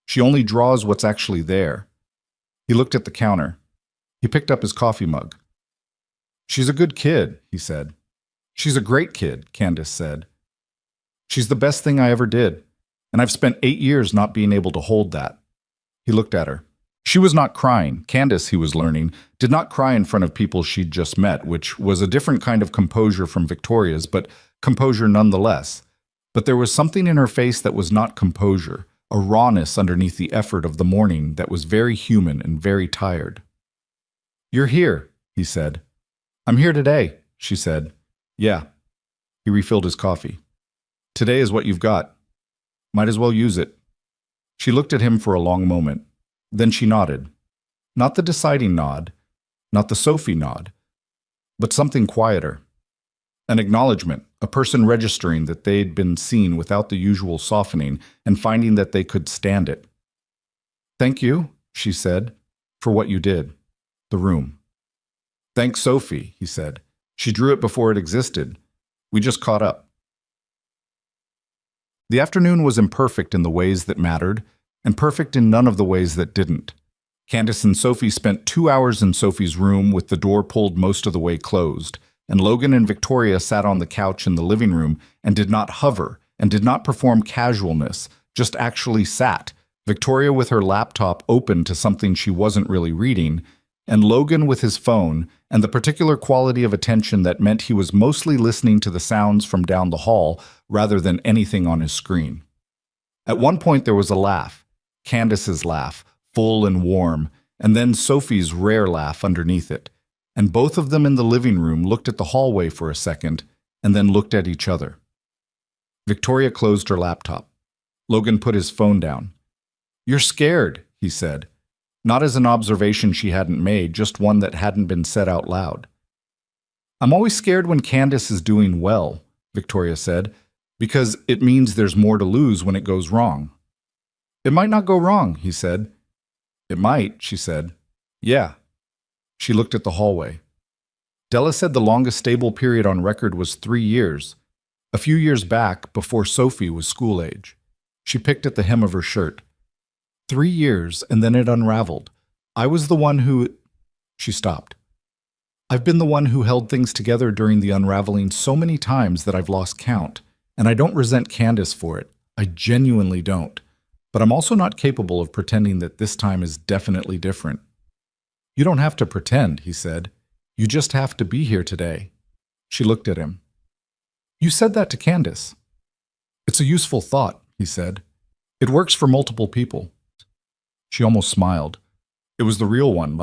A: She only draws what's actually there." He looked at the counter. He picked up his coffee mug. "She's a good kid," he said. "She's a great kid," Candace said. "She's the best thing I ever did, and I've spent 8 years not being able to hold that." He looked at her. She was not crying. Candace, he was learning, did not cry in front of people she'd just met, which was a different kind of composure from Victoria's, but composure nonetheless. But there was something in her face that was not composure, a rawness underneath the effort of the morning that was very human and very tired. "You're here," he said. "I'm here today," she said. "Yeah." He refilled his coffee. "Today is what you've got. Might as well use it." She looked at him for a long moment. Then she nodded. Not the deciding nod, not the Sophie nod, but something quieter. An acknowledgement, a person registering that they'd been seen without the usual softening and finding that they could stand it. "Thank you," she said, "for what you did. The room." "Thanks, Sophie," he said. "She drew it before it existed. We just caught up." The afternoon was imperfect in the ways that mattered, and perfect in none of the ways that didn't. Candace and Sophie spent 2 hours in Sophie's room with the door pulled most of the way closed, and Logan and Victoria sat on the couch in the living room and did not hover and did not perform casualness, just actually sat, Victoria with her laptop open to something she wasn't really reading, and Logan with his phone and the particular quality of attention that meant he was mostly listening to the sounds from down the hall rather than anything on his screen. At one point there was a laugh, Candace's laugh, full and warm, and then Sophie's rare laugh underneath it. And both of them in the living room looked at the hallway for a second and then looked at each other. Victoria closed her laptop. Logan put his phone down. "You're scared," he said. Not as an observation she hadn't made, just one that hadn't been said out loud. "I'm always scared when Candace is doing well," Victoria said, "because it means there's more to lose when it goes wrong." "It might not go wrong," he said. "It might," she said. "Yeah." She looked at the hallway. Della said the longest stable period on record was 3 years, a few years back before Sophie was school age. She picked at the hem of her shirt. 3 years, and then it unraveled. I was the one who... She stopped. I've been the one who held things together during the unraveling so many times that I've lost count, and I don't resent Candace for it. I genuinely don't. But I'm also not capable of pretending that this time is definitely different. "You don't have to pretend," he said. "You just have to be here today." She looked at him. "You said that to Candace." "It's a useful thought," he said. "It works for multiple people." She almost smiled. It was the real one,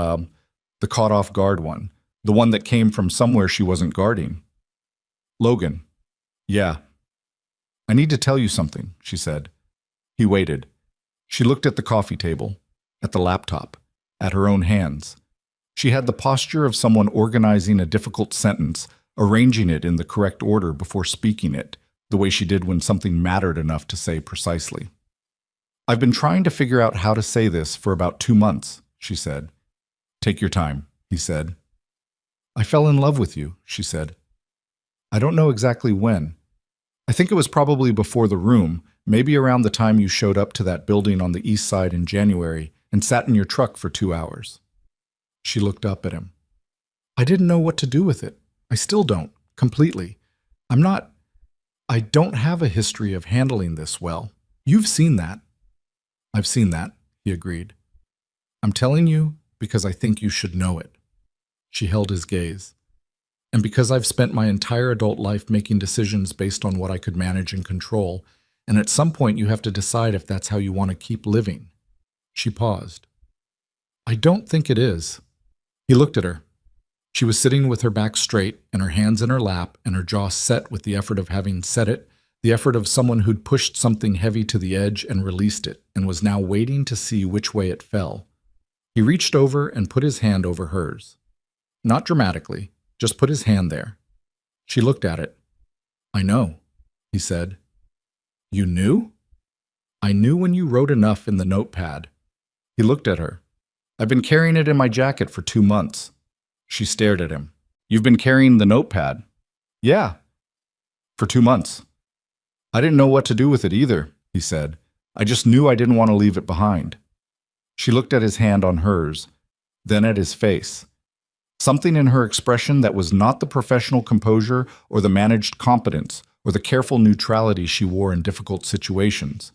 A: the caught-off-guard one, the one that came from somewhere she wasn't guarding. "Logan." "Yeah." "I need to tell you something," she said. He waited. She looked at the coffee table, at the laptop, at her own hands. She had the posture of someone organizing a difficult sentence, arranging it in the correct order before speaking it, the way she did when something mattered enough to say precisely. "I've been trying to figure out how to say this for about 2 months, she said. "Take your time," he said. "I fell in love with you," she said. "I don't know exactly when. I think it was probably before the room, maybe around the time you showed up to that building on the east side in January and sat in your truck for 2 hours. She looked up at him. "I didn't know what to do with it. I still don't, completely. I don't have a history of handling this well. You've seen that." "I've seen that," he agreed. "I'm telling you because I think you should know it." She held his gaze. "And because I've spent my entire adult life making decisions based on what I could manage and control, and at some point you have to decide if that's how you want to keep living." She paused. "I don't think it is." He looked at her. She was sitting with her back straight and her hands in her lap and her jaw set with the effort of having said it, the effort of someone who'd pushed something heavy to the edge and released it and was now waiting to see which way it fell. He reached over and put his hand over hers. Not dramatically, just put his hand there. She looked at it. "I know," he said. "You knew?" "I knew when you wrote enough in the notepad." He looked at her. "I've been carrying it in my jacket for 2 months. She stared at him. "You've been carrying the notepad?" "Yeah." "For 2 months." "I didn't know what to do with it either," he said. "I just knew I didn't want to leave it behind." She looked at his hand on hers, then at his face. Something in her expression that was not the professional composure or the managed competence or the careful neutrality she wore in difficult situations.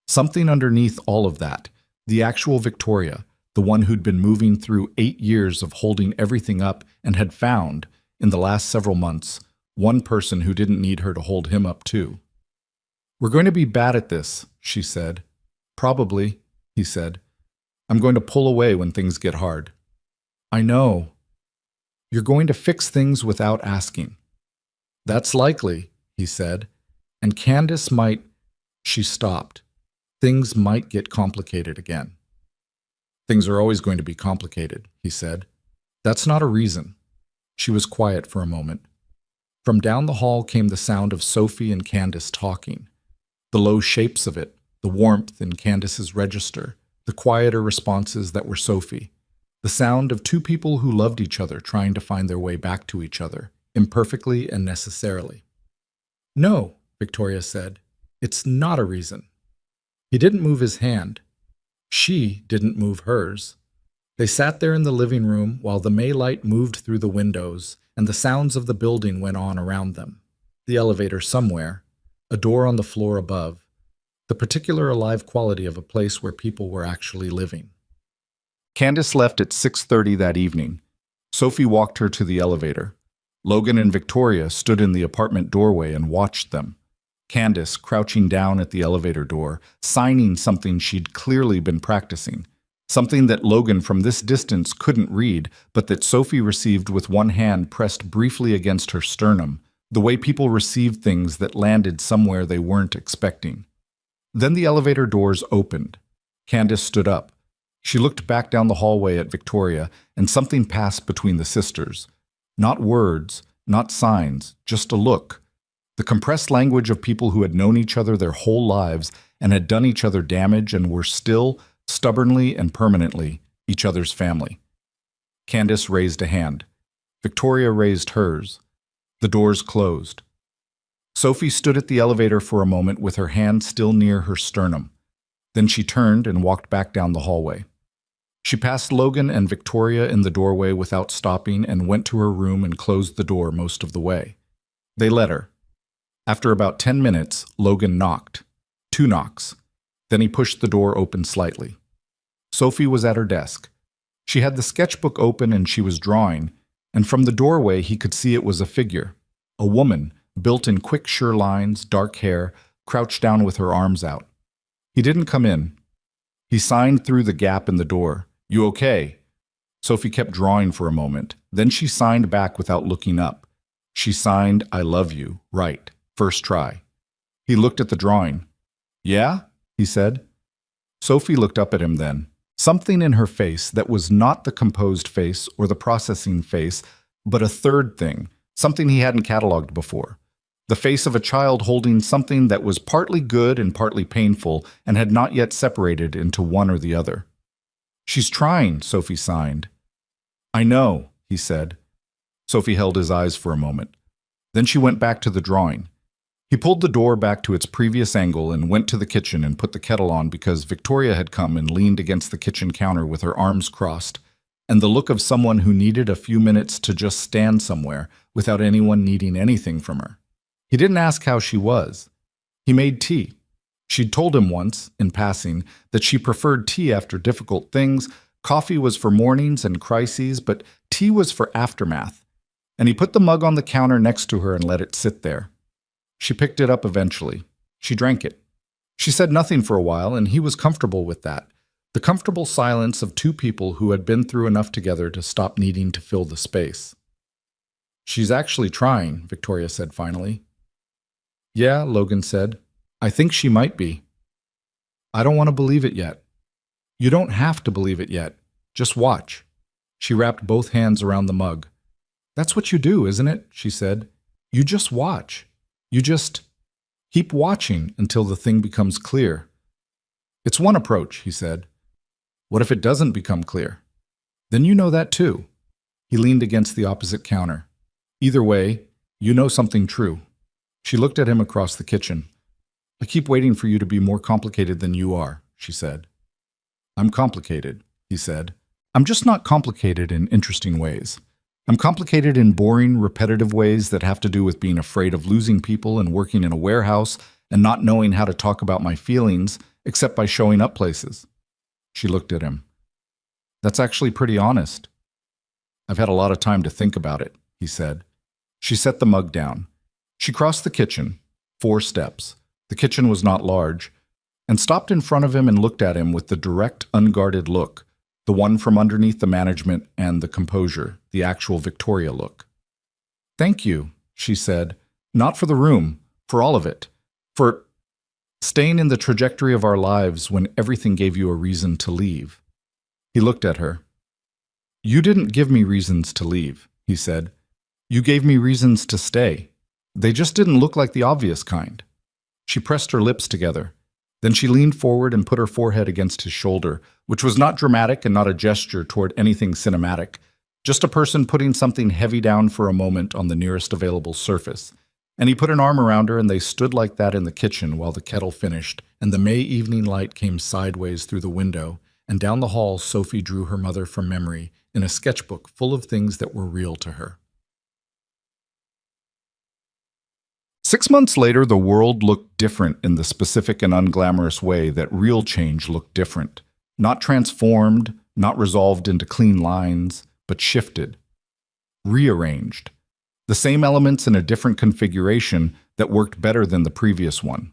A: Something underneath all of that, the actual Victoria, the one who'd been moving through 8 years of holding everything up and had found, in the last several months, one person who didn't need her to hold him up too. We're going to be bad at this, she said. Probably, he said. I'm going to pull away when things get hard. I know. You're going to fix things without asking. That's likely, he said. And Candace might... She stopped. Things might get complicated again. Things are always going to be complicated, he said. That's not a reason. She was quiet for a moment. From down the hall came the sound of Sophie and Candace talking. The low shapes of it, the warmth in Candace's register, the quieter responses that were Sophie. The sound of two people who loved each other trying to find their way back to each other, imperfectly and necessarily. No, Victoria said. It's not a reason. He didn't move his hand. She didn't move hers. They sat there in the living room while the May light moved through the windows and the sounds of the building went on around them. The elevator somewhere, a door on the floor above, the particular alive quality of a place where people were actually living. Candace left at 6:30 that evening. Sophie walked her to the elevator. Logan and Victoria stood in the apartment doorway and watched them. Candace crouching down at the elevator door, signing something she'd clearly been practicing. Something that Logan from this distance couldn't read, but that Sophie received with one hand pressed briefly against her sternum, the way people received things that landed somewhere they weren't expecting. Then the elevator doors opened. Candace stood up. She looked back down the hallway at Victoria, and something passed between the sisters. Not words, not signs, just a look. The compressed language of people who had known each other their whole lives and had done each other damage and were still, stubbornly and permanently, each other's family. Candace raised a hand. Victoria raised hers. The doors closed. Sophie stood at the elevator for a moment with her hand still near her sternum. Then she turned and walked back down the hallway. She passed Logan and Victoria in the doorway without stopping and went to her room and closed the door most of the way. They let her. After about 10 minutes, Logan knocked. 2 knocks. Then he pushed the door open slightly. Sophie was at her desk. She had the sketchbook open and she was drawing, and from the doorway he could see it was a figure, a woman, built in quick, sure lines, dark hair, crouched down with her arms out. He didn't come in. He signed through the gap in the door. "You okay?" Sophie kept drawing for a moment. Then she signed back without looking up. She signed, "I love you," right, first try. He looked at the drawing. "Yeah?" he said. Sophie looked up at him then. Something in her face that was not the composed face or the processing face, but a third thing, something he hadn't cataloged before. The face of a child holding something that was partly good and partly painful and had not yet separated into one or the other. "She's trying," Sophie signed. "I know," he said. Sophie held his eyes for a moment. Then she went back to the drawing. He pulled the door back to its previous angle and went to the kitchen and put the kettle on because Victoria had come and leaned against the kitchen counter with her arms crossed, and the look of someone who needed a few minutes to just stand somewhere without anyone needing anything from her. He didn't ask how she was. He made tea. She'd told him once, in passing, that she preferred tea after difficult things. Coffee was for mornings and crises, but tea was for aftermath. And he put the mug on the counter next to her and let it sit there. She picked it up eventually. She drank it. She said nothing for a while, and he was comfortable with that. The comfortable silence of two people who had been through enough together to stop needing to fill the space. "She's actually trying," Victoria said finally. "Yeah," Logan said. "I think she might be." "I don't want to believe it yet." "You don't have to believe it yet. Just watch." She wrapped both hands around the mug. "That's what you do, isn't it?" she said. "You just watch. You just keep watching until the thing becomes clear." "It's one approach," he said. "What if it doesn't become clear?" "Then you know that too." He leaned against the opposite counter. "Either way, you know something true." She looked at him across the kitchen. "I keep waiting for you to be more complicated than you are," she said. "I'm complicated," he said. "I'm just not complicated in interesting ways. I'm complicated in boring, repetitive ways that have to do with being afraid of losing people and working in a warehouse and not knowing how to talk about my feelings except by showing up places." She looked at him. "That's actually pretty honest." "I've had a lot of time to think about it," he said. She set the mug down. She crossed the kitchen, 4 steps. The kitchen was not large, and stopped in front of him and looked at him with the direct, unguarded look, the one from underneath the management and the composure, the actual Victoria look. "Thank you," she said, "not for the room, for all of it, for staying in the trajectory of our lives when everything gave you a reason to leave." He looked at her. "You didn't give me reasons to leave," he said. "You gave me reasons to stay. They just didn't look like the obvious kind." She pressed her lips together. Then she leaned forward and put her forehead against his shoulder, which was not dramatic and not a gesture toward anything cinematic, just a person putting something heavy down for a moment on the nearest available surface. And he put an arm around her, and they stood like that in the kitchen while the kettle finished, and the May evening light came sideways through the window, and down the hall Sophie drew her mother from memory in a sketchbook full of things that were real to her. 6 months later, the world looked different in the specific and unglamorous way that real change looked different. Not transformed, not resolved into clean lines, but shifted, rearranged. The same elements in a different configuration that worked better than the previous one.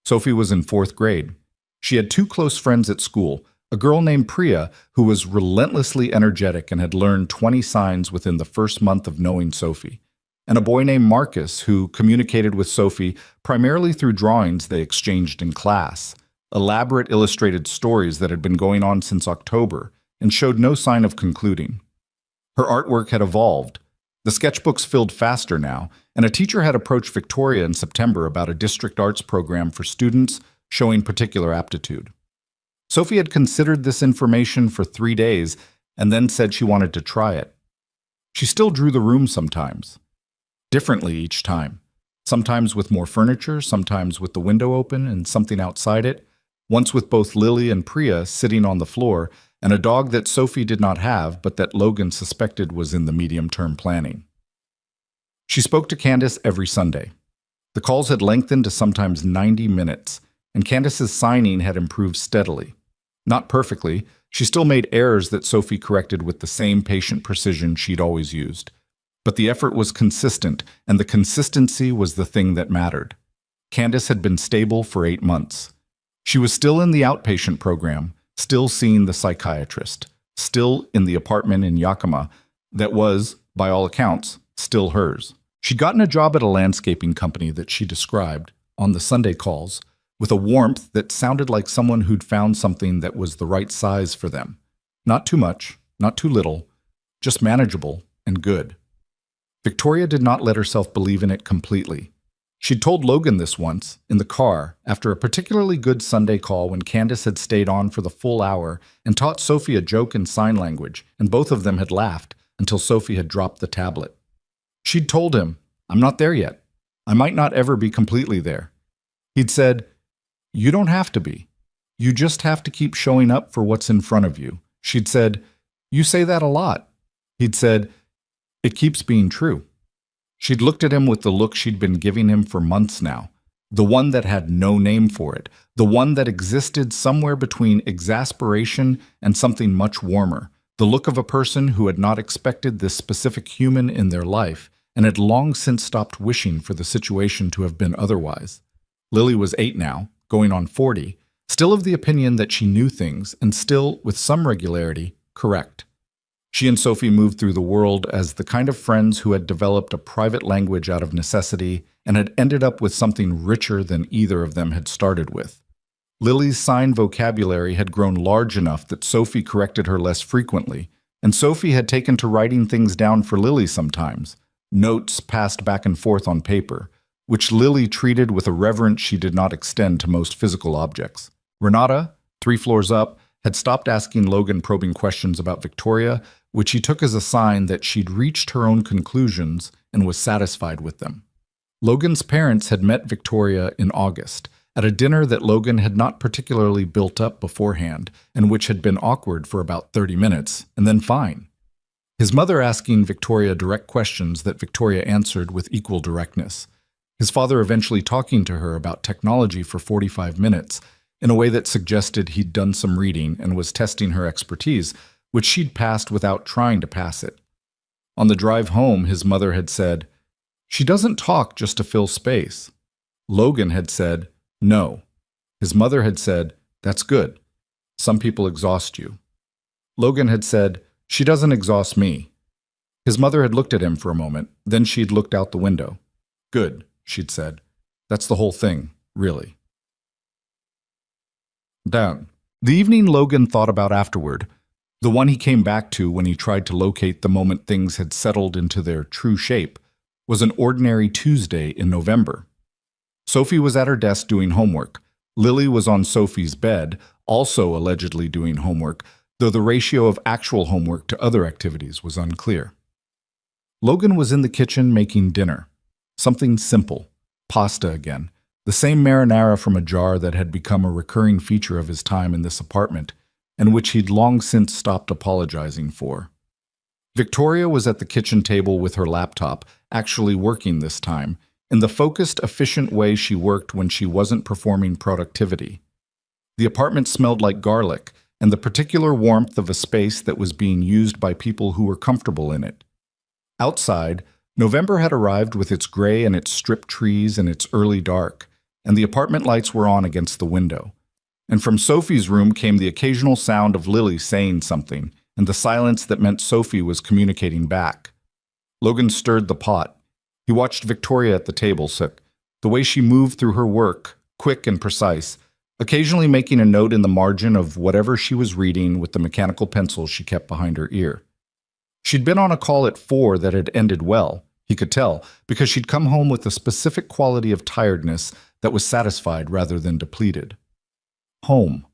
A: Sophie was in 4th grade. She had 2 close friends at school, a girl named Priya who was relentlessly energetic and had learned 20 signs within the first month of knowing Sophie, and a boy named Marcus who communicated with Sophie primarily through drawings they exchanged in class, elaborate illustrated stories that had been going on since October and showed no sign of concluding. Her artwork had evolved. The sketchbooks filled faster now, and a teacher had approached Victoria in September about a district arts program for students showing particular aptitude. Sophie had considered this information for 3 days and then said she wanted to try it. She still drew the room sometimes. Differently each time. Sometimes with more furniture, sometimes with the window open and something outside it, once with both Lily and Priya sitting on the floor, and a dog that Sophie did not have but that Logan suspected was in the medium-term planning. She spoke to Candace every Sunday. The calls had lengthened to sometimes 90 minutes, and Candace's signing had improved steadily. Not perfectly, she still made errors that Sophie corrected with the same patient precision she'd always used. But the effort was consistent, and the consistency was the thing that mattered. Candace had been stable for 8 months. She was still in the outpatient program, still seeing the psychiatrist, still in the apartment in Yakima that was, by all accounts, still hers. She'd gotten a job at a landscaping company that she described, on the Sunday calls, with a warmth that sounded like someone who'd found something that was the right size for them. Not too much, not too little, just manageable and good. Victoria did not let herself believe in it completely. She'd told Logan this once, in the car, after a particularly good Sunday call when Candace had stayed on for the full hour and taught Sophie a joke in sign language, and both of them had laughed until Sophie had dropped the tablet. She'd told him, "I'm not there yet. I might not ever be completely there." He'd said, "You don't have to be. You just have to keep showing up for what's in front of you." She'd said, "You say that a lot." He'd said, "It keeps being true." She'd looked at him with the look she'd been giving him for months now, the one that had no name for it, the one that existed somewhere between exasperation and something much warmer, the look of a person who had not expected this specific human in their life and had long since stopped wishing for the situation to have been otherwise. Lily was 8 now, going on 40, still of the opinion that she knew things and still, with some regularity, correct. She and Sophie moved through the world as the kind of friends who had developed a private language out of necessity and had ended up with something richer than either of them had started with. Lily's sign vocabulary had grown large enough that Sophie corrected her less frequently, and Sophie had taken to writing things down for Lily sometimes, notes passed back and forth on paper, which Lily treated with a reverence she did not extend to most physical objects. Renata, 3 floors up, had stopped asking Logan probing questions about Victoria, which he took as a sign that she'd reached her own conclusions and was satisfied with them. Logan's parents had met Victoria in August, at a dinner that Logan had not particularly built up beforehand, and which had been awkward for about 30 minutes, and then fine. His mother asking Victoria direct questions that Victoria answered with equal directness. His father eventually talking to her about technology for 45 minutes, in a way that suggested he'd done some reading and was testing her expertise, which she'd passed without trying to pass it. On the drive home, his mother had said, "She doesn't talk just to fill space." Logan had said, no. His mother had said, that's good. Some people exhaust you. Logan had said, she doesn't exhaust me. His mother had looked at him for a moment, then she'd looked out the window. Good, she'd said. That's the whole thing, really. Down. The evening Logan thought about afterward, the one he came back to when he tried to locate the moment things had settled into their true shape, was an ordinary Tuesday in November. Sophie was at her desk doing homework. Lily was on Sophie's bed, also allegedly doing homework, though the ratio of actual homework to other activities was unclear. Logan was in the kitchen making dinner. Something simple. Pasta again. The same marinara from a jar that had become a recurring feature of his time in this apartment, and which he'd long since stopped apologizing for. Victoria was at the kitchen table with her laptop, actually working this time, in the focused, efficient way she worked when she wasn't performing productivity. The apartment smelled like garlic, and the particular warmth of a space that was being used by people who were comfortable in it. Outside, November had arrived with its gray and its stripped trees and its early dark, and the apartment lights were on against the window. And from Sophie's room came the occasional sound of Lily saying something, and the silence that meant Sophie was communicating back. Logan stirred the pot. He watched Victoria at the table sit, the way she moved through her work, quick and precise, occasionally making a note in the margin of whatever she was reading with the mechanical pencil she kept behind her ear. She'd been on a call at 4 that had ended well, he could tell, because she'd come home with a specific quality of tiredness that was satisfied rather than depleted. Home.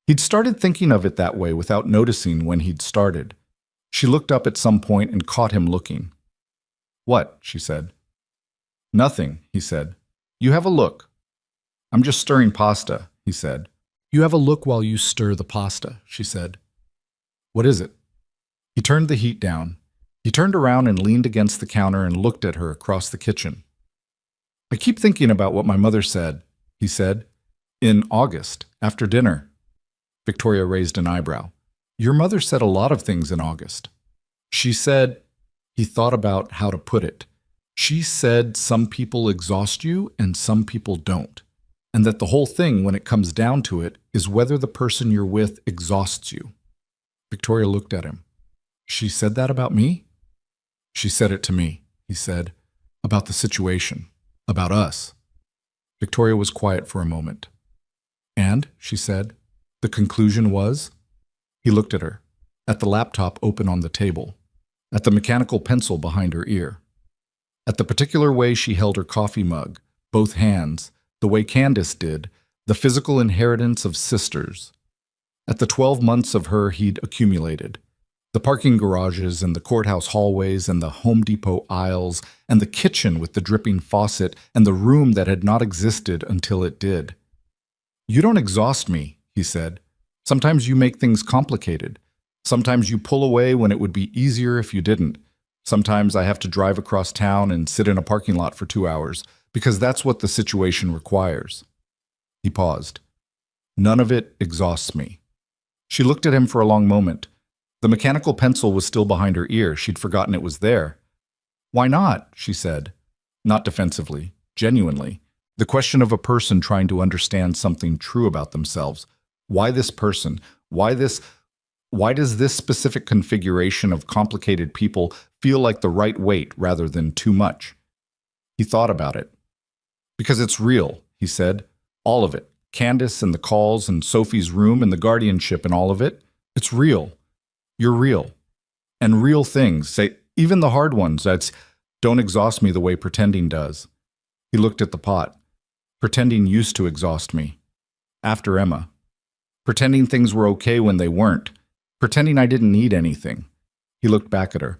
A: He'd started thinking of it that way without noticing when he'd started. She looked up at some point and caught him looking. What? She said. Nothing, he said. You have a look. I'm just stirring pasta, he said. You have a look while you stir the pasta, she said. What is it? He turned the heat down. He turned around and leaned against the counter and looked at her across the kitchen. I keep thinking about what my mother said, he said. In August, after dinner. Victoria raised an eyebrow. Your mother said a lot of things in August. She said, he thought about how to put it. She said some people exhaust you and some people don't. And that the whole thing, when it comes down to it, is whether the person you're with exhausts you. Victoria looked at him. She said that about me? She said it to me, he said. About the situation. About us. Victoria was quiet for a moment. And, she said, the conclusion was? He looked at her, at the laptop open on the table, at the mechanical pencil behind her ear, at the particular way she held her coffee mug, both hands, the way Candace did, the physical inheritance of sisters, at the 12 months of her he'd accumulated, the parking garages and the courthouse hallways and the Home Depot aisles and the kitchen with the dripping faucet and the room that had not existed until it did. You don't exhaust me, he said. Sometimes you make things complicated. Sometimes you pull away when it would be easier if you didn't. Sometimes I have to drive across town and sit in a parking lot for 2 hours because that's what the situation requires. He paused. None of it exhausts me. She looked at him for a long moment. The mechanical pencil was still behind her ear. She'd forgotten it was there. Why not? She said. Not defensively, genuinely. The question of a person trying to understand something true about themselves. Why this person? Why does this specific configuration of complicated people feel like the right weight rather than too much? He thought about it. Because it's real, he said. All of it. Candace and the calls and Sophie's room and the guardianship and all of it. It's real. You're real. And real things, say, even the hard ones, don't exhaust me the way pretending does. He looked at the pot. Pretending used to exhaust me. After Emma. Pretending things were okay when they weren't. Pretending I didn't need anything. He looked back at her.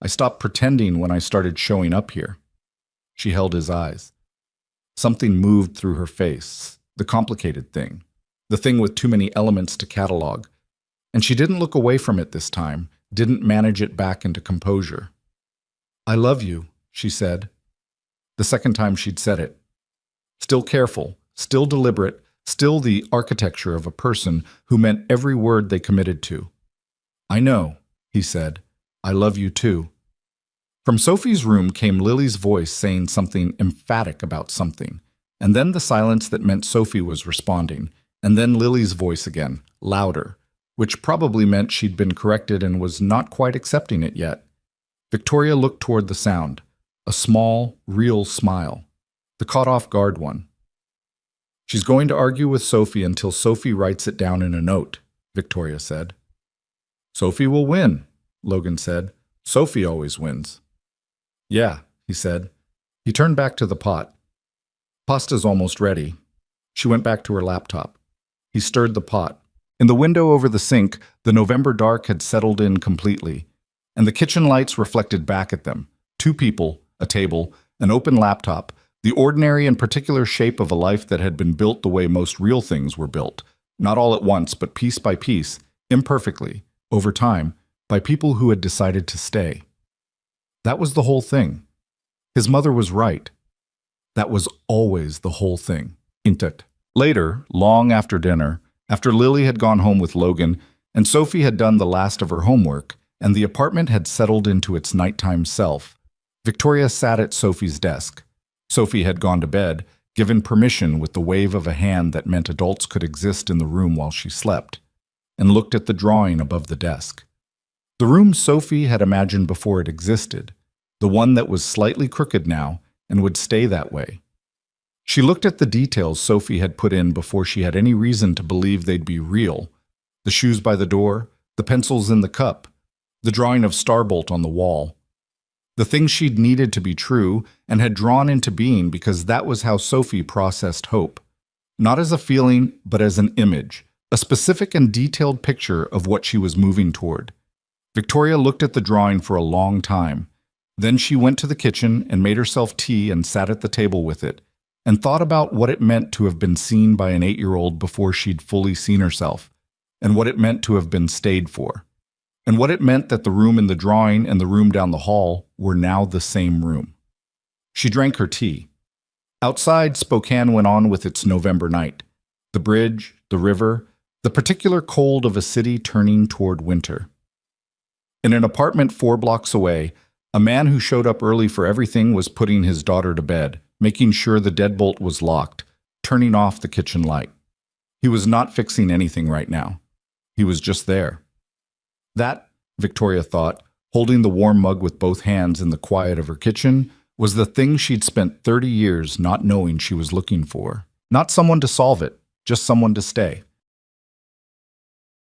A: I stopped pretending when I started showing up here. She held his eyes. Something moved through her face. The complicated thing. The thing with too many elements to catalog. And she didn't look away from it this time, didn't manage it back into composure. I love you, she said. The second time she'd said it. Still careful, still deliberate, still the architecture of a person who meant every word they committed to. I know, he said. I love you too. From Sophie's room came Lily's voice saying something emphatic about something. and then the silence that meant Sophie was responding, and then Lily's voice again, louder, which probably meant she'd been corrected and was not quite accepting it yet. Victoria looked toward the sound, a small, real smile, the caught-off-guard one. "She's going to argue with Sophie until Sophie writes it down in a note," Victoria said. "Sophie will win," Logan said. "Sophie always wins." "Yeah," he said. He turned back to the pot. "Pasta's almost ready." She went back to her laptop. He stirred the pot. In the window over the sink, the November dark had settled in completely, and the kitchen lights reflected back at them. Two people, a table, an open laptop, the ordinary and particular shape of a life that had been built the way most real things were built, not all at once, but piece by piece, imperfectly, over time, by people who had decided to stay. That was the whole thing. His mother was right. That was always the whole thing, isn't it? Later, long after dinner, after Lily had gone home with Logan, and Sophie had done the last of her homework, and the apartment had settled into its nighttime self, Victoria sat at Sophie's desk. Sophie had gone to bed, given permission with the wave of a hand that meant adults could exist in the room while she slept, and looked at the drawing above the desk. The room Sophie had imagined before it existed, the one that was slightly crooked now and would stay that way. She looked at the details Sophie had put in before she had any reason to believe they'd be real. The shoes by the door, the pencils in the cup, the drawing of Starbolt on the wall. The things she'd needed to be true and had drawn into being because that was how Sophie processed hope. Not as a feeling, but as an image, a specific and detailed picture of what she was moving toward. Victoria looked at the drawing for a long time. Then she went to the kitchen and made herself tea and sat at the table with it, and thought about what it meant to have been seen by an 8-year-old before she'd fully seen herself, and what it meant to have been stayed for, and what it meant that the room in the drawing and the room down the hall were now the same room. She drank her tea. Outside, Spokane went on with its November night. The bridge, the river, the particular cold of a city turning toward winter. In an apartment 4 blocks away, a man who showed up early for everything was putting his daughter to bed, making sure the deadbolt was locked, turning off the kitchen light. He was not fixing anything right now. He was just there. That, Victoria thought, holding the warm mug with both hands in the quiet of her kitchen, was the thing she'd spent 30 years not knowing she was looking for. Not someone to solve it, just someone to stay.